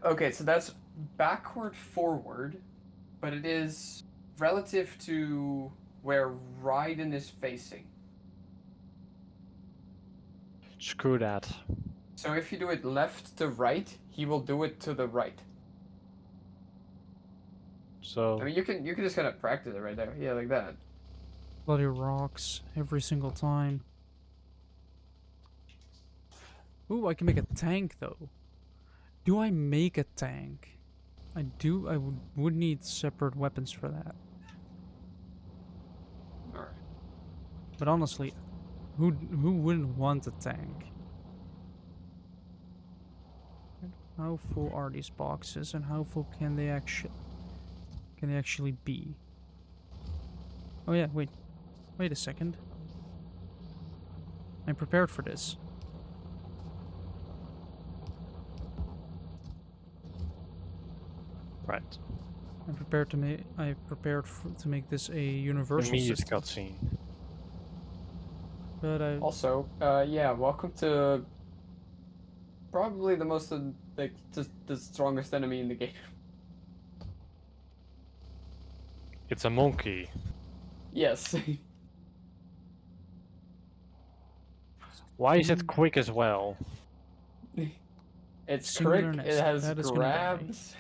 Okay, so that's backward forward, but it is relative to where Raiden is facing. Screw that. So if you do it left to right, he will do it to the right. So I mean, you can just kind of practice it right there. Yeah, like that. Bloody rocks every single time. Ooh, I can make a tank though. Do I make a tank? I do. I would need separate weapons for that. All right. But honestly, who wouldn't want a tank? How full are these boxes, and how full can they actually be? Oh yeah, wait a second. I'm prepared for this. right. I'm prepared to make. to make this a universal Immediate system. cutscene. But I Also, yeah, welcome to probably the most like the strongest enemy in the game. It's a monkey. Yes. Why is it quick as well? It's Singular quick. It nest, has that is gonna die. grabs.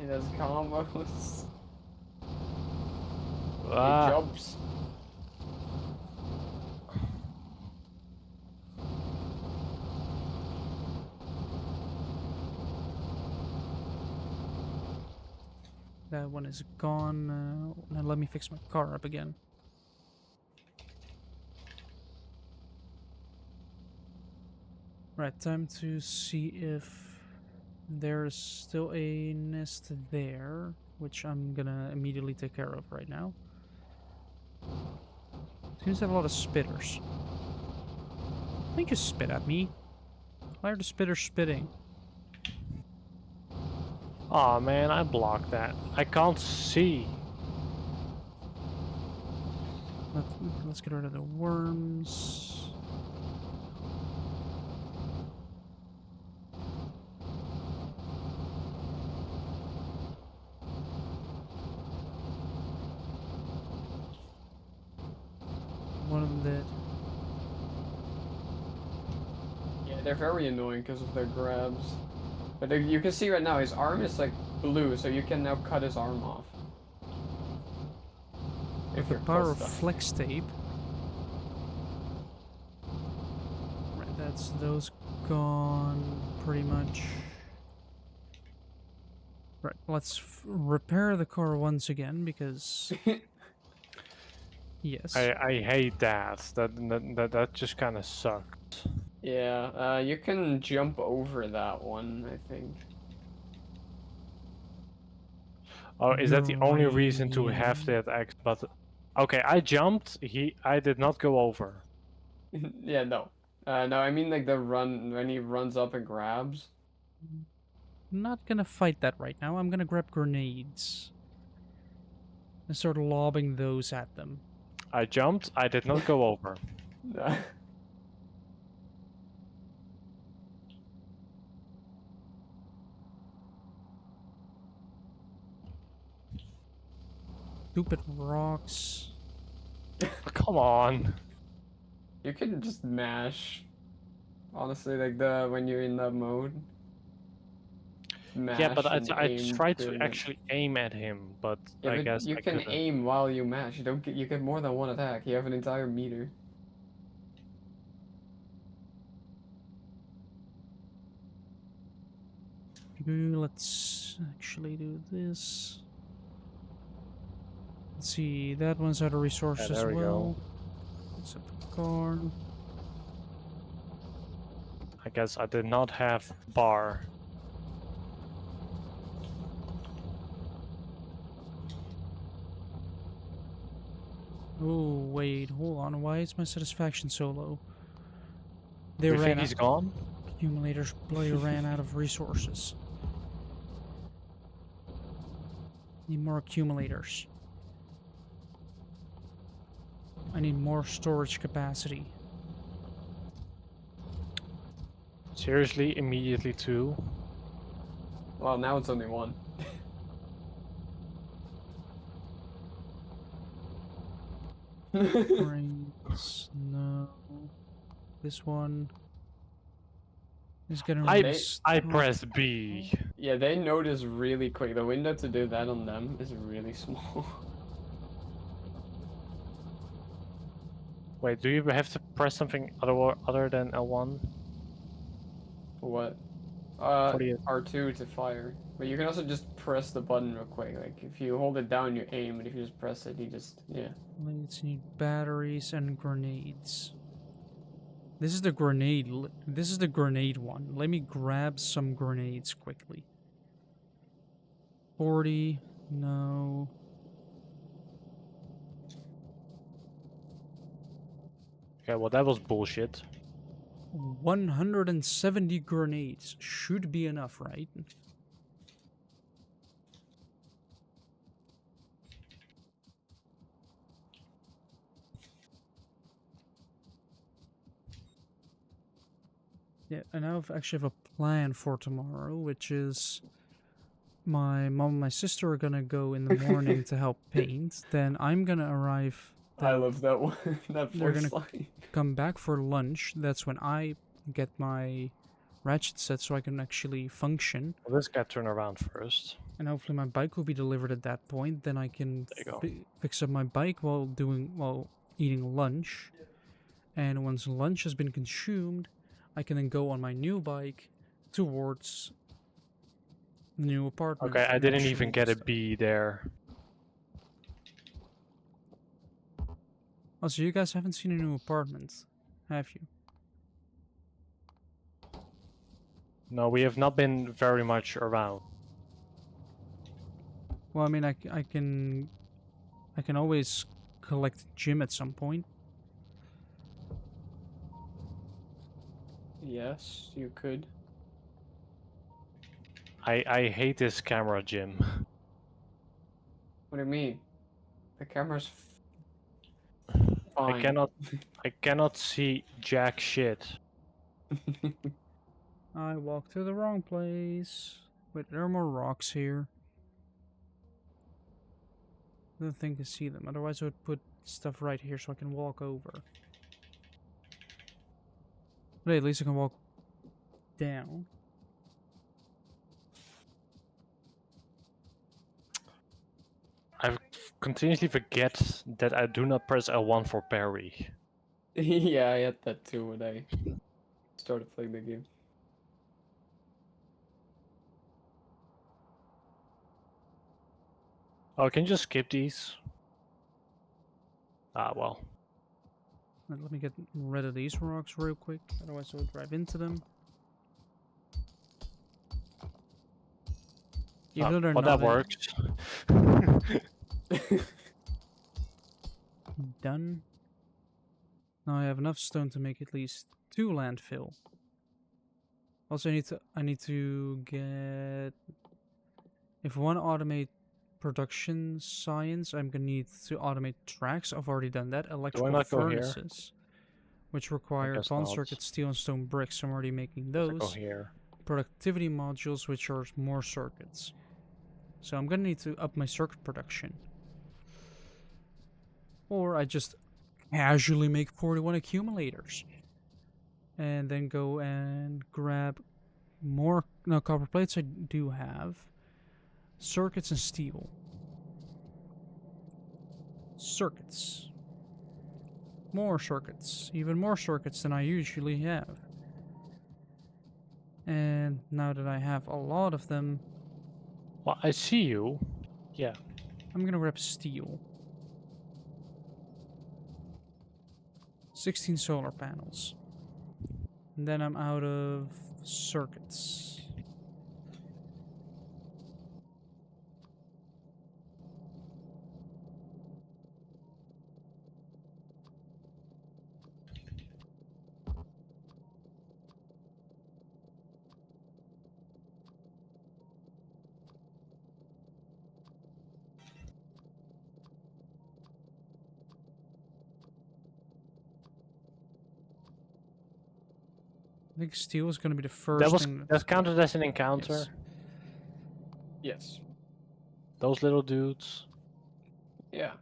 It has combos. It Ah, jumps. That one is gone. Now let me fix my car up again. Right, time to see if there's still a nest there, which I'm gonna immediately take care of right now. Seems to have a lot of spitters. Don't just spit at me. Why are the spitters spitting? oh man, I blocked that. I can't see. Let's get rid of the worms. of them did. Yeah, they're very annoying because of their grabs. But you can see right now his arm is like blue, so you can now cut his arm off. With the power of flex tape. Right, that's those gone pretty much. Right, let's repair the car once again because yes. I hate that. That just kind of sucks. Yeah, you can jump over that one, I think. Oh, is that the only reason to Yeah. have that X button? Okay, I jumped. I did not go over. Yeah, no. No, I mean like the run when he runs up and grabs. I'm not gonna fight that right now. I'm gonna grab grenades and start lobbing those at them. I jumped. I did not go over. Stupid rocks. Come on. You can just mash. Honestly, like when you're in that mode. Yeah, but Mash and I aim tried to during it. actually aim at him, but Yeah, I but guess you I can couldn't. aim while you mash. You get more than one attack. You have an entire meter. Let's actually do this. Let's see, that one's out of resource Yeah, as there we well. go. Except the car. I guess I did not have bar. Oh, wait, hold on. Why is my satisfaction so low? They You ran think out. he's gone? Accumulators bloody ran out of resources. Need more accumulators. I need more storage capacity. Seriously, immediately too. Well, now it's only one. Brains, no. This one is getting I pressed B. Yeah, they notice really quick. The window to do that on them is really small. Wait, do you have to press something other than L1? What? For the R2 to fire. But you can also just press the button real quick. Like, if you hold it down, you aim, and if you just press it, you just, yeah. Let's need batteries and grenades. This is the grenade. This is the grenade one. Let me grab some grenades quickly. 40. No. Okay, well that was bullshit. 170 grenades should be enough, right? Yeah, and I actually have a plan for tomorrow, which is my mom and my sister are gonna go in the morning to help paint. Then I'm gonna arrive. I love that one. That They're voice gonna line. come back for lunch. That's when I get my ratchet set so I can actually function. Well, this got turned around first. And hopefully my bike will be delivered at that point. Then I can There you go. fix up my bike while eating lunch. And once lunch has been consumed, I can then go on my new bike towards the new apartment. Okay, I and didn't actually even get a stuff. B there. Oh, so you guys haven't seen a new apartment, have you? No, we have not been very much around. Well, I mean, I can always collect Jim at some point. Yes, you could. I hate this camera, Jim. What do you mean? The camera's I fine. cannot see jack shit. I walked to the wrong place. Wait, there are more rocks here. I don't think I see them. Otherwise, I would put stuff right here so I can walk over. But hey, at least I can walk down. I continuously forget that I do not press L1 for parry. Yeah, I had that too when I started playing the game. Oh, can you just skip these? Ah, well. Let me get rid of these rocks real quick. Otherwise, I would drive into them. Even though they're Well, not that works. done. Now I have enough stone to make at least 2 landfill. Also, I need to get. If I want to automate production science, I'm gonna need to automate tracks. I've already done that. Do I Electrical not go here? furnaces, which I require guess bond not. circuit steel and stone bricks. I'm already making I go those. here. Productivity modules, which are more circuits. So I'm gonna need to up my circuit production. Or I just casually make 41 accumulators. And then go and grab more copper plates I do have. Circuits and steel. Circuits. More circuits. Even more circuits than I usually have. And now that I have a lot of them, Well, I see you. Yeah. I'm gonna grab steel. 16 solar panels. And then I'm out of circuits. I think steel is gonna be the first thing That's counted as an encounter. Yes. Those little dudes. Yeah.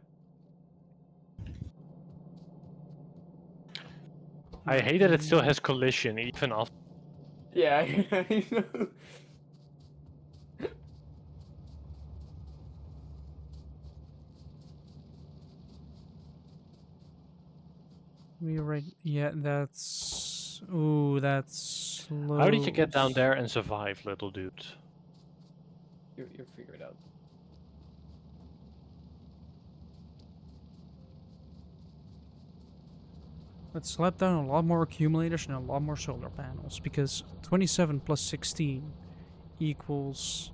I hate that it still has collision even after. Yeah, I know. We right. Yeah, that's. Ooh, that's slow. How did you get down there and survive, little dude? You figure it out. Let's slap down a lot more accumulators and a lot more solar panels because 27 plus 16 equals.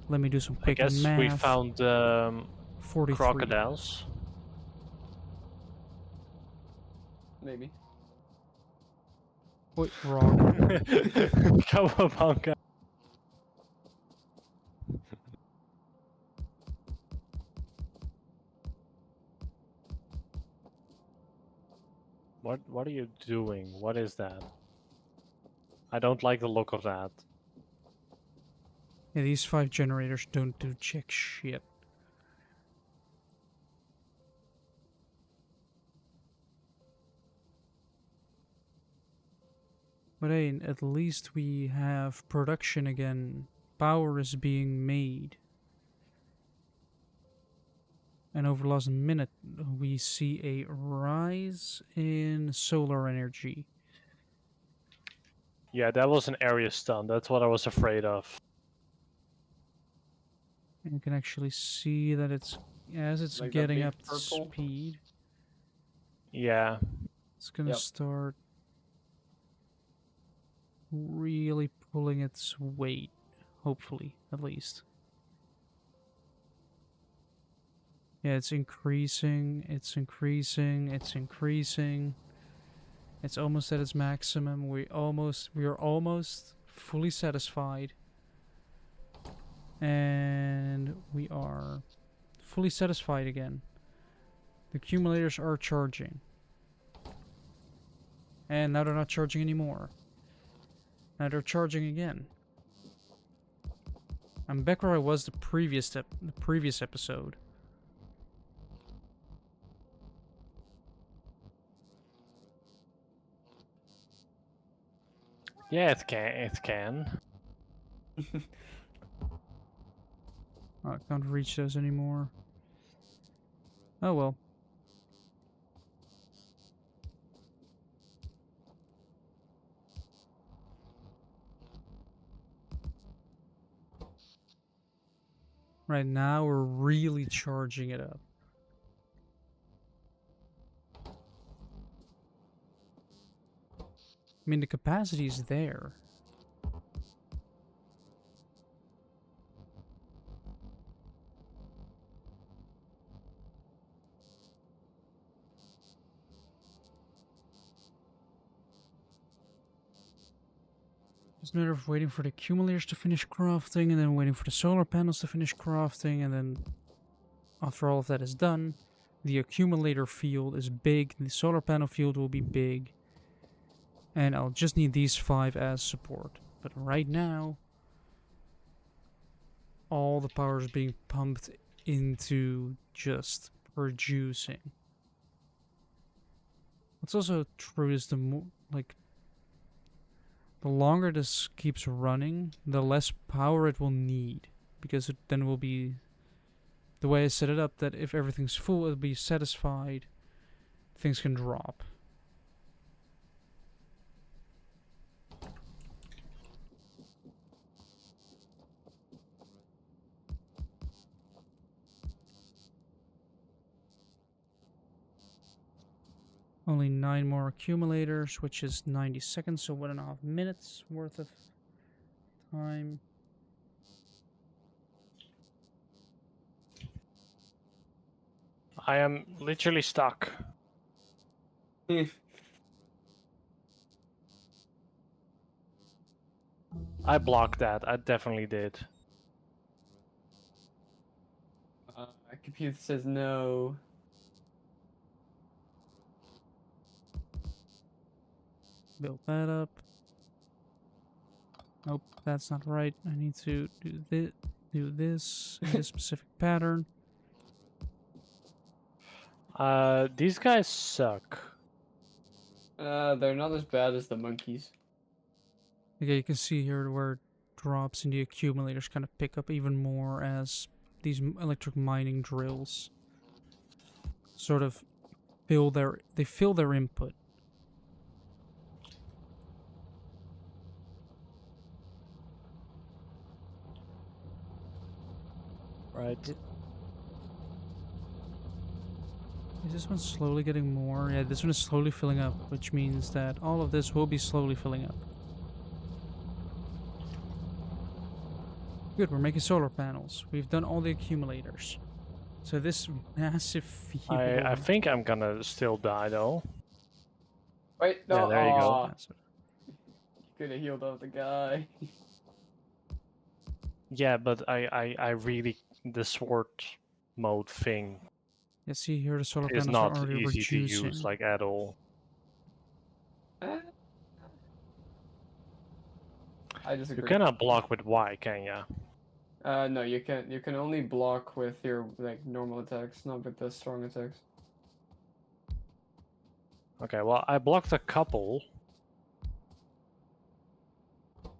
Let me do some I quick guess math. we found 43. crocodiles. Maybe. Wait, wrong. Cowabunga. What are you doing? What is that? I don't like the look of that. Yeah, these 5 generators don't do jack shit. But hey, at least we have production again. Power is being made. And over the last minute, we see a rise in solar energy. Yeah, that was an area stun. That's what I was afraid of. And you can actually see that it's as it's Like that getting big up to purple? speed, Yeah. it's gonna Yep. start really pulling its weight. Hopefully, at least. Yeah, it's increasing, it's increasing, it's increasing. It's almost at its maximum. We are almost fully satisfied. And we are fully satisfied again. The accumulators are charging. And now they're not charging anymore. Now they're charging again. I'm back where I was the previous episode. Yeah, it can. It can. Oh, I can't reach those anymore. Oh well. Right now we're really charging it up. I mean, the capacity is there. It's a matter of waiting for the accumulators to finish crafting, and then waiting for the solar panels to finish crafting, and then after all of that is done, the accumulator field is big, the solar panel field will be big, and I'll just need these 5 as support. But right now, all the power is being pumped into just producing. What's also true is the more, like, the longer this keeps running, the less power it will need, because it then will be the way I set it up, that if everything's full, it'll be satisfied, things can drop. Only 9 more accumulators, which is 90 seconds, so 1.5 minutes worth of time. I am literally stuck. I blocked that. I definitely did. Computer says no. Build that up. Nope, that's not right. I need to do this in this specific pattern. These guys suck. They're not as bad as the monkeys. Okay, you can see here where drops in the accumulators kind of pick up even more as these electric mining drills sort of fill their input. Right. Is this one slowly getting more? Yeah, this one is slowly filling up, which means that all of this will be slowly filling up. Good, we're making solar panels. We've done all the accumulators. So this massive field... I think I'm gonna still die though. Wait, no. Yeah, there you go. You could have healed up the guy. Yeah, but I really the sword mode thing Yeah, see here the solar is panels are not already easy to reducing. use like at all. I disagree. You cannot block with Y, can ya? No, you can't. You can only block with your like normal attacks, not with the strong attacks. Okay, well I blocked a couple.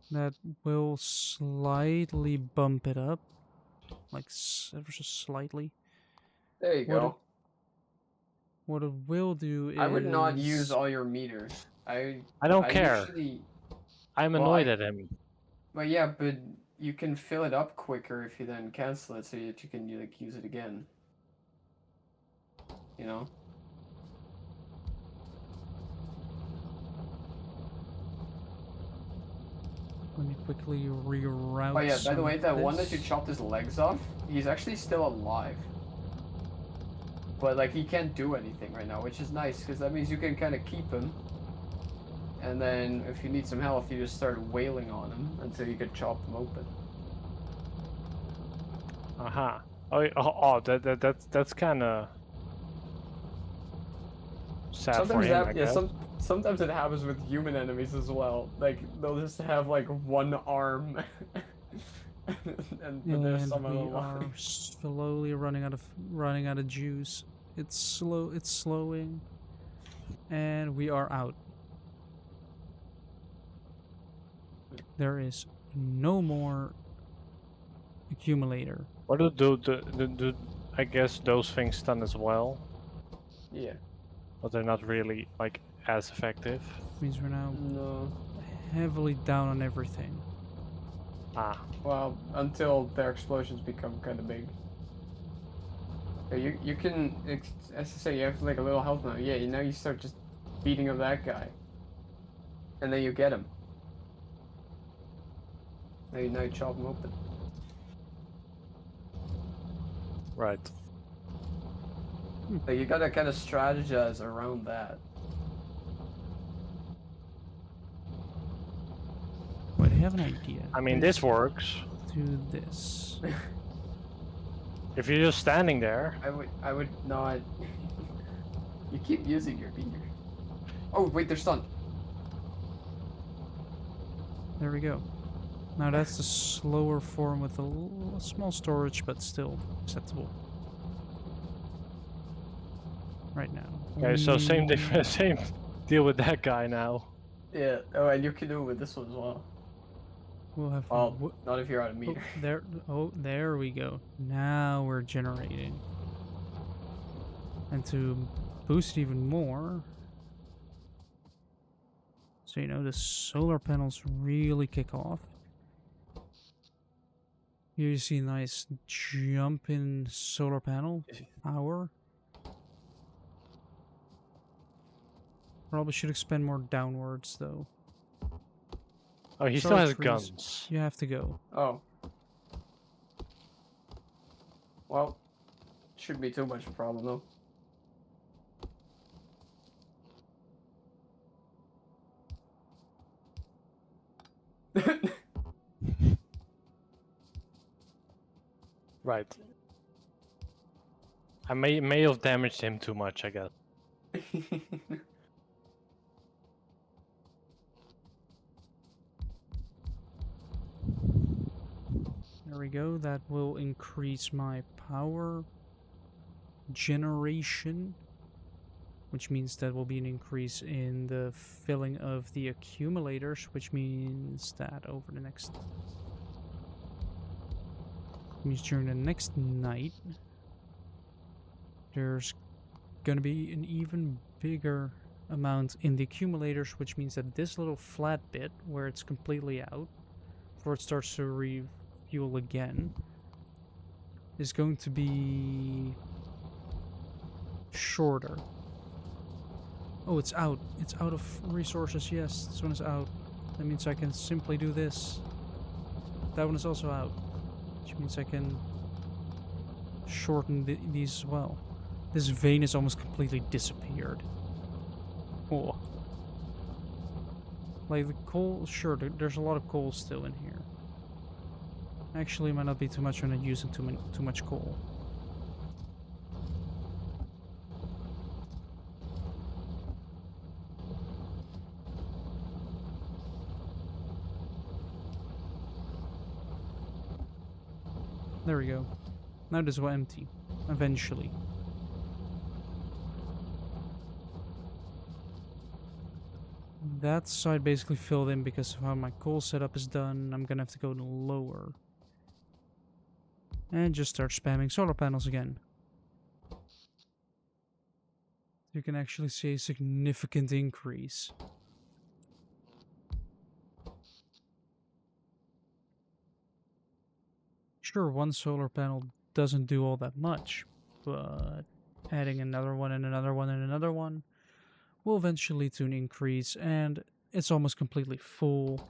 That will slightly bump it up. Like, ever so slightly. There you go. What it will do is... I would not use all your meters. I don't care. Usually, I'm annoyed at him. but yeah, but you can fill it up quicker if you then cancel it, so that you can like use it again. You know. Let me quickly reroute. Oh yeah, by the way, that one that you this. chopped his legs off, he's actually still alive. But like he can't do anything right now, which is nice because that means you can kind of keep him. And then if you need some health, you just start wailing on him until you can chop him open. That's kind of sad for Sometimes him, I guess. sometimes it happens with human enemies as well. Like they'll just have like one arm, and there's someone we are alive. slowly running out of juice. It's slowing, and we are out. there is no more accumulator. What do I guess those things stun as well, Yeah. but they're not really like as effective. Means we're now No. heavily down on everything. Ah, Well, until their explosions become kind of big. Yeah, you can, as I say, you have like a little health now. Yeah, now you start just beating up that guy, and then you get him. Now you chop him open. right. Like you gotta kind of strategize around that. Wait, I have an idea. I mean, Let's this works. do this. If you're just standing there. I would not. You keep using your beater. Oh wait, they're stunned. There we go. Now that's the slower form with a small storage, but still acceptable. Right now. Okay, so same difference, same deal with that guy now. Yeah. Oh, and you can do it with this one as well. We'll have. Well, not if you're out of Oh, meter. there. Oh, there we go. Now we're generating. And to boost it even more, so you know the solar panels really kick off. Here you see a nice jump in solar panel power. Probably should expend more downwards though. Oh, he still Sorry, has trees. guns. You have to go. Oh. Well, shouldn't be too much of a problem though. Right. I may have damaged him too much, I guess. There we go. That will increase my power generation, which means that will be an increase in the filling of the accumulators, which means that over the next means during the next night there's gonna be an even bigger amount in the accumulators, which means that this little flat bit where it's completely out before it starts to refuel again is going to be shorter. Oh, it's out. It's out of resources. Yes, this one is out. That means I can simply do this. That one is also out, which means I can shorten these as well. This vein is almost completely disappeared. Oh. Like the coal, sure, there's a lot of coal still in here. Actually, it might not be too much when I'm using too much coal. There we go. Now this will empty. Eventually. That side basically filled in because of how my coal setup is done. I'm gonna have to go lower. And just start spamming solar panels again. You can actually see a significant increase. Sure, one solar panel doesn't do all that much, but adding another one and another one and another one will eventually lead to an increase, and it's almost completely full.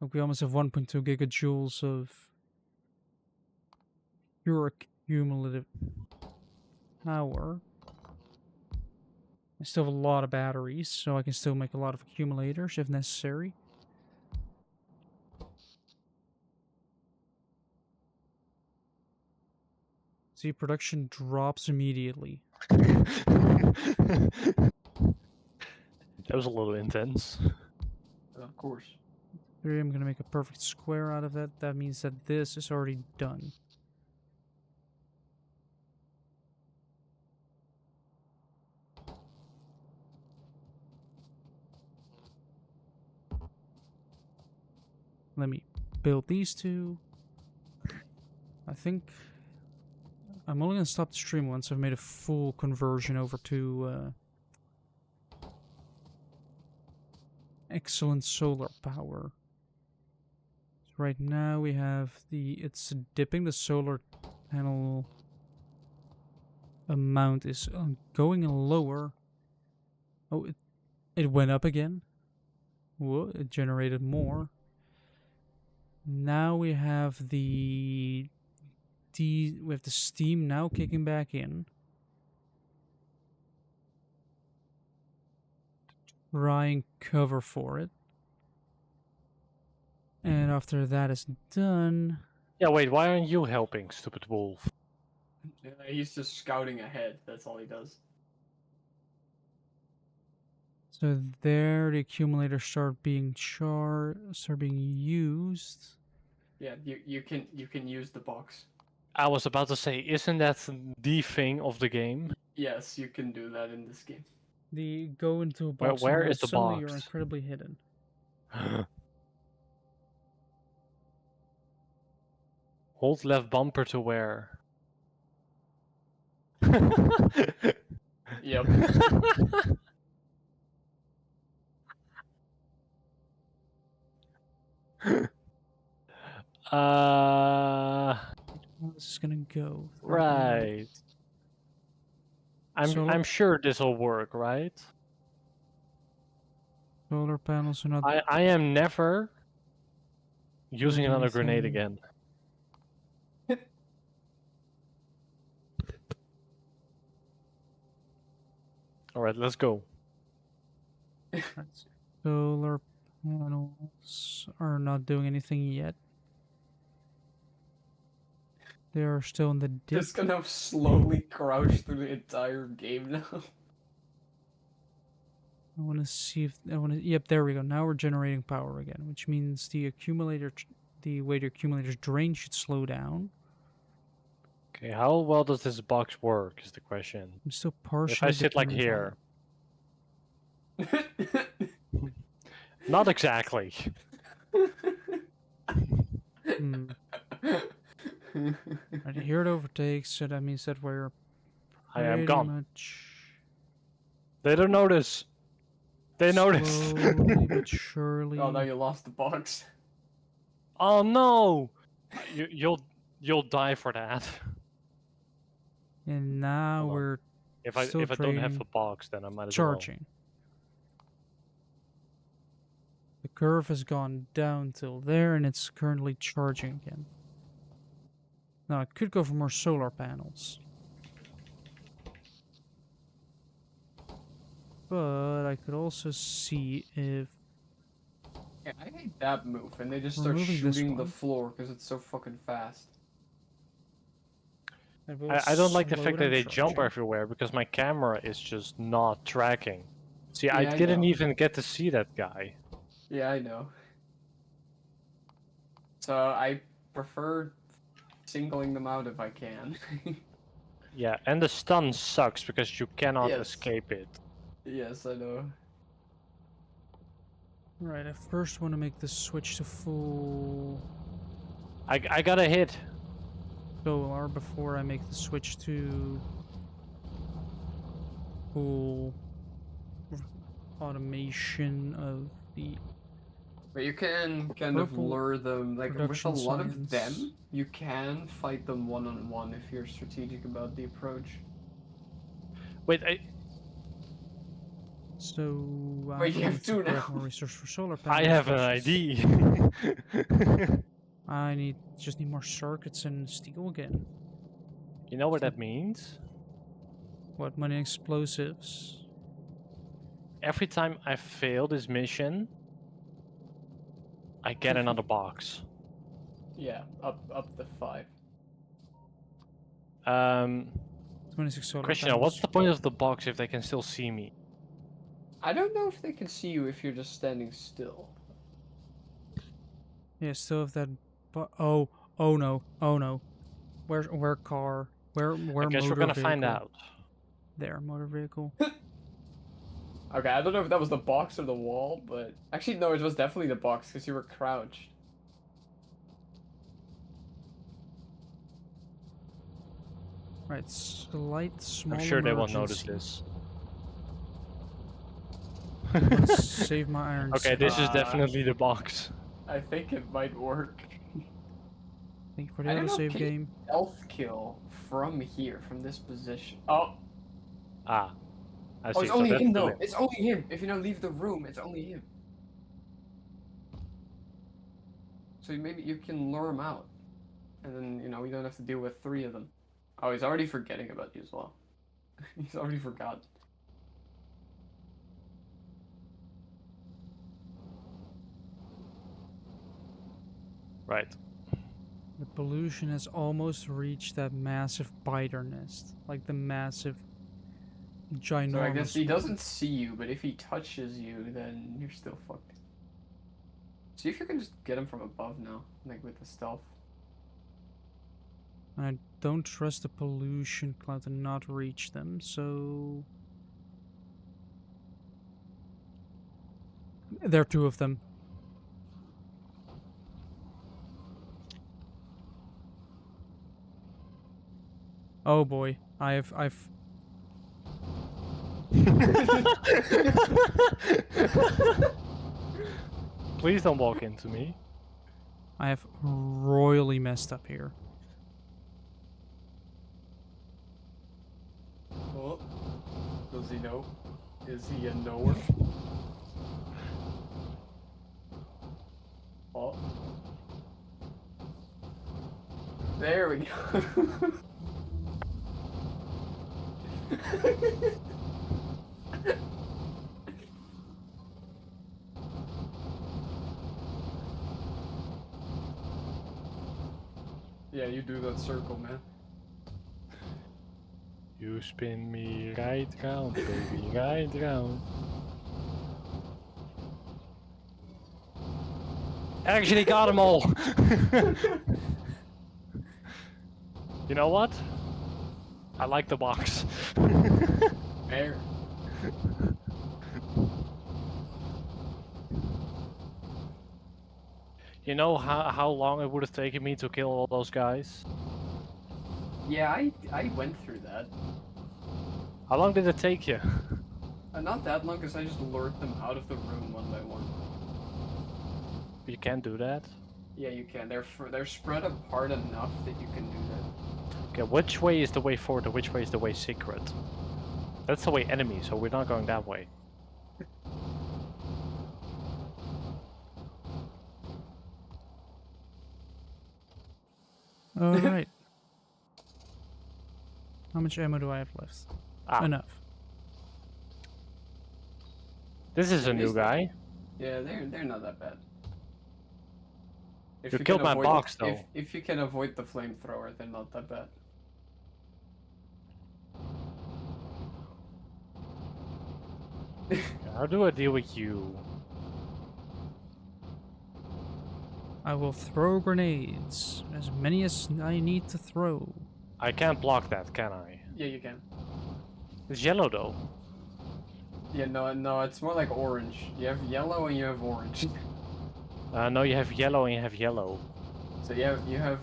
Like we almost have 1.2 gigajoules of pure cumulative power. I still have a lot of batteries, so I can still make a lot of accumulators if necessary. See, production drops immediately. That was a little intense. Of course. Here I'm gonna make a perfect square out of that. That means that this is already done. let me build these two. I think I'm only gonna stop the stream once I've made a full conversion over to excellent solar power. So right now we have it's dipping. The solar panel amount is going lower. Oh, it went up again. Whoa, it generated more. Now we have the steam now kicking back in. Try and cover for it. And after that is done... Yeah, wait, why aren't you helping, stupid wolf? He's just scouting ahead. That's all he does. So there, the accumulators start being used. Yeah, you can use the box. I was about to say, isn't that the thing of the game? Yes, you can do that in this game. The go into a box. Where and is the suddenly you're box? incredibly hidden. Hold left bumper to where? Yep. This is gonna go. Right. I'm sure this will work, right? Solar panels are not. I am never using doing another grenade anything. again. All right, let's go. Solar panels are not doing anything yet. They are still in the dip. Just gonna slowly crouch through the entire game now. I want to see if Yep, there we go. Now we're generating power again, which means the way the accumulators drain should slow down. Okay, how well does this box work is the question. I'm still partially. If I sit like dependent on here. Not exactly. Right, here it overtakes, so that means that we're I am gone. much They don't notice. They noticed. slowly but surely. Oh, now you lost the box. Oh no! You'll die for that. And now Hold on. we're If I still don't have trading, the box, then I might as charging. The curve has gone down till there, and it's currently charging again. Now, I could go for more solar panels. But I could also see if... Yeah, I hate that move, and they just We're start moving this shooting the one. floor because it's so fucking fast. I don't like the slow fact that down they jump charging. everywhere because my camera is just not tracking. See, Yeah, I I didn't know. even get to see that guy. Yeah, I know. So I prefer singling them out if I can. Yeah, and the stun sucks because you cannot Yes. escape it. Yes, I know. Right, I first want to make the switch to full I got a hit. solar before I make the switch to full automation of the... But you can kind of Purple lure them, like with a production lot of science. them, you can fight them one-on-one if you're strategic about the approach. Wait, So Wait, you have two now. more resource for solar panels. I have an versus- ID. I just need more circuits and steel again. You know what that means? What, money and explosives? Every time I fail this mission, I get another box. Yeah, up to 5. 26 solar Christian, panels. what's the point of the box if they can still see me? I don't know if they can see you if you're just standing still. Yeah, still have that... oh no. Where car? Where I guess motor we're gonna vehicle? find out. There, motor vehicle. Okay, I don't know if that was the box or the wall, but... Actually, no, it was definitely the box, because you were crouched. Right, slight small I'm sure they won't notice emergency. this. I'm gonna save my iron Okay, sight. this is definitely the box. I think it might work. Thank you for the I don't know if autosave can you game. stealth kill from here, from this position. Oh, Ah, I oh, see. it's So only that's him the though. limit. It's only him. If you don't leave the room, it's only him. So maybe you can lure him out, and then you don't have to deal with 3 of them. Oh, he's already forgetting about you as well. He's already forgotten. Right. The pollution has almost reached that massive biter nest. Like the massive, ginormous So I guess he one. doesn't see you, but if he touches you, then you're still fucked. See if you can just get him from above now, like with the stealth. I don't trust the pollution cloud to not reach them, so... There are 2 of them. Oh boy, I've Please don't walk into me. I have royally messed up here. Oh, does he know? Is he a knower? Oh. There we go. Yeah, you do that circle, man. You spin me right round, baby, right round. Actually got them all. You know what? I like the box. Fair. You know how long it would have taken me to kill all those guys? Yeah, I went through that. How long did it take you? Not that long, because I just lured them out of the room one by one. You can't do that. Yeah, you can. They're spread apart enough that you can do that. Okay, which way is the way forward and which way is the way secret? That's the way enemy, so we're not going that way. Alright. How much ammo do I have left? Ah, Enough. this is a new guy. Yeah, they're not that bad. If You you killed can my avoid box, the, though. if you can avoid the flamethrower, they're not that bad. How do I deal with you? I will throw grenades. As many as I need to throw. I can't block that, can I? Yeah, you can. It's yellow though. Yeah, no, it's more like orange. You have yellow and you have orange. No, you have yellow and you have yellow. So you have.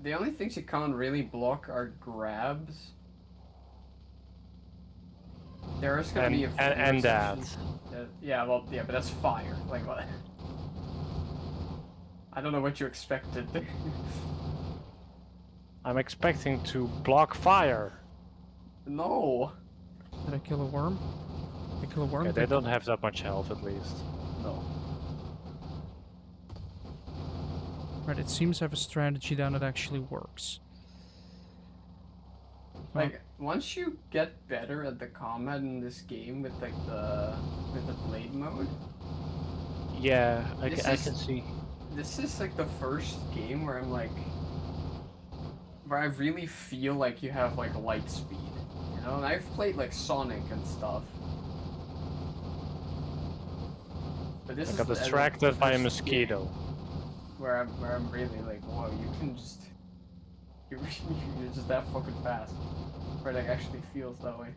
The only things you can't really block are grabs. There is gonna be a and that. Yeah, well, yeah, but that's fire. Like what? I don't know what you expected. I'm expecting to block fire. No. Did I kill a worm? Did I kill a worm? Okay, they Did I don't have that much health at least. No. Right, it seems to have a strategy down that actually works. Like once you get better at the combat in this game with like the blade mode. Yeah, I can see. This is like the first game where I'm like, where I really feel like you have like light speed, you know. And I've played like Sonic and stuff, but this I is got the distracted by a first mosquito. game where I'm really like, whoa, you can just you're just that fucking fast. Where it like, actually feels that way.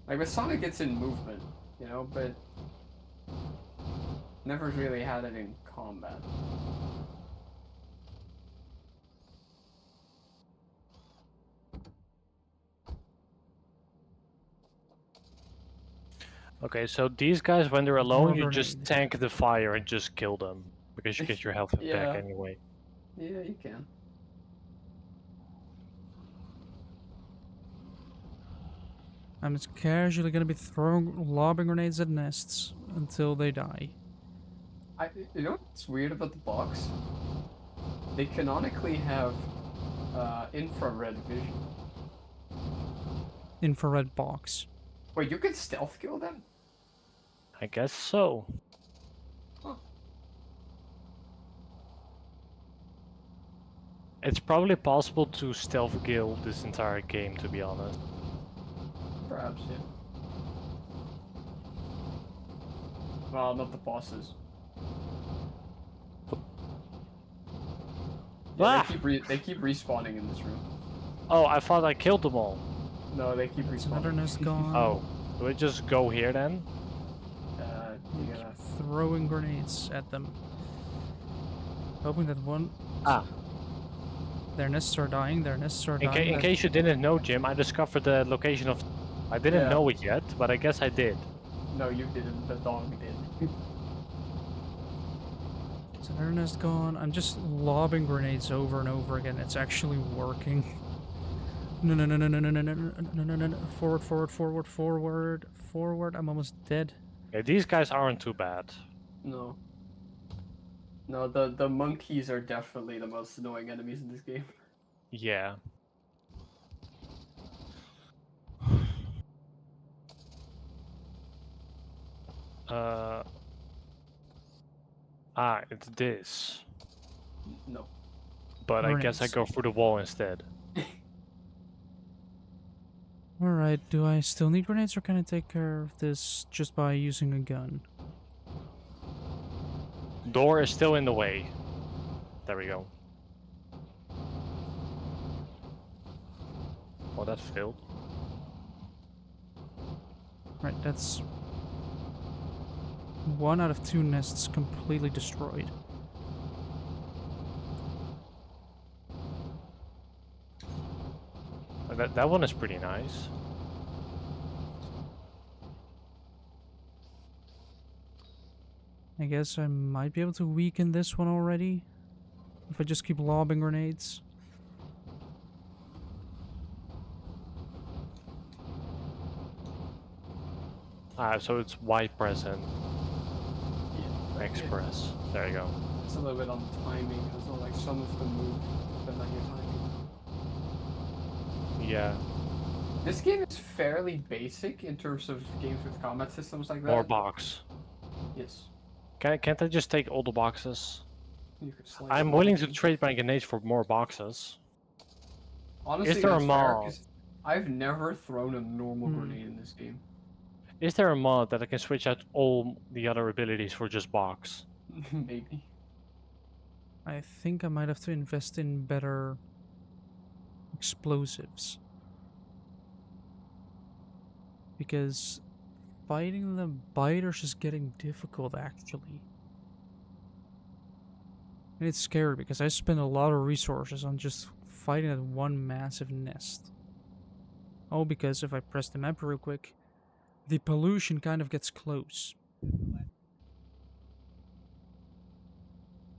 Like with Sonic, it's in movement, you know, but never really had it in combat. Okay, so these guys, when they're More alone, you just grenade. tank the fire and just kill them. Because you get your health back Yeah. anyway. Yeah, you can. I'm just casually gonna be lobbing grenades at nests until they die. You know what's weird about the box? They canonically have infrared vision. Infrared box. Wait, you can stealth kill them? I guess so. Huh. It's probably possible to stealth kill this entire game, to be honest. Perhaps, yeah. Well, not the bosses. Yeah, Ah! they keep respawning in this room. Oh, I thought I killed them all. No, they keep That's respawning. another nest gone. Oh, do we just go here then? You Keep gotta... throwing grenades at them. Hoping that one... Ah, Their nests are dying, their nests are dying. in case you didn't know, Jim, I discovered the location of... I didn't Yeah. know it yet, but I guess I did. No, you didn't. The dog did. So their nest gone. I'm just lobbing grenades over and over again. It's actually working. No, no, no, no, no, no, no, no, no, no, no, no. Forward, forward, forward, forward, forward. I'm almost dead. Okay, these guys aren't too bad. No. No, the monkeys are definitely the most annoying enemies in this game. Yeah. It's this. No. But I guess I Grenades. go through the wall instead. Alright, do I still need grenades or can I take care of this just by using a gun? Door is still in the way. There we go. Oh, that failed. Right, that's 1 out of 2 nests completely destroyed. That one is pretty nice. I guess I might be able to weaken this one already if I just keep lobbing grenades. So it's Y press and Yeah. X press. There you go. It's a little bit on timing, because like some of them move depending on your timing. Yeah. This game is fairly basic in terms of games with combat systems like that. More box. Yes. Can't I just take all the boxes? You could slice I'm them willing up. to trade my grenades for more boxes. Honestly, there a that's fair, mod? 'cause I've never thrown a normal Hmm. grenade in this game. Is there a mod that I can switch out all the other abilities for just box? Maybe. I think I might have to invest in better explosives. Because fighting the biters is getting difficult, actually. And it's scary because I spend a lot of resources on just fighting that one massive nest. Oh, because if I press the map real quick, the pollution kind of gets close.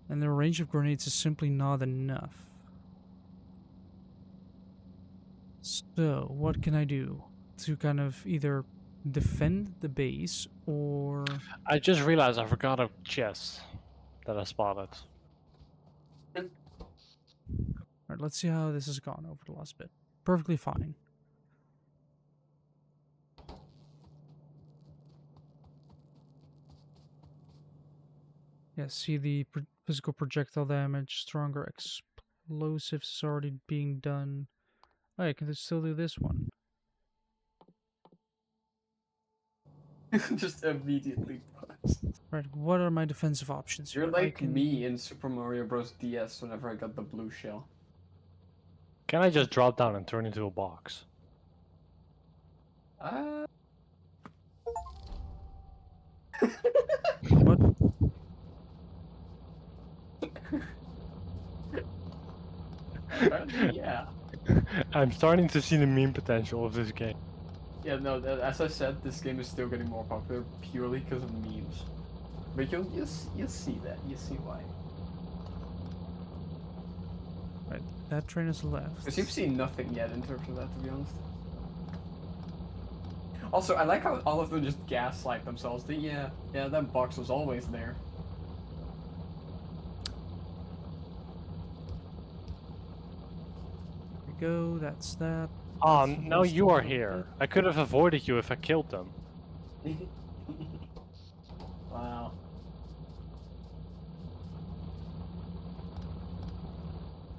And the range of grenades is simply not enough. So, what can I do to kind of either defend the base or... I just realized I forgot a chest that I spotted. Alright, let's see how this has gone over the last bit. Perfectly fine. Yeah, see the physical projectile damage, stronger explosives is already being done. Oh, I can still do this one. Just immediately pass. Right, what are my defensive options here? You're I like can... me in Super Mario Bros. DS whenever I got the blue shell. Can I just drop down and turn into a box? What? Apparently, yeah. I'm starting to see the meme potential of this game. Yeah, no, as I said, this game is still getting more popular purely because of memes. But you'll see that. You see why. Right, that train is left. Because you've seen nothing yet in terms of that, to be honest. Also, I like how all of them just gaslight themselves. Yeah, that box was always there. There we go, that's that. Oh, That's now you are supposed to be here. I could have avoided you if I killed them. Wow.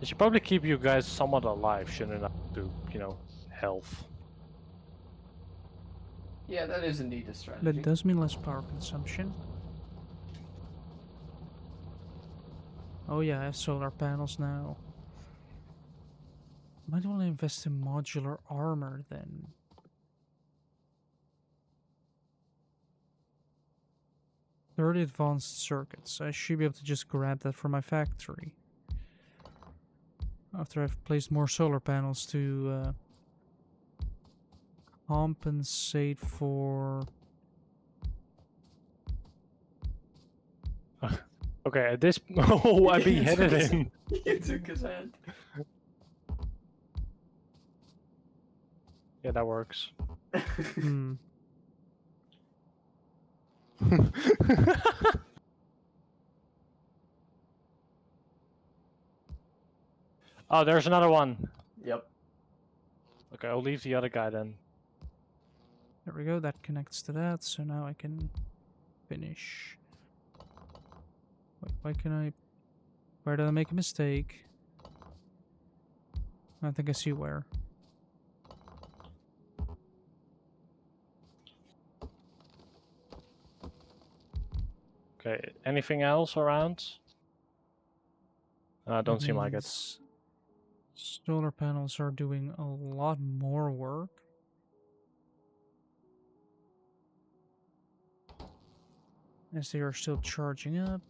I should probably keep you guys somewhat alive, shouldn't I? To, health. Yeah, that is indeed a That strategy. does mean less power consumption. Oh yeah, I have solar panels now. Might want to invest in modular armor then. 30 advanced circuits. I should be able to just grab that from my factory. After I've placed more solar panels to compensate for... Okay, at this... Oh, I beheaded him! You took his hand. Yeah, that works. Hmm. Oh, there's another one. Yep. Okay, I'll leave the other guy then. There we go, that connects to that, so now I can finish. Wait, why can I... Where did I make a mistake? I think I see where. Okay, anything else around? Don't That seem like it. means solar panels are doing a lot more work. As they are still charging up.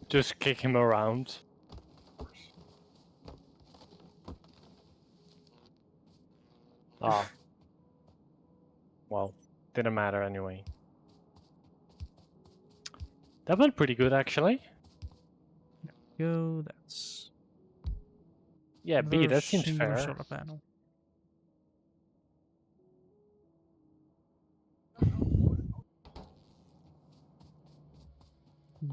Just kick him around. Ah. Well, didn't matter anyway. That went pretty good, actually. Go, that's... Yeah, B, that seems singular fair. solar panel.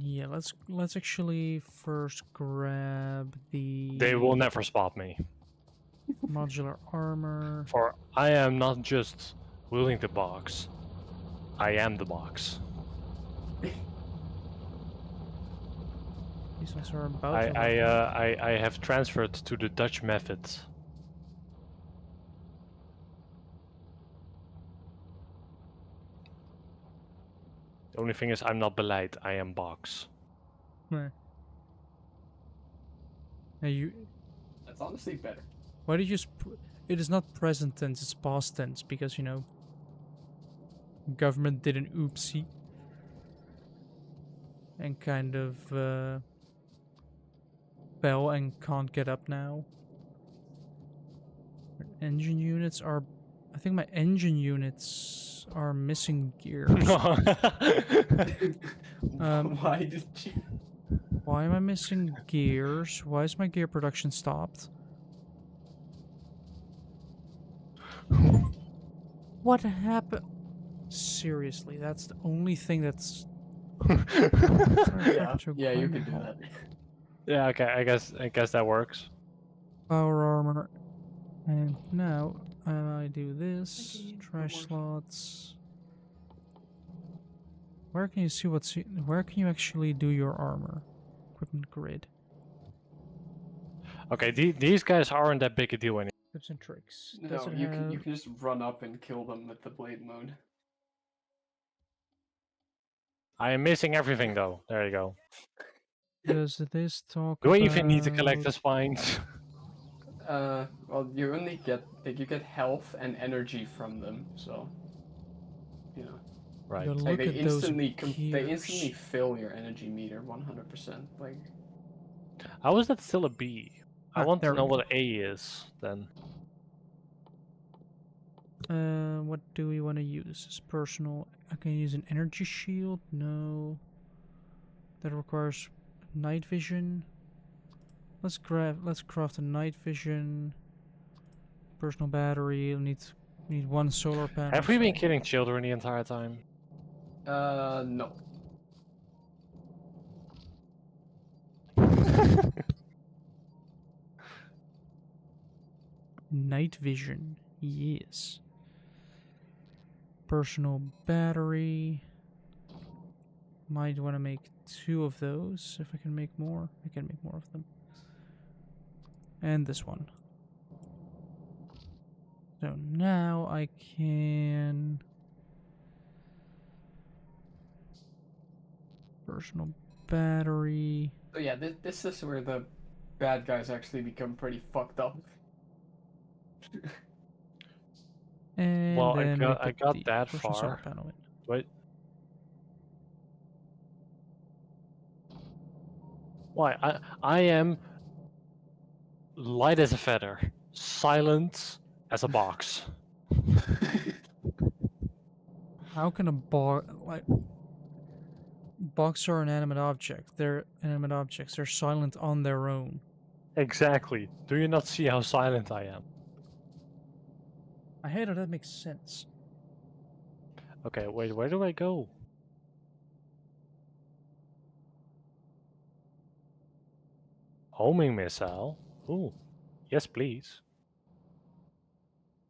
Yeah, let's actually first grab the... They will never spot me. modular armor. For I am not just willing to box. I am the box. These ones are about I to I have transferred to the Dutch methods. The only thing is I'm not beleid, I am box. Nah. Now you... That's honestly better. Why did you... It is not present tense, it's past tense, because, government did an oopsie. And kind of, fell and can't get up now. Engine units are... I think my engine units are missing gears. Why did you? Why am I missing gears? Why is my gear production stopped? What happened? Seriously, that's the only thing that's... Yeah, you can do that. Yeah, okay, I guess that works. Power armor. And now I do this. Trash slots. Where can you see what's... Where can you actually do your armor? Equipment grid. Okay, these guys aren't that big a deal anymore. Tips and tricks. No, Does it you have... can just run up and kill them with the blade mode. I am missing everything though. There you go. Does this talk Do I about... even need to collect the spines? Well, you only get you get health and energy from them, so Right. You like look they at those instantly gears. fill your energy meter 100%. Like, How is that still a B? I want to there know we go. what A is then. What do we want to use? As personal. I can use an energy shield. No. That requires night vision. Let's craft a night vision. Personal battery. Need one solar panel. Have we been so- killing children the entire time? No. Night vision. Yes. Personal battery. Might want to make 2 of those if I can make more. I can make more of them. And this one. So now I can... Personal battery. So yeah, this is where the bad guys actually become pretty fucked up. And Well, then I got the that personal solar far. panel in. Wait. Why? I am light as a feather, silent as a box. How can a box are inanimate object? They're inanimate objects. They're silent on their own. Exactly. Do you not see how silent I am? I hate how that makes sense. Okay, wait, where do I go? Homing missile? Ooh. Yes, please.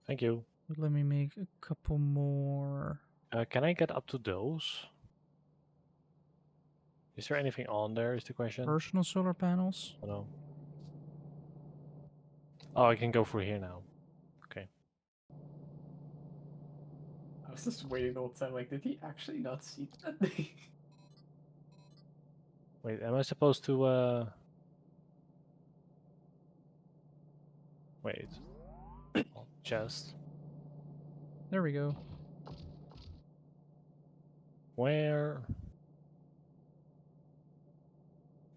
Thank you. Let me make a couple more. Can I get up to those? Is there anything on there, is the question? Personal solar panels. Oh, no. Oh, I can go through here now. Okay. I was just waiting the whole time, like, did he actually not see that? Wait, am I supposed to, Wait. Oh, chest. There we go. Where?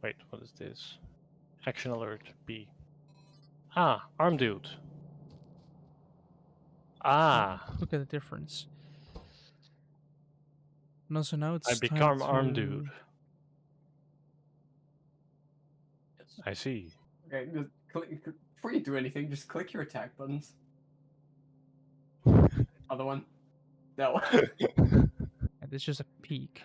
Wait, what is this? Action alert B. Ah, arm dude. Ah, Look at the difference. And also now it's I time become arm to- dude. I see. Okay, just before you do anything, just click your attack buttons. Other one. That one. And it's just a peak.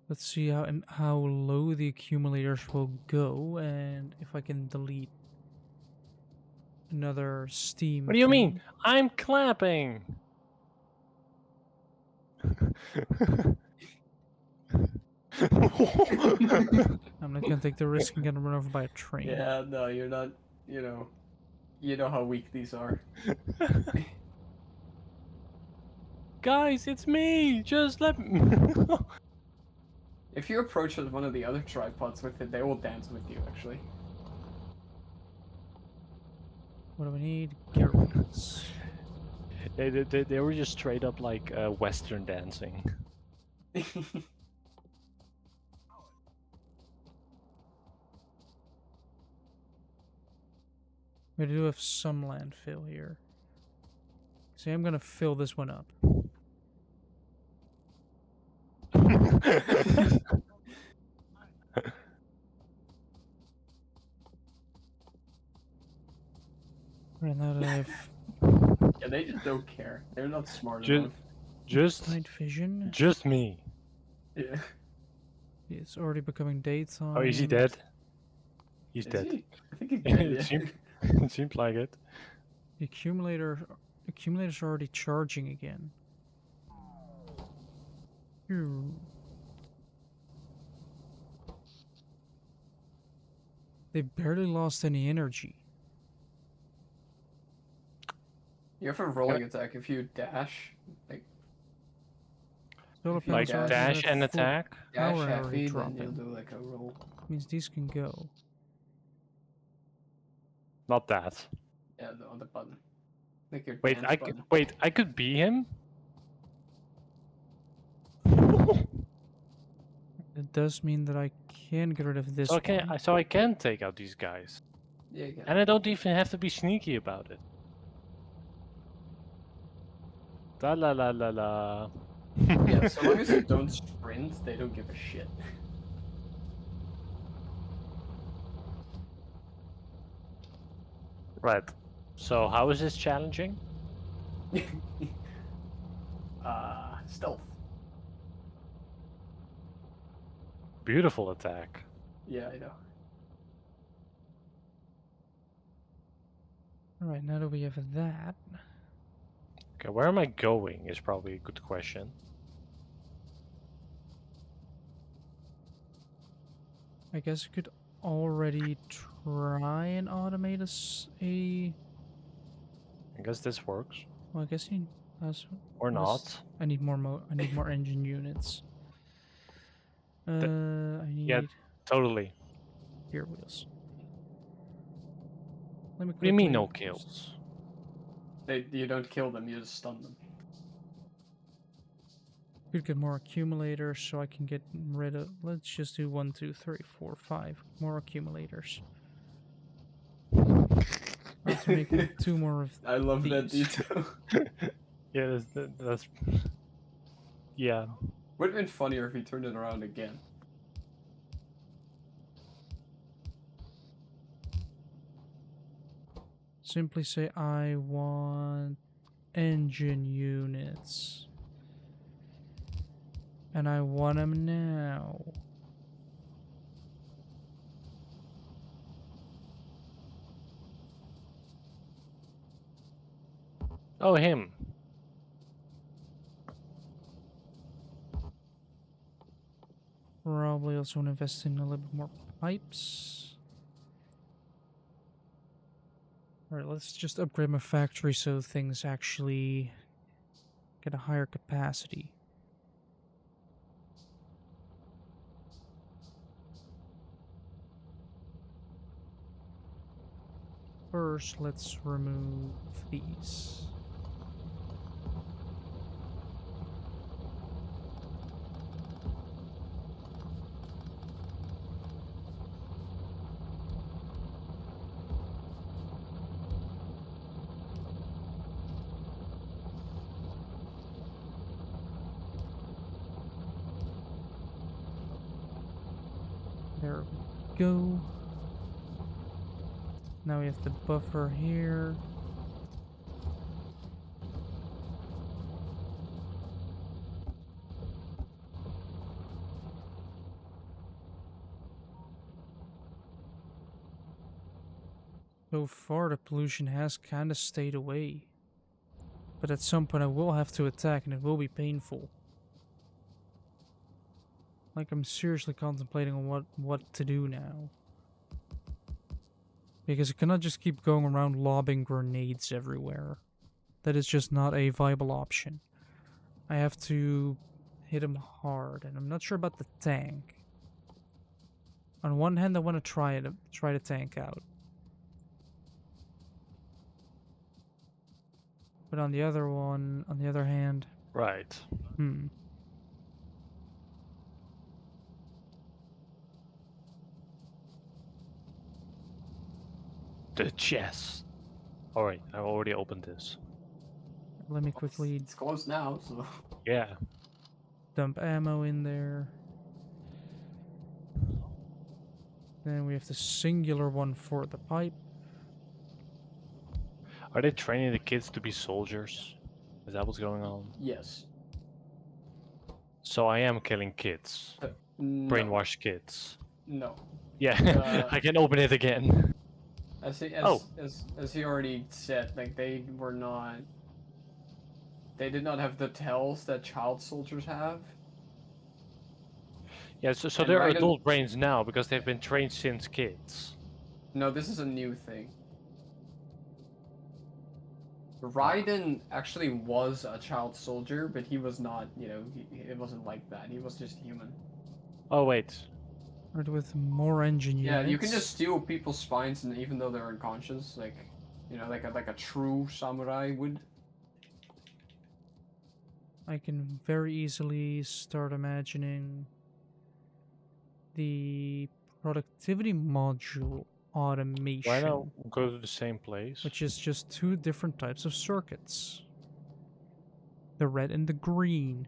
Let's see how low the accumulators will go, and if I can delete another Steam. What do you mean? thing. I'm clapping. I'm not gonna take the risk and get run over by a train. Yeah, no, you're not. You know how weak these are. Guys, it's me. Just let me. If you approach one of the other tripods with it, they will dance with you. Actually. What do we need? Gearbox. They were just straight up like Western dancing. We do have some landfill here. See, I'm gonna fill this one up. Right now that I've Yeah, they just don't care. They're not smart Ju- enough. night vision, just me. Yeah. it's already becoming daytime. Oh, is he dead? He's Is dead. he? I think he's dead. it, Yeah. seemed, it seemed like it. The accumulators are already charging again. Phew. They barely lost any energy. You have a rolling attack if you dash, like Solar If you Like panels are dash dash at and full attack. dash power already heavy, then dropping. you'll do like a roll. Means these can go. Not that. Yeah, on the button. Like your Wait, dance button. I could be him. It does mean that I can get rid of this So one. I can take out these guys, Yeah, you can. and I don't even have to be sneaky about it. Da la la la la. Yeah, so long as you don't sprint, they don't give a shit. Right. So how is this challenging? Stealth. Beautiful attack. Yeah, I know. Alright, now that we have that, Okay, where am I going is probably a good question. I guess I could already try and automate a. I guess this works. Well, I guess he has. Or what is- not. I need more I need more engine units. I Yeah, need totally. gear wheels. Let me What do you mean quickly. no kills? You don't kill them, you just stun them. Could get more accumulators so I can get rid of. Let's just do 1, 2, 3, 4, 5 more accumulators. After making 2 more of I love that these. detail. Yeah, that's yeah. Would have been funnier if he turned it around again. Simply say I want engine units. And I want them now. Oh, him. Probably also want to invest in a little bit more pipes. Alright, let's just upgrade my factory so things actually get a higher capacity. First, let's remove these. There we go. Now we have the buffer here. So far, the pollution has kind of stayed away. But at some point I will have to attack and it will be painful. Like, I'm seriously contemplating on what to do now. Because I cannot just keep going around lobbing grenades everywhere. That is just not a viable option. I have to hit him hard, and I'm not sure about the tank. On one hand, I want to try the tank out. But on the other hand, Right. The chest. Alright, I already opened this. Let me quickly It's close now, so. Yeah. dump ammo in there. Then we have the singular one for the pipe. Are they training the kids to be soldiers? Is that what's going on? Yes. So I am killing kids. No. Brainwashed kids. No. Yeah, I can open it again. As Oh. he already said, like they did not have the tells that child soldiers have. Yeah, so And they're Raiden- adult brains now because they've been trained since kids. No, this is a new thing. Raiden actually was a child soldier, but he was not, it wasn't like that. He was just human. Oh, wait. Right, with more engine units. Yeah, you can just steal people's spines, and even though they're unconscious, like, like a true samurai would. I can very easily start imagining the productivity module automation. Why not go to the same place? Which is just 2 different types of circuits. the red and the green.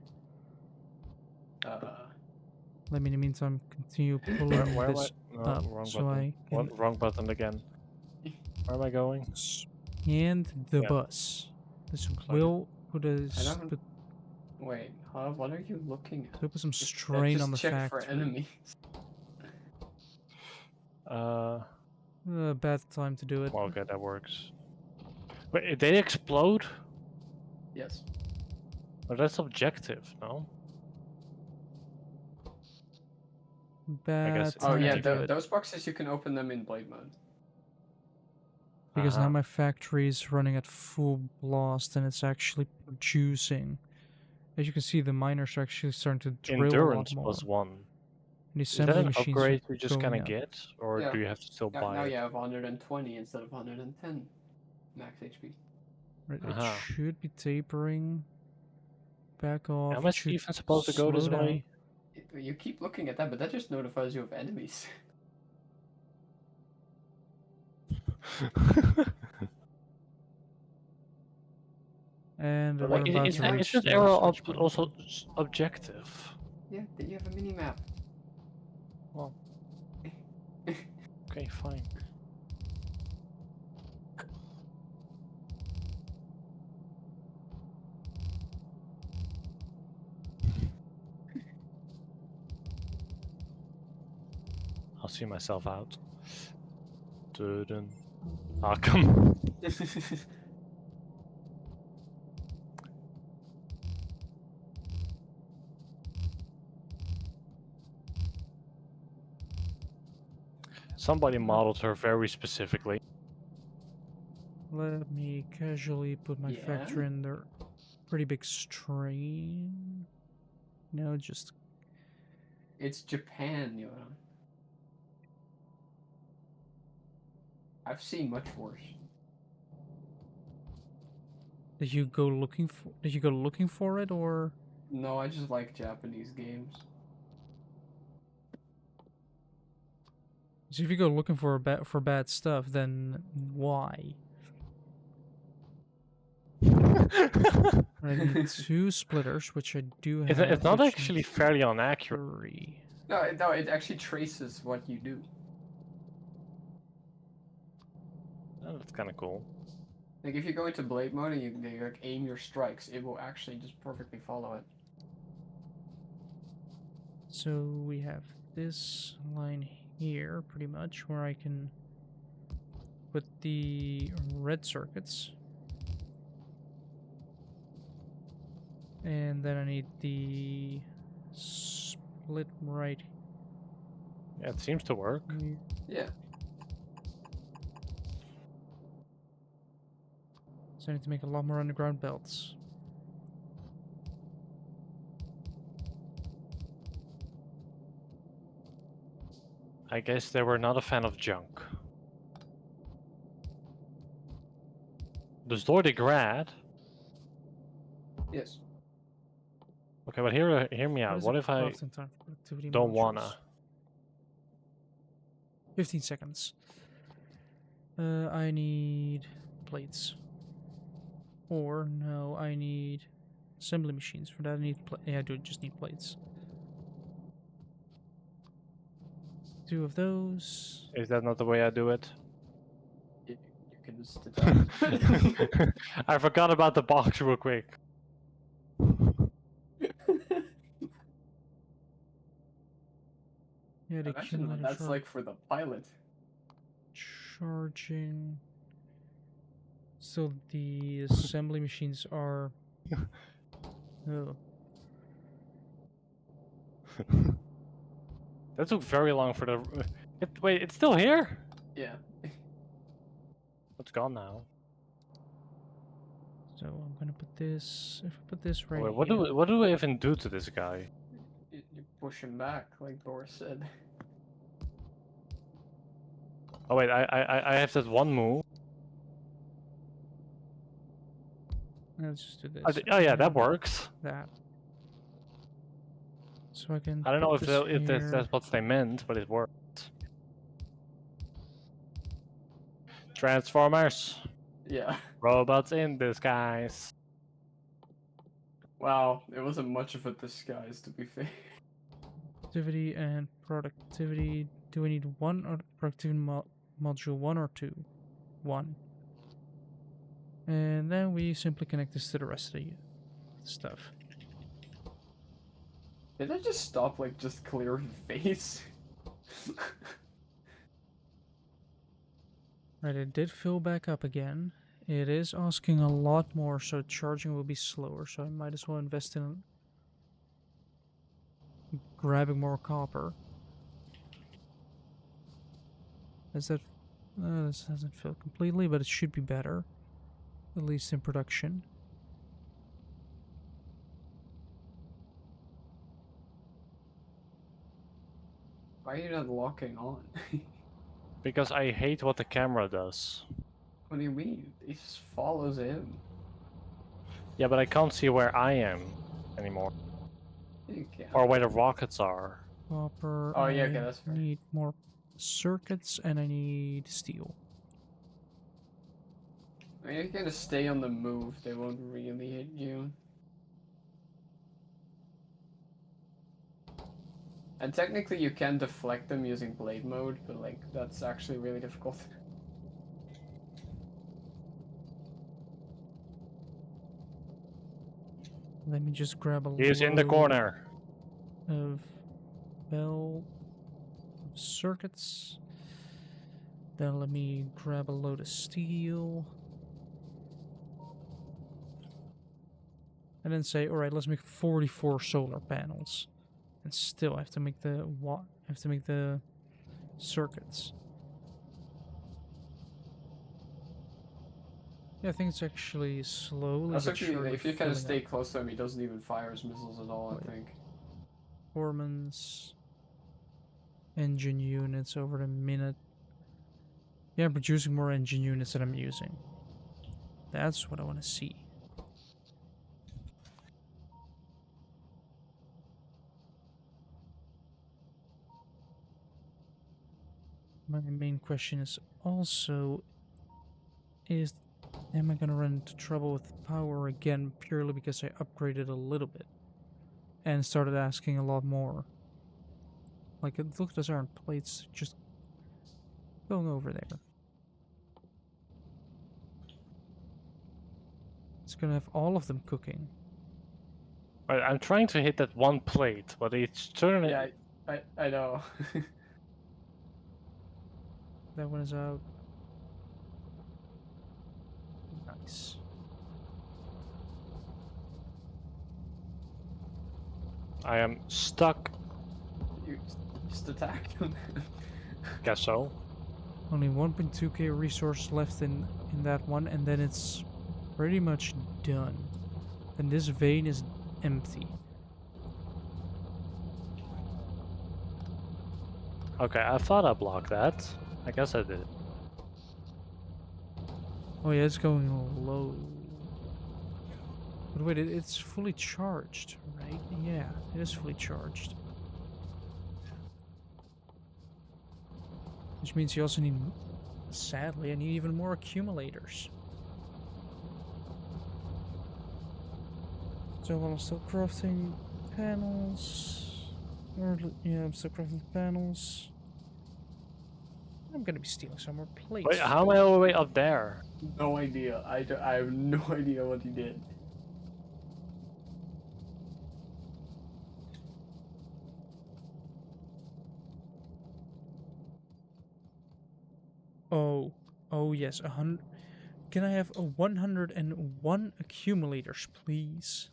Let me in the meantime continue pulling Where am I? this No, up wrong so button. I can What? Wrong button again. Where am I going? and the Yeah. bus. This Second. will put us I don't. Wait, huh? What are you looking at? put some Just- strain just on the check factory. for enemies. Bad time to do it. Well, okay, that works. Wait, they explode? Yes. Oh, that's objective, no? Bad guess Oh time yeah, to do it. those boxes you can open them in blade mode. Because now Uh-huh. my factory is running at full blast and it's actually producing. As you can see, the miners are actually starting to drill Endurance a lot more. +1. And the Is that assembly an machines upgrade are you just kind going of up. get, or Yeah. do you have to still buy Now it? you have 120 instead of 110 max HP. Right, it Uh-huh. should be tapering back off. Am It I should even supposed to go this slow down. way? You keep looking at that, but that just notifies you of enemies. And But we're like, about is to that, reach is the arrow search point. also objective? Yeah, then you have a mini map. Well, okay, fine. I'll see myself out. Dun. Ah, come. Somebody modeled her very specifically. Let me casually put my Yeah? factory under pretty big strain. No, just It's Japan, Yoda. I've seen much worse. did you go looking for it, or No, I just like Japanese games. so if you go looking for bad stuff, then why? I need 2 splitters, which I do have. It's not which actually needs fairly inaccurate. 3. No, it actually traces what you do. Oh, that's kind of cool. Like if you go into blade mode and you like aim your strikes, it will actually just perfectly follow it. So we have this line here, pretty much, where I can put the red circuits. And then I need the split right Yeah, it seems to work. here. Yeah. So I need to make a lot more underground belts. I guess they were not a fan of junk. Dus door de grad. Yes. Okay, but hear me out. is What the if I crafting time for productivity don't modules? wanna? 15 seconds. I need plates. Or no, I need assembly machines. For that I need yeah, I do just need plates. 2 of those. Is that not the way I do it? You can just detach. I forgot about the box real quick. Yeah, the Imagine what accumulators that's are like for the pilot. charging. So the assembly machines are. Oh. That took very long for the. Wait, it's still here? Yeah. It's gone now. So I'm gonna put this. If I put this right Wait, here. what do we even do to this guy? You push him back, like Boris said. Oh wait, I have that one move. Let's just do this. Oh yeah, that and works. That. So I can. I don't know put if this that's here. what they meant, but it worked. Transformers. Yeah. Robots in disguise. Wow, it wasn't much of a disguise, to be fair. Activity and productivity. Do we need one or productivity module 1 or 2? 1. And then we simply connect this to the rest of the stuff. Did I just stop, like, just clearing face? Right, it did fill back up again. It is asking a lot more, so charging will be slower, so I might as well invest in grabbing more copper. Is that... this hasn't filled completely, but it should be better. At least in production. Why are you not locking on? Because I hate what the camera does. What do you mean? It just follows him. Yeah, but I can't see where I am anymore. You can't. Or where the rockets are. Copper. Oh, yeah, okay, I that's fair. need more circuits, and I need steel. I mean, if you kind of stay on the move, they won't really hit you. And technically you can deflect them using blade mode, but like, that's actually really difficult. Let me just grab a He's in the load corner. of bell circuits. Then let me grab a load of steel. And then say, alright, let's make 44 solar panels. And still I have to make the circuits. Yeah, I think it's actually slowly That's but actually, surely if you kind of filling stay up. close to him, he doesn't even fire his missiles at all, Wait. I think. Performance. Engine units over the minute. Yeah, I'm producing more engine units than I'm using. That's what I want to see. My main question is also, am I gonna run into trouble with power again purely because I upgraded a little bit and started asking a lot more? Like, look, those iron plates just going over there. It's gonna have all of them cooking. Right, I'm trying to hit that one plate, but it's turning. Yeah, I know. That one is out. Nice. I am stuck. You just attacked him. Guess so. Only 1.2k resource left in that one, and then it's pretty much done. And this vein is empty. Okay, I thought I blocked that. I guess I did. Oh yeah, it's going low. But wait, it's fully charged, right? Yeah, it is fully charged. Which means you also need, sadly, I need even more accumulators. So while I'm still crafting panels, or yeah, I'm still crafting panels. I'm gonna be stealing some more plates. Wait, how am I all the way up there? No idea. I have no idea what he did. Oh yes, 100. Can I have a 101 accumulators, please?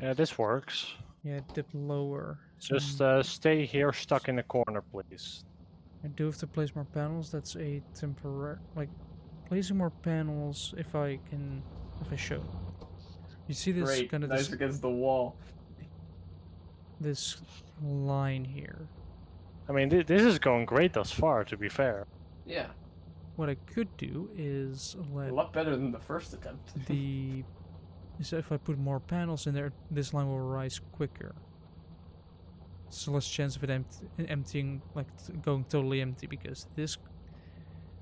Yeah, this works. Yeah, dip lower. So Just stay here stuck in the corner, please. I do have to place more panels. That's a temporary, like, placing more panels if I show. You see this Great, kind of nice against the wall. this line here. I mean, this is going great thus far, to be fair. Yeah, What I could do is a let lot better than the first attempt. so if I put more panels in there, this line will rise quicker. There's less chance of it emptying, like going totally empty, because this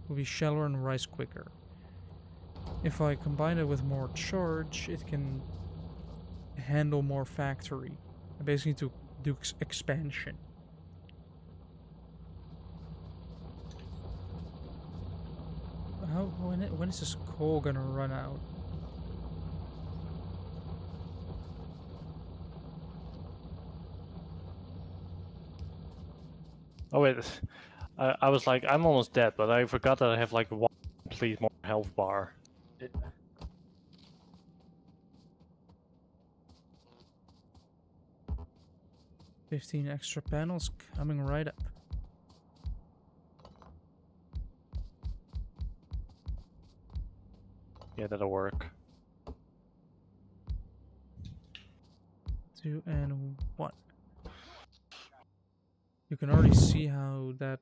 will be shallower and rise quicker. If I combine it with more charge, it can handle more factory. I basically need to do expansion. When is this coal gonna run out? Oh wait, I was like, I'm almost dead, but I forgot that I have like one complete more health bar. Yeah. 15 extra panels coming right up. Yeah, that'll work. 2 and 1. You can already see how that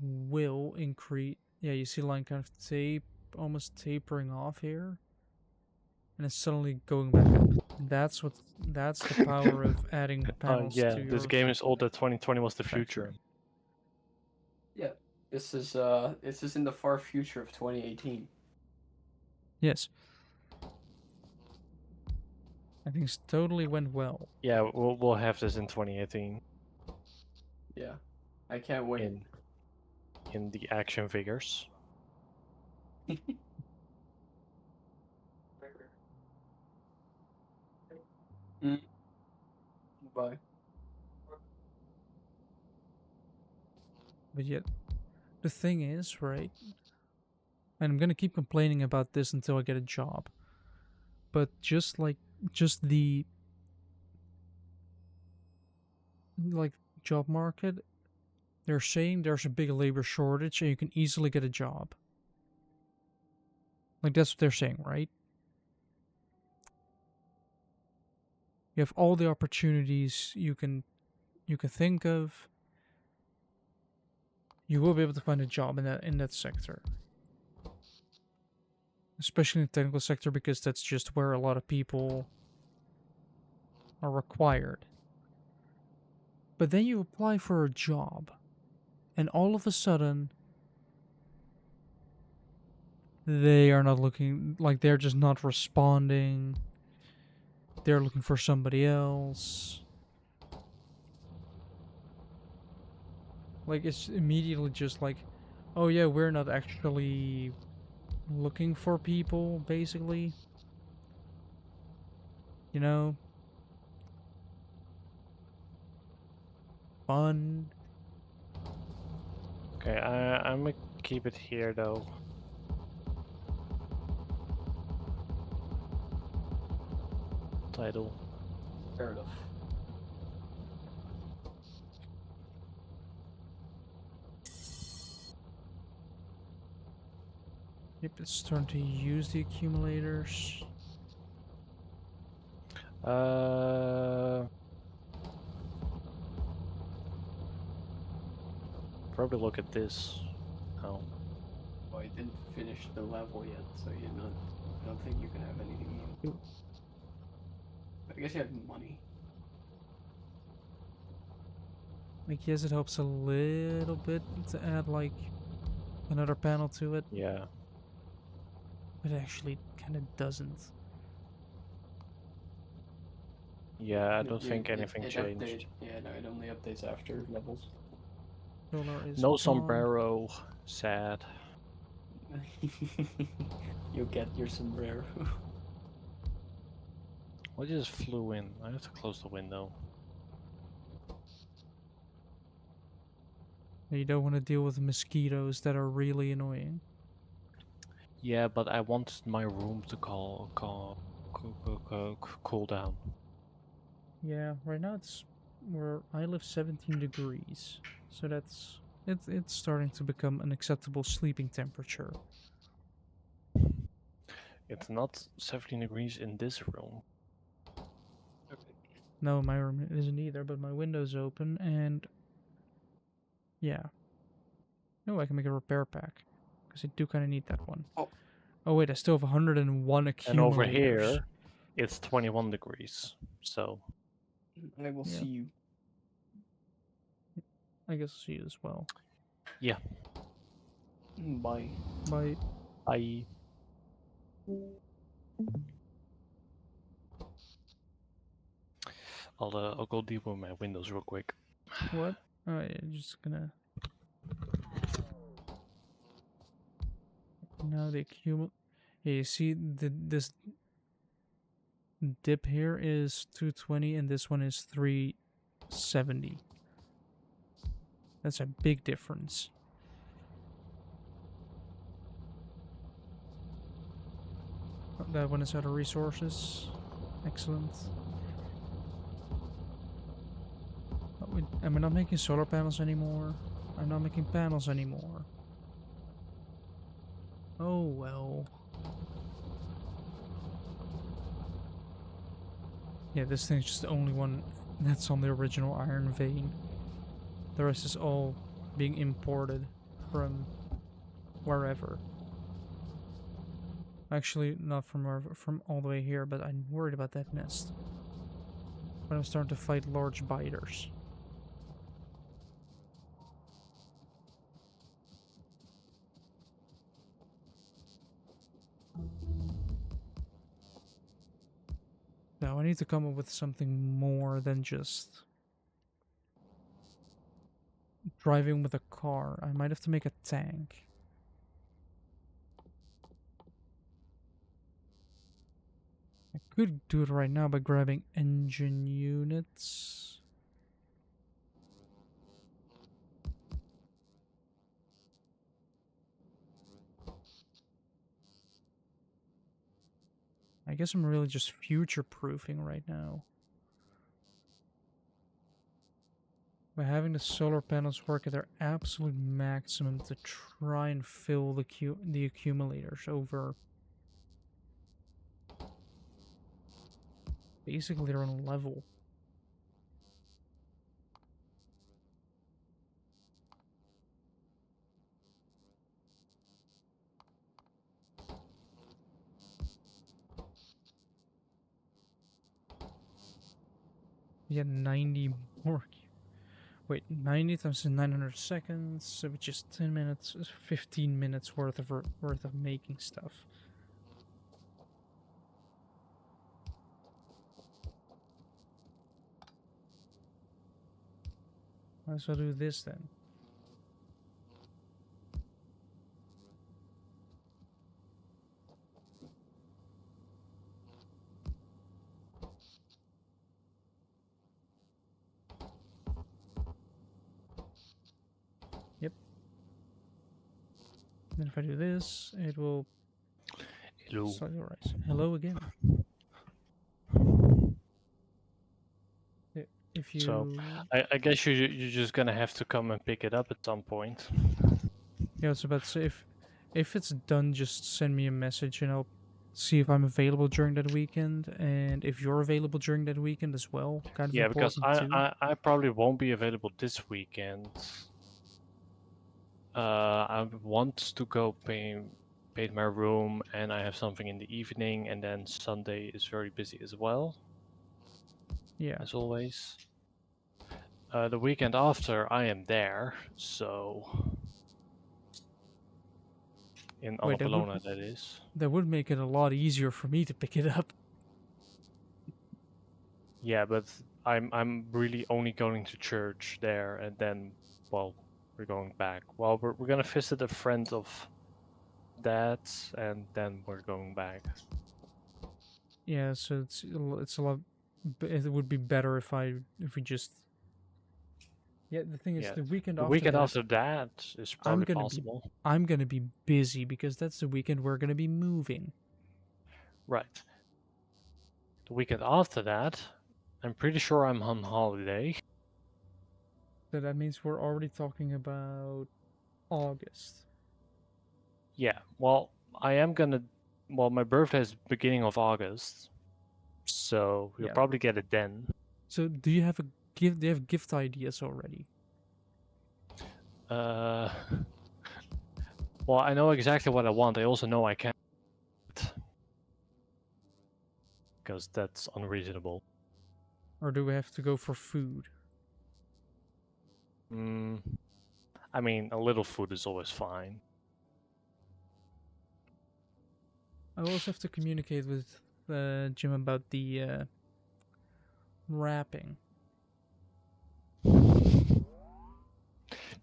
will increase. Yeah, you see the line kind of almost tapering off here, and it's suddenly going back up. That's the power of adding panels Yeah, to your this game is old that 2020 was the future. factory. Yeah. This is in the far future of 2018. Yes. I think it totally went well. Yeah, we'll have this in 2018 Yeah. I can't wait. in the action figures. Bye. But yet, the thing is, right? And I'm gonna keep complaining about this until I get a job. But just the job market, they're saying there's a big labor shortage and you can easily get a job. Like, that's what they're saying, right? You have all the opportunities you can think of. You will be able to find a job in that sector. Especially in the technical sector, because that's just where a lot of people are required. But then you apply for a job, and all of a sudden they are not looking, like, they're just not responding. They're looking for somebody else. Like, it's immediately just like, oh yeah, we're not actually looking for people, basically. You know? Fun. Okay, I'm gonna keep it here though. Title. Fair enough. Yep, it's starting to use the accumulators. Probably look at this. Oh. Well, I didn't finish the level yet, so you're not. I don't think you can have anything new. But I guess you have money. Like, yes, it helps a little bit to add, like, another panel to it. Yeah. But it actually kind of doesn't. Yeah, I don't think anything changed. Yeah, no, it only updates after levels. Solar is No on. sombrero. Sad. You'll get your sombrero. What just flew in? I have to close the window. You don't want to deal with mosquitoes that are really annoying. Yeah, but I want my room to cool down. Yeah, right now it's where I live 17 degrees. So it's starting to become an acceptable sleeping temperature. It's not 17 degrees in this room. No, my room isn't either, but my window's open and yeah. Oh, I can make a repair pack. Because I do kind of need that one. Oh wait, I still have 101 accumulators. And over here, it's 21 degrees. So I will see you. I guess I'll see you as well. Yeah. Bye. Bye. Bye. I'll go deep with my windows real quick. What? Oh yeah, just gonna. Now the accumulate. Yeah, you see this dip here is 220 and this one is 370. That's a big difference. Oh, that one is out of resources. Excellent. Am I not making solar panels anymore? I'm not making panels anymore. Oh well. Yeah, this thing's just the only one that's on the original iron vein. The rest is all being imported from wherever. Actually, not from wherever, from all the way here, but I'm worried about that nest. But I'm starting to fight large biters. Now I need to come up with something more than just driving with a car. I might have to make a tank. I could do it right now by grabbing engine units. I guess I'm really just future-proofing right now. By having the solar panels work at their absolute maximum to try and fill the accumulators over basically their own level. Yeah, 90 more. Wait, 90 times 900 seconds, which is 10 minutes, 15 minutes worth of making stuff. Might as well do this then. Yep. Then if I do this, it will Hello. slightly rise. Hello again. If you... So I guess you're just gonna have to come and pick it up at some point. Yeah, I was about to say, if it's done, just send me a message and I'll see if I'm available during that weekend, and if you're available during that weekend as well. Kind of Yeah, because important too. I probably won't be available this weekend. I want to go paint my room, and I have something in the evening, and then Sunday is very busy as well, Yeah. as always. The weekend after, I am there, so in Wait, Annapolona, that is. that would make it a lot easier for me to pick it up. Yeah, but I'm really only going to church there, and then, well, we're going back. Well, we're gonna visit a friend of Dad's, and then we're going back. Yeah, so it's a lot. It would be better if we just. Yeah, the thing is, Yeah, the weekend the after weekend that, after that is I'm probably gonna be possible. I'm gonna be busy because that's the weekend we're gonna be moving. Right. The weekend after that, I'm pretty sure I'm on holiday. So that means we're already talking about August. Yeah, well, I am gonna. Well, my birthday is beginning of August, so we'll Yeah. probably get it then. So do you have a gift? Do you have gift ideas already? Uh, well, I know exactly what I want. I also know I can't, because that's unreasonable. Or do we have to go for food? I mean, a little food is always fine. I will also have to communicate with Jim about the wrapping.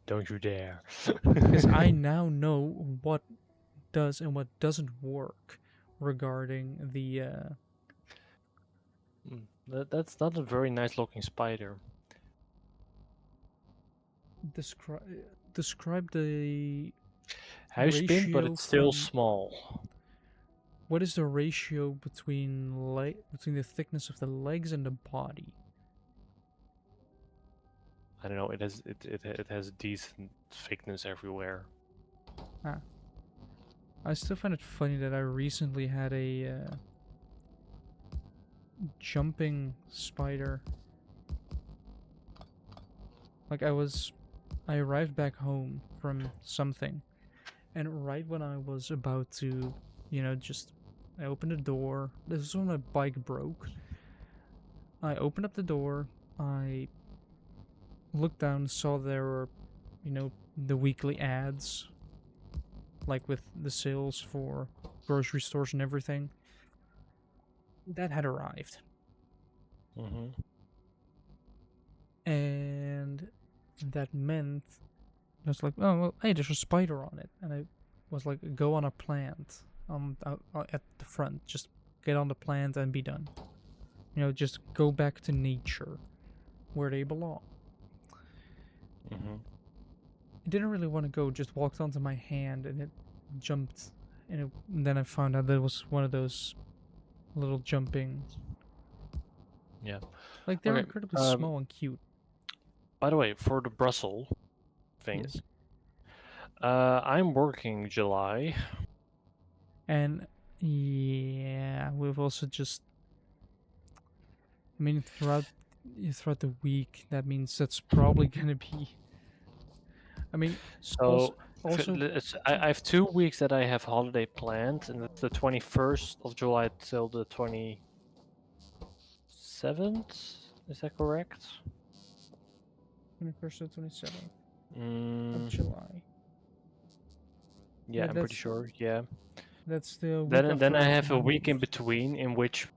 Don't you dare. Because I now know what does and what doesn't work regarding the That's not a very nice looking spider. describe the House pin, but ratio it's still from small. what is the ratio between between the thickness of the legs and the body? I don't know. It has decent thickness everywhere. Ah. I still find it funny that I recently had a jumping spider. Like I arrived back home from something, and right when I was about to, just I opened the door. This is when my bike broke. I opened up the door. I looked down, saw there were, the weekly ads, like with the sales for grocery stores and everything. That had arrived. Mm-hmm. And that meant I was like, oh well, hey, there's a spider on it, and I was like, go on a plant, at the front, just get on the plant and be done. Just go back to nature, where they belong. Mm-hmm. I didn't really want to go, just walked onto my hand and it jumped, and then I found out that it was one of those little jumping. Yeah. Like they're Okay. incredibly small and cute. By the way, for the Brussels thing, Yes. I'm working July. And yeah, we've also just. I mean, throughout the week, that means that's probably gonna be. I mean, also, So also, I have 2 weeks that I have holiday planned, and it's the 21st of July till the 27th. Is that correct? 21st to 27th of Mm, July. yeah, Yeah, I'm pretty sure. Yeah. that's the week Then I after have a week in Month. between in which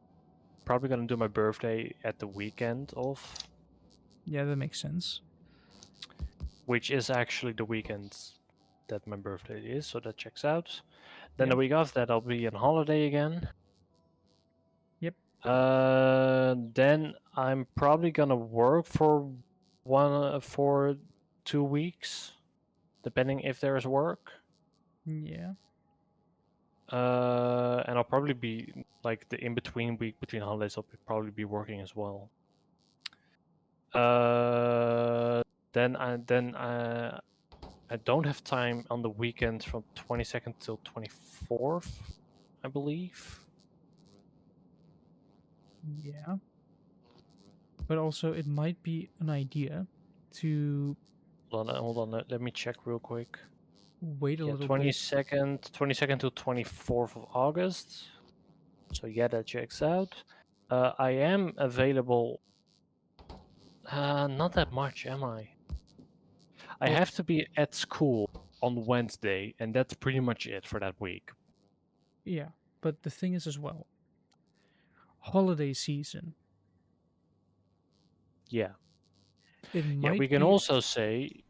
probably gonna do my birthday at the weekend of, Yeah, that makes sense. which is actually the weekend that my birthday is, so that checks out. Then Yeah. the week after that I'll be on holiday again. Yep. Then I'm probably gonna work for 2 weeks, depending if there's work. Yeah. And I'll probably be like the in between week between holidays. Probably be working as well. Uh, I don't have time on the weekend from 22nd till 24th, I believe. Yeah. But also, it might be an idea to Hold on. Let me check real quick. wait a Yeah, little bit. 22nd to 24th of August. So yeah, that checks out. I am available. Not that much, am I? I Well, have to be at school on Wednesday, and that's pretty much it for that week. yeah. But the thing is, as well, holiday season. Yeah, It yeah. We might can be. also say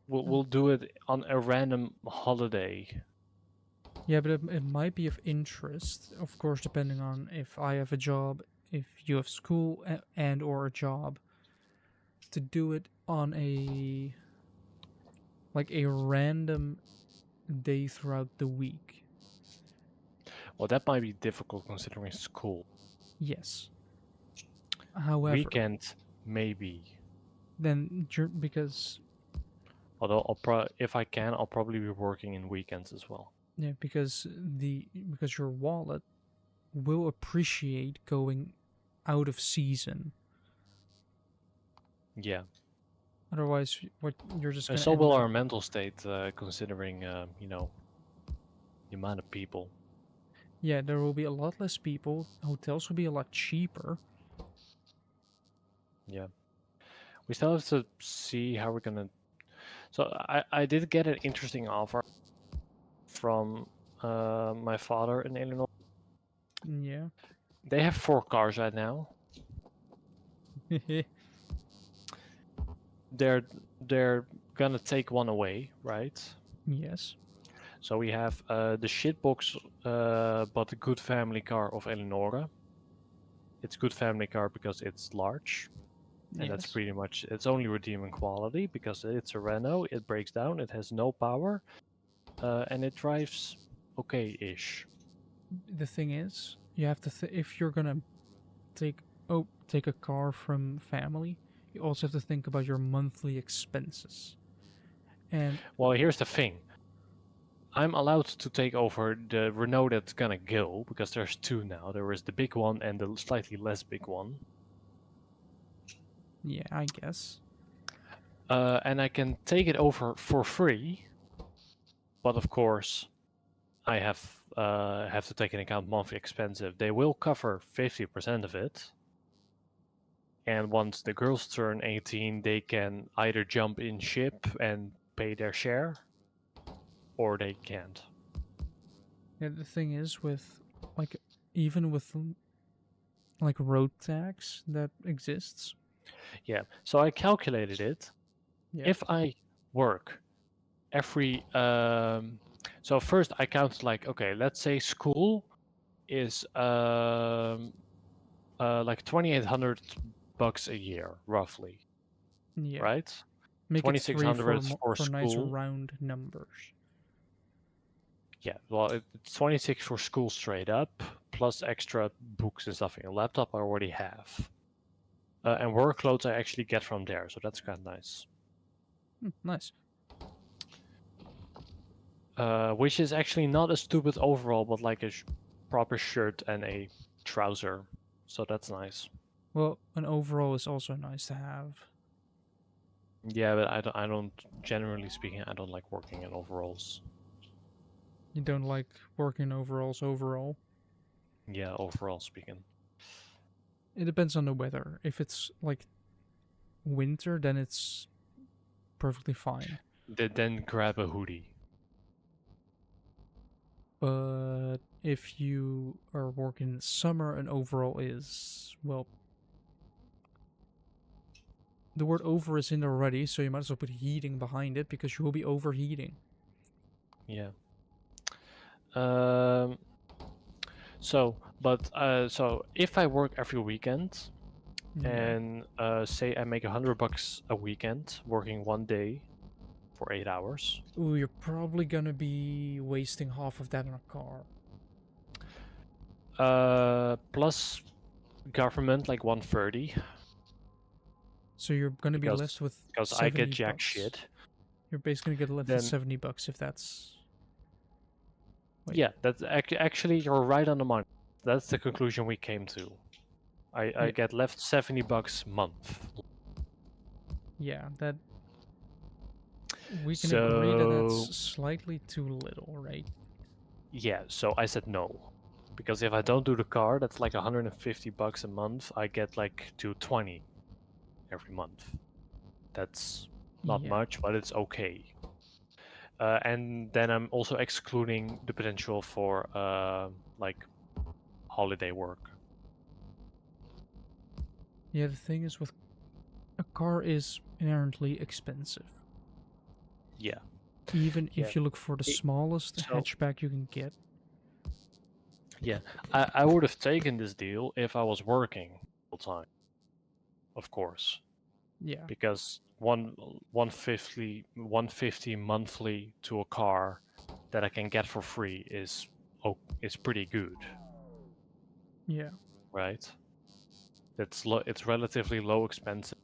we'll do it on a random holiday. Yeah, but it might be of interest, of course, depending on if I have a job, if you have school and or a job, to do it on a random day throughout the week. Well, that might be difficult considering school. Yes. However, Weekend, maybe. then because Although if I can, I'll probably be working in weekends as well. yeah, because your wallet will appreciate going out of season. Yeah. Otherwise, what you're just And gonna so end will up. our mental state, considering the amount of people. Yeah, there will be a lot less people. Hotels will be a lot cheaper. Yeah. We still have to see how we're gonna So I did get an interesting offer from my father in Illinois. Yeah. They have 4 cars right now. They're gonna take one away, right? Yes. So we have the shitbox, but a good family car of Eleonora. It's good family car because it's large, and that's Yes. pretty much it's only redeeming quality because it's a Renault. It breaks down. It has no power, and it drives okay-ish. The thing is, you have to if you're gonna take take a car from family, you also have to think about your monthly expenses. And Well, here's the thing. I'm allowed to take over the Renault that's gonna go because there's 2 now. There is the big one and the slightly less big one. yeah, I guess. And I can take it over for free, but of course, I have to take into account monthly expenses. They will cover 50% of it, and once the girls turn 18, they can either jump in ship and pay their share, or they can't. Yeah, the thing is with like even with like road tax that exists. Yeah. So I calculated it. Yeah. If I work every so first I counted like, okay, let's say school is like 2,800 bucks a year roughly, Yeah. right? Make it 3 2,600 for for nice school. round numbers. Yeah, well, it's 26 for school straight up, plus extra books and stuff in your laptop I already have. And work clothes I actually get from there, so that's kind of nice. Nice. Which is actually not a stupid overall, but like a proper shirt and a trouser, so that's nice. Well, an overall is also nice to have. Yeah, but I don't. Generally speaking, I don't like working in overalls. You don't like working overalls overall. Yeah, overall speaking. It depends on the weather. If it's like winter, then it's perfectly fine. Then grab a hoodie. But if you are working in summer, an overall is, well, the word over is in there already, so you might as well put heating behind it because you will be overheating. Yeah. Um. So if I work every weekend Yeah. and say I make $100 a weekend working one day for 8 hours. Ooh, you're probably gonna be wasting half of that on a car. Plus government like 130 So you're gonna be left with because I get 70 jack bucks. shit. You're basically gonna get left with Then 70 bucks if that's. Wait. yeah, that's actually you're right on the money. That's the conclusion we came to. I Yeah. get left $70 a month. Yeah, that. We can agree that So that's slightly too little, right? yeah, so I said no. Because if I don't do the car, that's like $150 a month. I get like 220 every month. That's not Yeah. much, but it's okay. And then I'm also excluding the potential for like holiday work. Yeah, the thing is with a car is inherently expensive. Yeah, Even yeah. if you look for the smallest So hatchback you can get. yeah, I would have taken this deal if I was working full time, of course, Yeah. because 150 monthly to a car that I can get for free is pretty good, Yeah. right? It's relatively low expenses,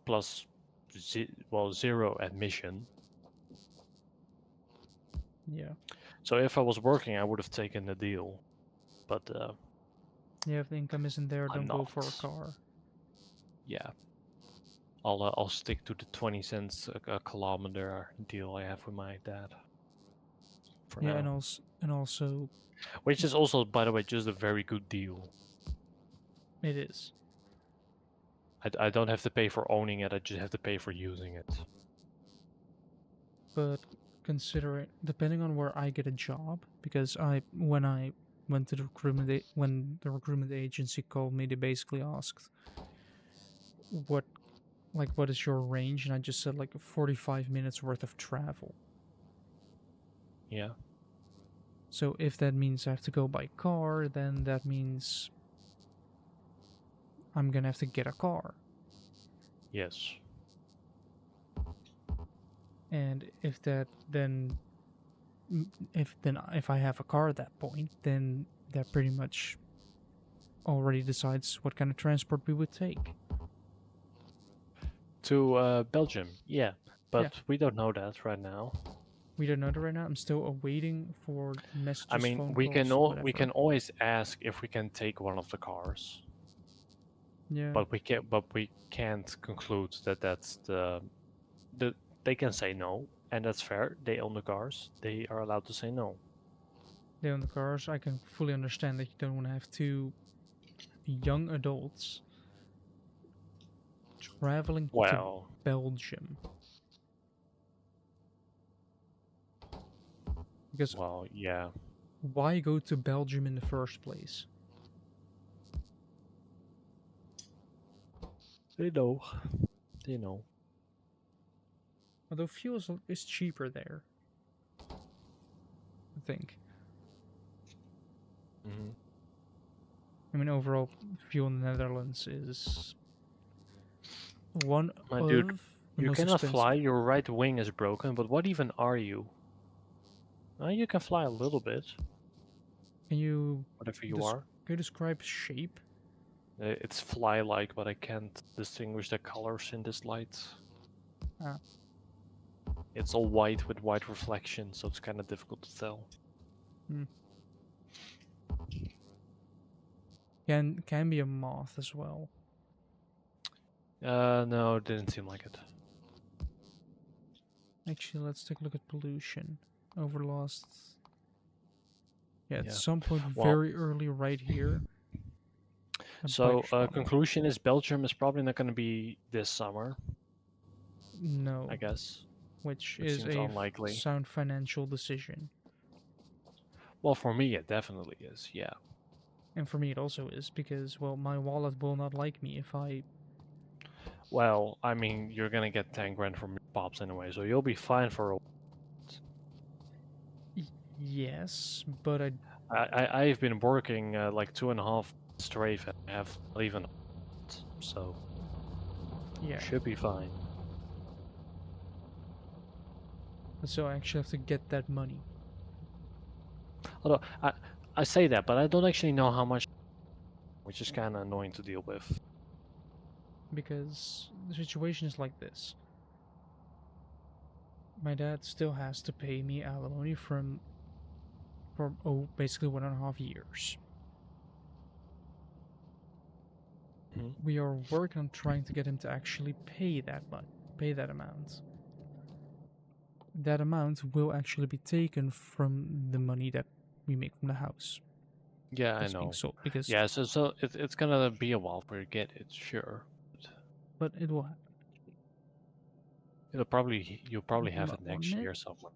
plus zero admission. Yeah. So if I was working, I would have taken the deal, but Yeah, if the income isn't there, I'm don't go for a not. car. Yeah, I'll stick to the 20 cents a kilometer deal I have with my dad for Yeah, now, and also which is also, by the way, just a very good deal. it is. I don't have to pay for owning it. I just have to pay for using it. But considering, depending on where I get a job, because when I went to the when the recruitment agency called me, they basically asked what what is your range, and I just said like 45 minutes worth of travel. Yeah. So if that means I have to go by car, then that means I'm gonna have to get a car. Yes. And if that then if I have a car at that point, then that pretty much already decides what kind of transport we would take. To Belgium, yeah. But Yeah. we don't know that right now. We don't know that right now. I'm still awaiting for messages, I mean, phone we calls, can whatever. we can always ask if we can take one of the cars, Yeah. but we can't conclude that that's the they can say no, and that's fair. They own the cars. They are allowed to say no. They own the cars. I can fully understand that you don't want to have two young adults traveling to Well, Belgium. Because yeah. why go to Belgium in the first place? They know. They know. Although fuel is cheaper there, I think. Mm-hmm. I mean, overall, fuel in the Netherlands is one My of dude, the you most cannot expensive. fly. Your right wing is broken. But what even are you? You can fly a little bit. Can you Whatever you are. Can you describe shape? It's fly-like, but I can't distinguish the colors in this light. Ah. It's all white with white reflection, so it's kind of difficult to tell. Can be a moth as well. No, it didn't seem like it. Actually, let's take a look at pollution over the last. Yeah, at Yeah. some point Well, very early right here. so conclusion is Belgium is probably not going to be this summer, No, I guess. which It is seems a unlikely. sound financial decision. Well, for me, it definitely is, yeah. And for me, it also is because, well, my wallet will not like me if I. Well, I mean, you're going to get 10 grand from your pops anyway, so you'll be fine for a Yes, but I've been working like 2.5 straight and I have not even so yeah. should be fine. So I actually have to get that money. Although I say that, but I don't actually know how much, which is kind of annoying to deal with. Because the situation is like this. My dad still has to pay me alimony for basically 1.5 years. Mm-hmm. We are working on trying to get him to actually pay that amount. That amount will actually be taken from the money that we make from the house. Yeah, That's I being know. sold because Yeah, so it's gonna be a while before you get it, sure. but it will happen. You'll probably have it One next minute. year somewhere.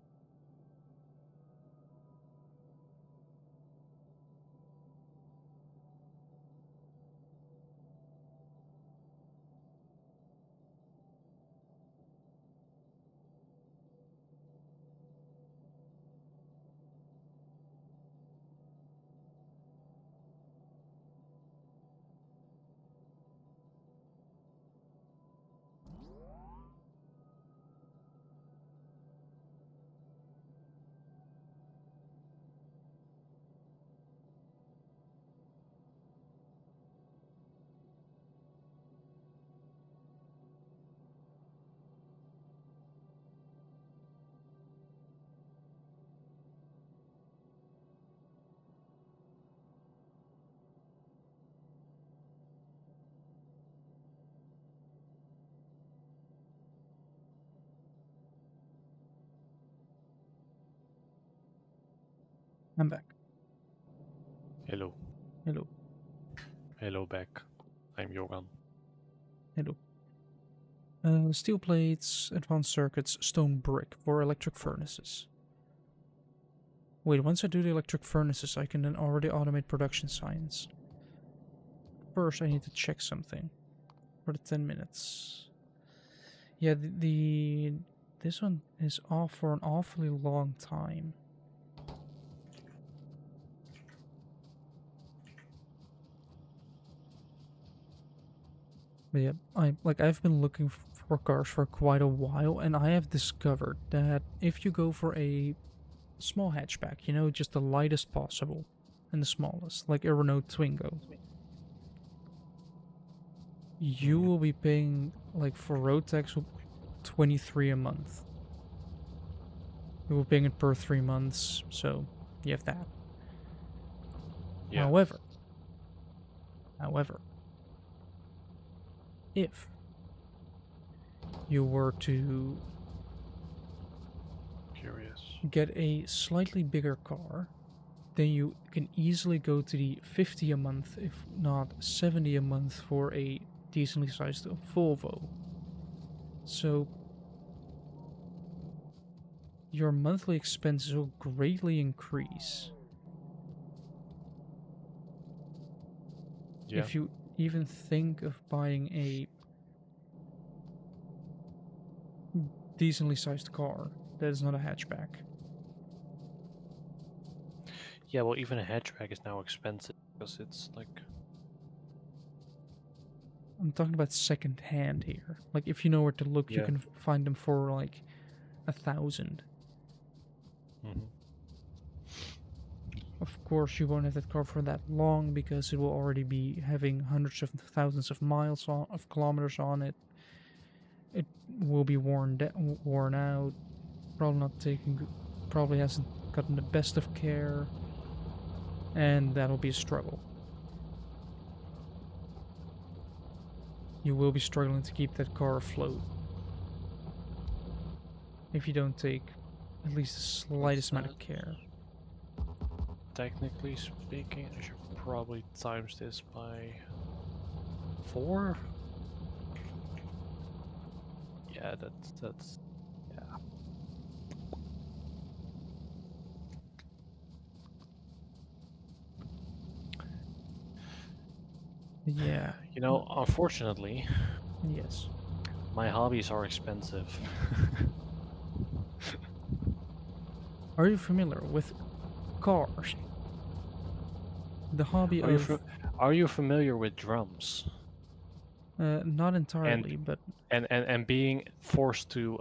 I'm back. Hello. Hello. Hello back. I'm Joran. I do. Steel plates, advanced circuits, stone brick for electric furnaces. Wait, once I do the electric furnaces, I can then already automate production science. First, I need to check something for the 10 minutes. Yeah, this one is off for an awfully long time. But yeah, I've been looking for cars for quite a while, and I have discovered that if you go for a small hatchback, you know, just the lightest possible and the smallest, like a Renault Twingo, you will be paying, like, for road tax, 23 a month. You will be paying it per 3 months, so you have that. Yeah. However, if you were to Curious. get a slightly bigger car, then you can easily go to the 50 a month, if not 70 a month, for a decently sized Volvo. So your monthly expenses will greatly increase. Yeah. If you even think of buying a decently sized car that is not a hatchback. Yeah, well, even a hatchback is now expensive because it's like. I'm talking about second hand here. Like, if you know where to look, you Yeah. can find them for like 1,000. Mhm. Of course, you won't have that car for that long because it will already be having hundreds of thousands of miles of kilometers on it. It will be worn out. Probably hasn't gotten the best of care, and that'll be a struggle. You will be struggling to keep that car afloat if you don't take at least the slightest amount of care. Technically speaking, I should probably times this by 4. Yeah, that's yeah. Yeah. You know, unfortunately, Yes. my hobbies are expensive. Are you familiar with cars? The hobby Are you of are you familiar with drums not and entirely, but and being forced to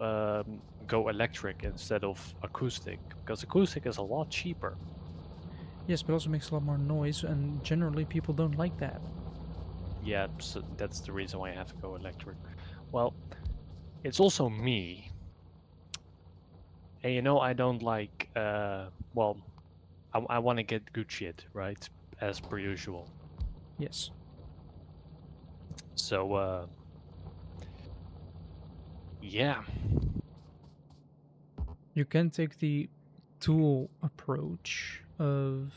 go electric instead of acoustic because acoustic is a lot cheaper. yes, but also makes a lot more noise, and generally people don't like that. Yeah, so that's the reason why I have to go electric. Well, it's also me. And you know, I don't like, well, I want to get good shit, right? As per usual. Yes. So, yeah. You can take the tool approach of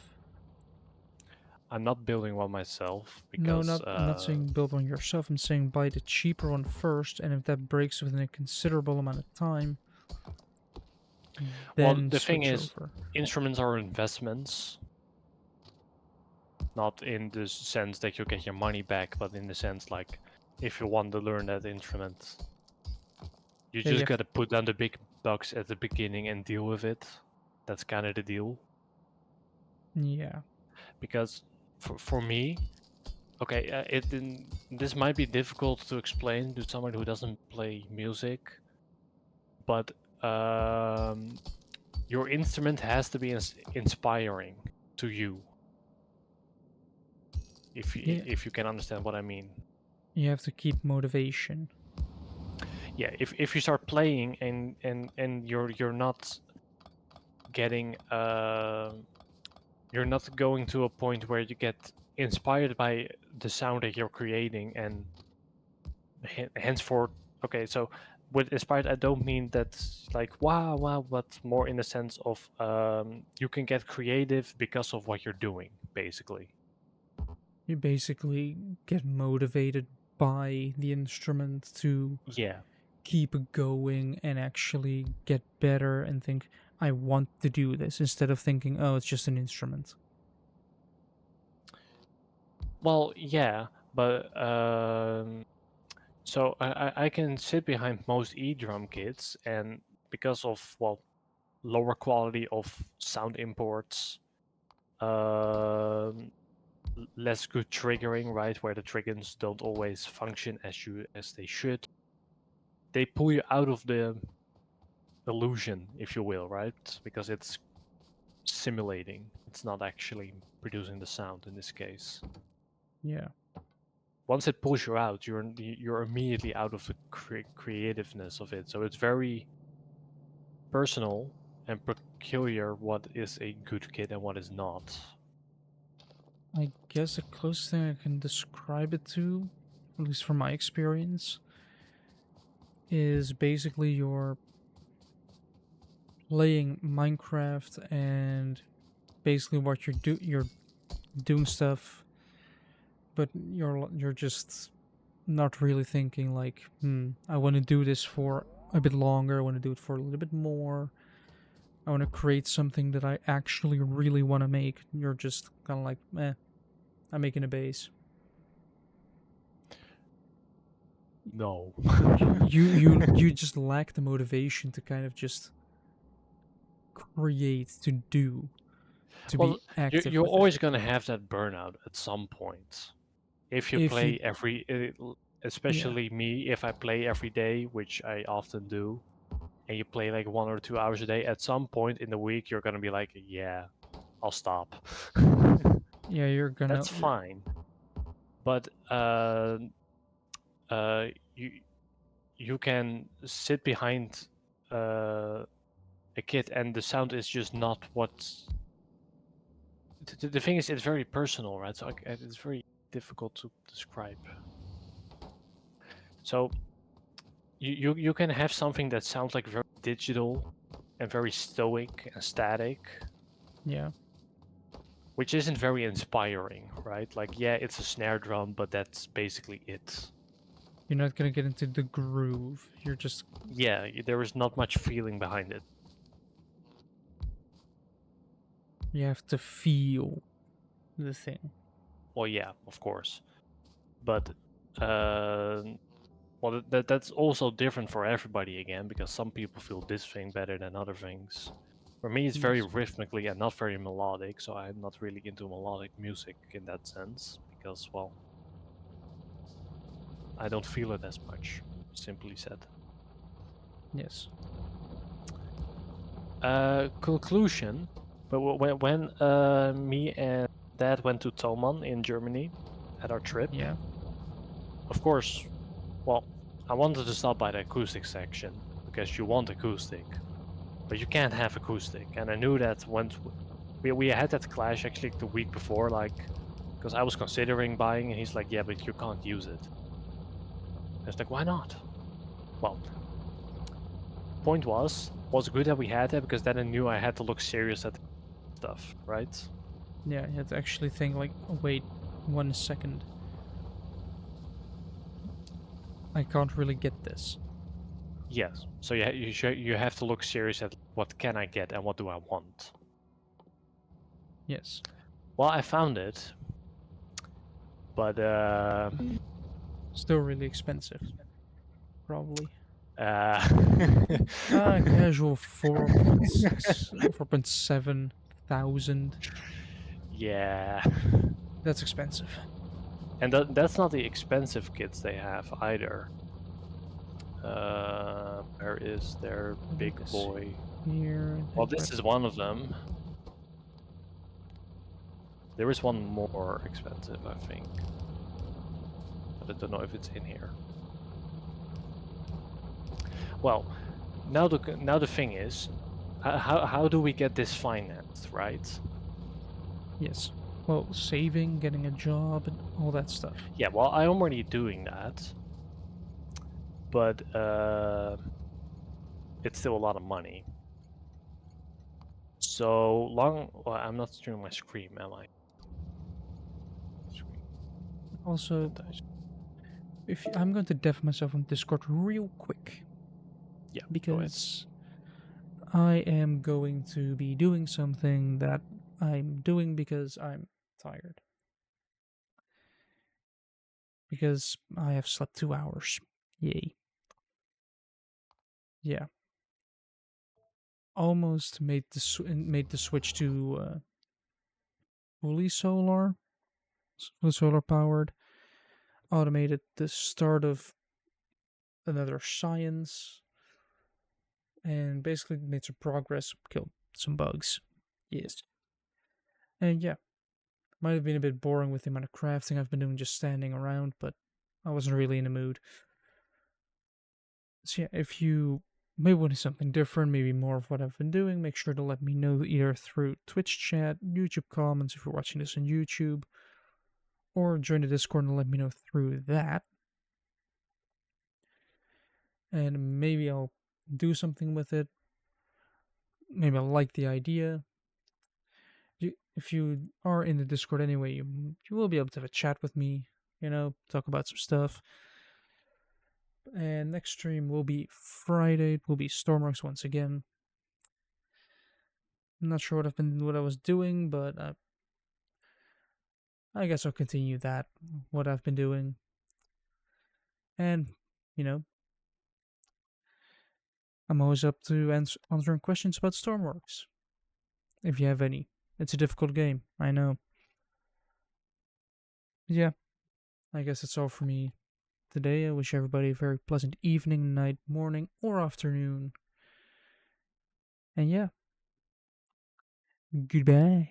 I'm not building one myself no, because, not I'm not saying build one yourself. I'm saying buy the cheaper one first, and if that breaks within a considerable amount of time, well, then the thing switch is, over. instruments are investments. Not in the sense that you get your money back, but in the sense like if you want to learn that instrument, you Yeah, just gotta put down the big bucks at the beginning and deal with it. That's kind of the deal. yeah. Because for me, okay, this might be difficult to explain to someone who doesn't play music, but um, your instrument has to be inspiring to you. Yeah, If you can understand what I mean. you have to keep motivation. Yeah, if you start playing and you're not getting you're not going to a point where you get inspired by the sound that you're creating and henceforth, okay, so with inspired I don't mean that's like wow, but more in the sense of you can get creative because of what you're doing basically. You basically get motivated buy the instrument to Yeah. keep going and actually get better and think, I want to do this, instead of thinking, oh, it's just an instrument. Well, yeah, but so I can sit behind most drum kits, and because of, well, lower quality of sound imports, less good triggering, right, where the triggers don't always function as they should, they pull you out of the illusion, if you will, right? Because it's simulating. It's not actually producing the sound in this case. Yeah. Once it pulls you out, you're immediately out of the creativeness of it. So it's very personal and peculiar what is a good kit and what is not. I guess the closest thing I can describe it to, at least from my experience, is basically you're playing Minecraft and basically what you're doing stuff, but you're just not really thinking like, I want to do this for a bit longer, I want to do it for a little bit more, I want to create something that I actually really want to make. You're just kind of like, I'm making a base. No. You just lack the motivation to kind of just create, to do, to Well, be active you're with it. always going to have that burnout at some point. If you If you, play especially me, if I play every day, which I often do, and you play like 1 or 2 hours a day, at some point in the week, you're going to be like, yeah, I'll stop. yeah, you're gonna. That's fine. But you can sit behind a kit and the sound is just not what. The thing is, it's very personal, right? So it's very difficult to describe. So you can have something that sounds like very digital and very stoic and static, Yeah, which isn't very inspiring, right? Like, yeah, it's a snare drum, but that's basically it. you're not gonna get into the groove. You're just, Yeah, there is not much feeling behind it. you have to feel the thing. Well, yeah, of course, but uh, well, that's also different for everybody again, because some people feel this thing better than other things. For me, it's very Yes. rhythmically and not very melodic, so I'm not really into melodic music in that sense, because, well, I don't feel it as much, simply said. Yes. Conclusion, but when me and Dad went to Thomann in Germany at our trip, Yeah. of course, well, I wanted to stop by the acoustic section, because you want acoustic, but you can't have acoustic. And I knew that once we had that clash actually the week before, like, because I was considering buying, and he's like, yeah, but you can't use it. I was like, why not? Well, point was good that we had that, because then I knew I had to look serious at stuff, right? Yeah, you have to actually think like, oh, wait, 1 second. I can't really get this. Yes. So you have to look serious at what can I get and what do I want. Yes. Well, I found it, but Still really expensive. Probably. uh, Casual 4.6, 4.7 thousand. yeah, That's expensive. and that's not the expensive kits they have either. Where is their big This boy? here. Well, this is one of them. There is one more expensive, I think, but I don't know if it's in here. Well, now the thing is, how do we get this financed, right? Yes. Well, saving, getting a job, and all that stuff. Yeah, well, I'm already doing that, but it's still a lot of money. So long. Well, I'm not streaming my screen, am I? Also, I'm going to def myself on Discord real quick Yeah, go ahead. because I am going to be doing something that I'm doing because I'm tired. Because I have slept 2 hours. Yay. Yeah. Almost made the switch to fully solar, fully solar powered. Automated the start of another science, and basically made some progress, killed some bugs. Yes. And yeah, might have been a bit boring with the amount of crafting I've been doing just standing around, but I wasn't really in the mood. So yeah, if you maybe want something different, maybe more of what I've been doing, make sure to let me know either through Twitch chat, YouTube comments if you're watching this on YouTube, or join the Discord and let me know through that. And maybe I'll do something with it. Maybe I'll like the idea. If you are in the Discord anyway, you will be able to have a chat with me, talk about some stuff. And next stream will be Friday. It will be Stormworks once again. I'm not sure what I was doing, but I guess I'll continue that, what I've been doing. And, you know, I'm always up to answering questions about Stormworks. If you have any. It's a difficult game, I know. Yeah, I guess that's all for me today. I wish everybody a very pleasant evening, night, morning, or afternoon. And yeah, goodbye.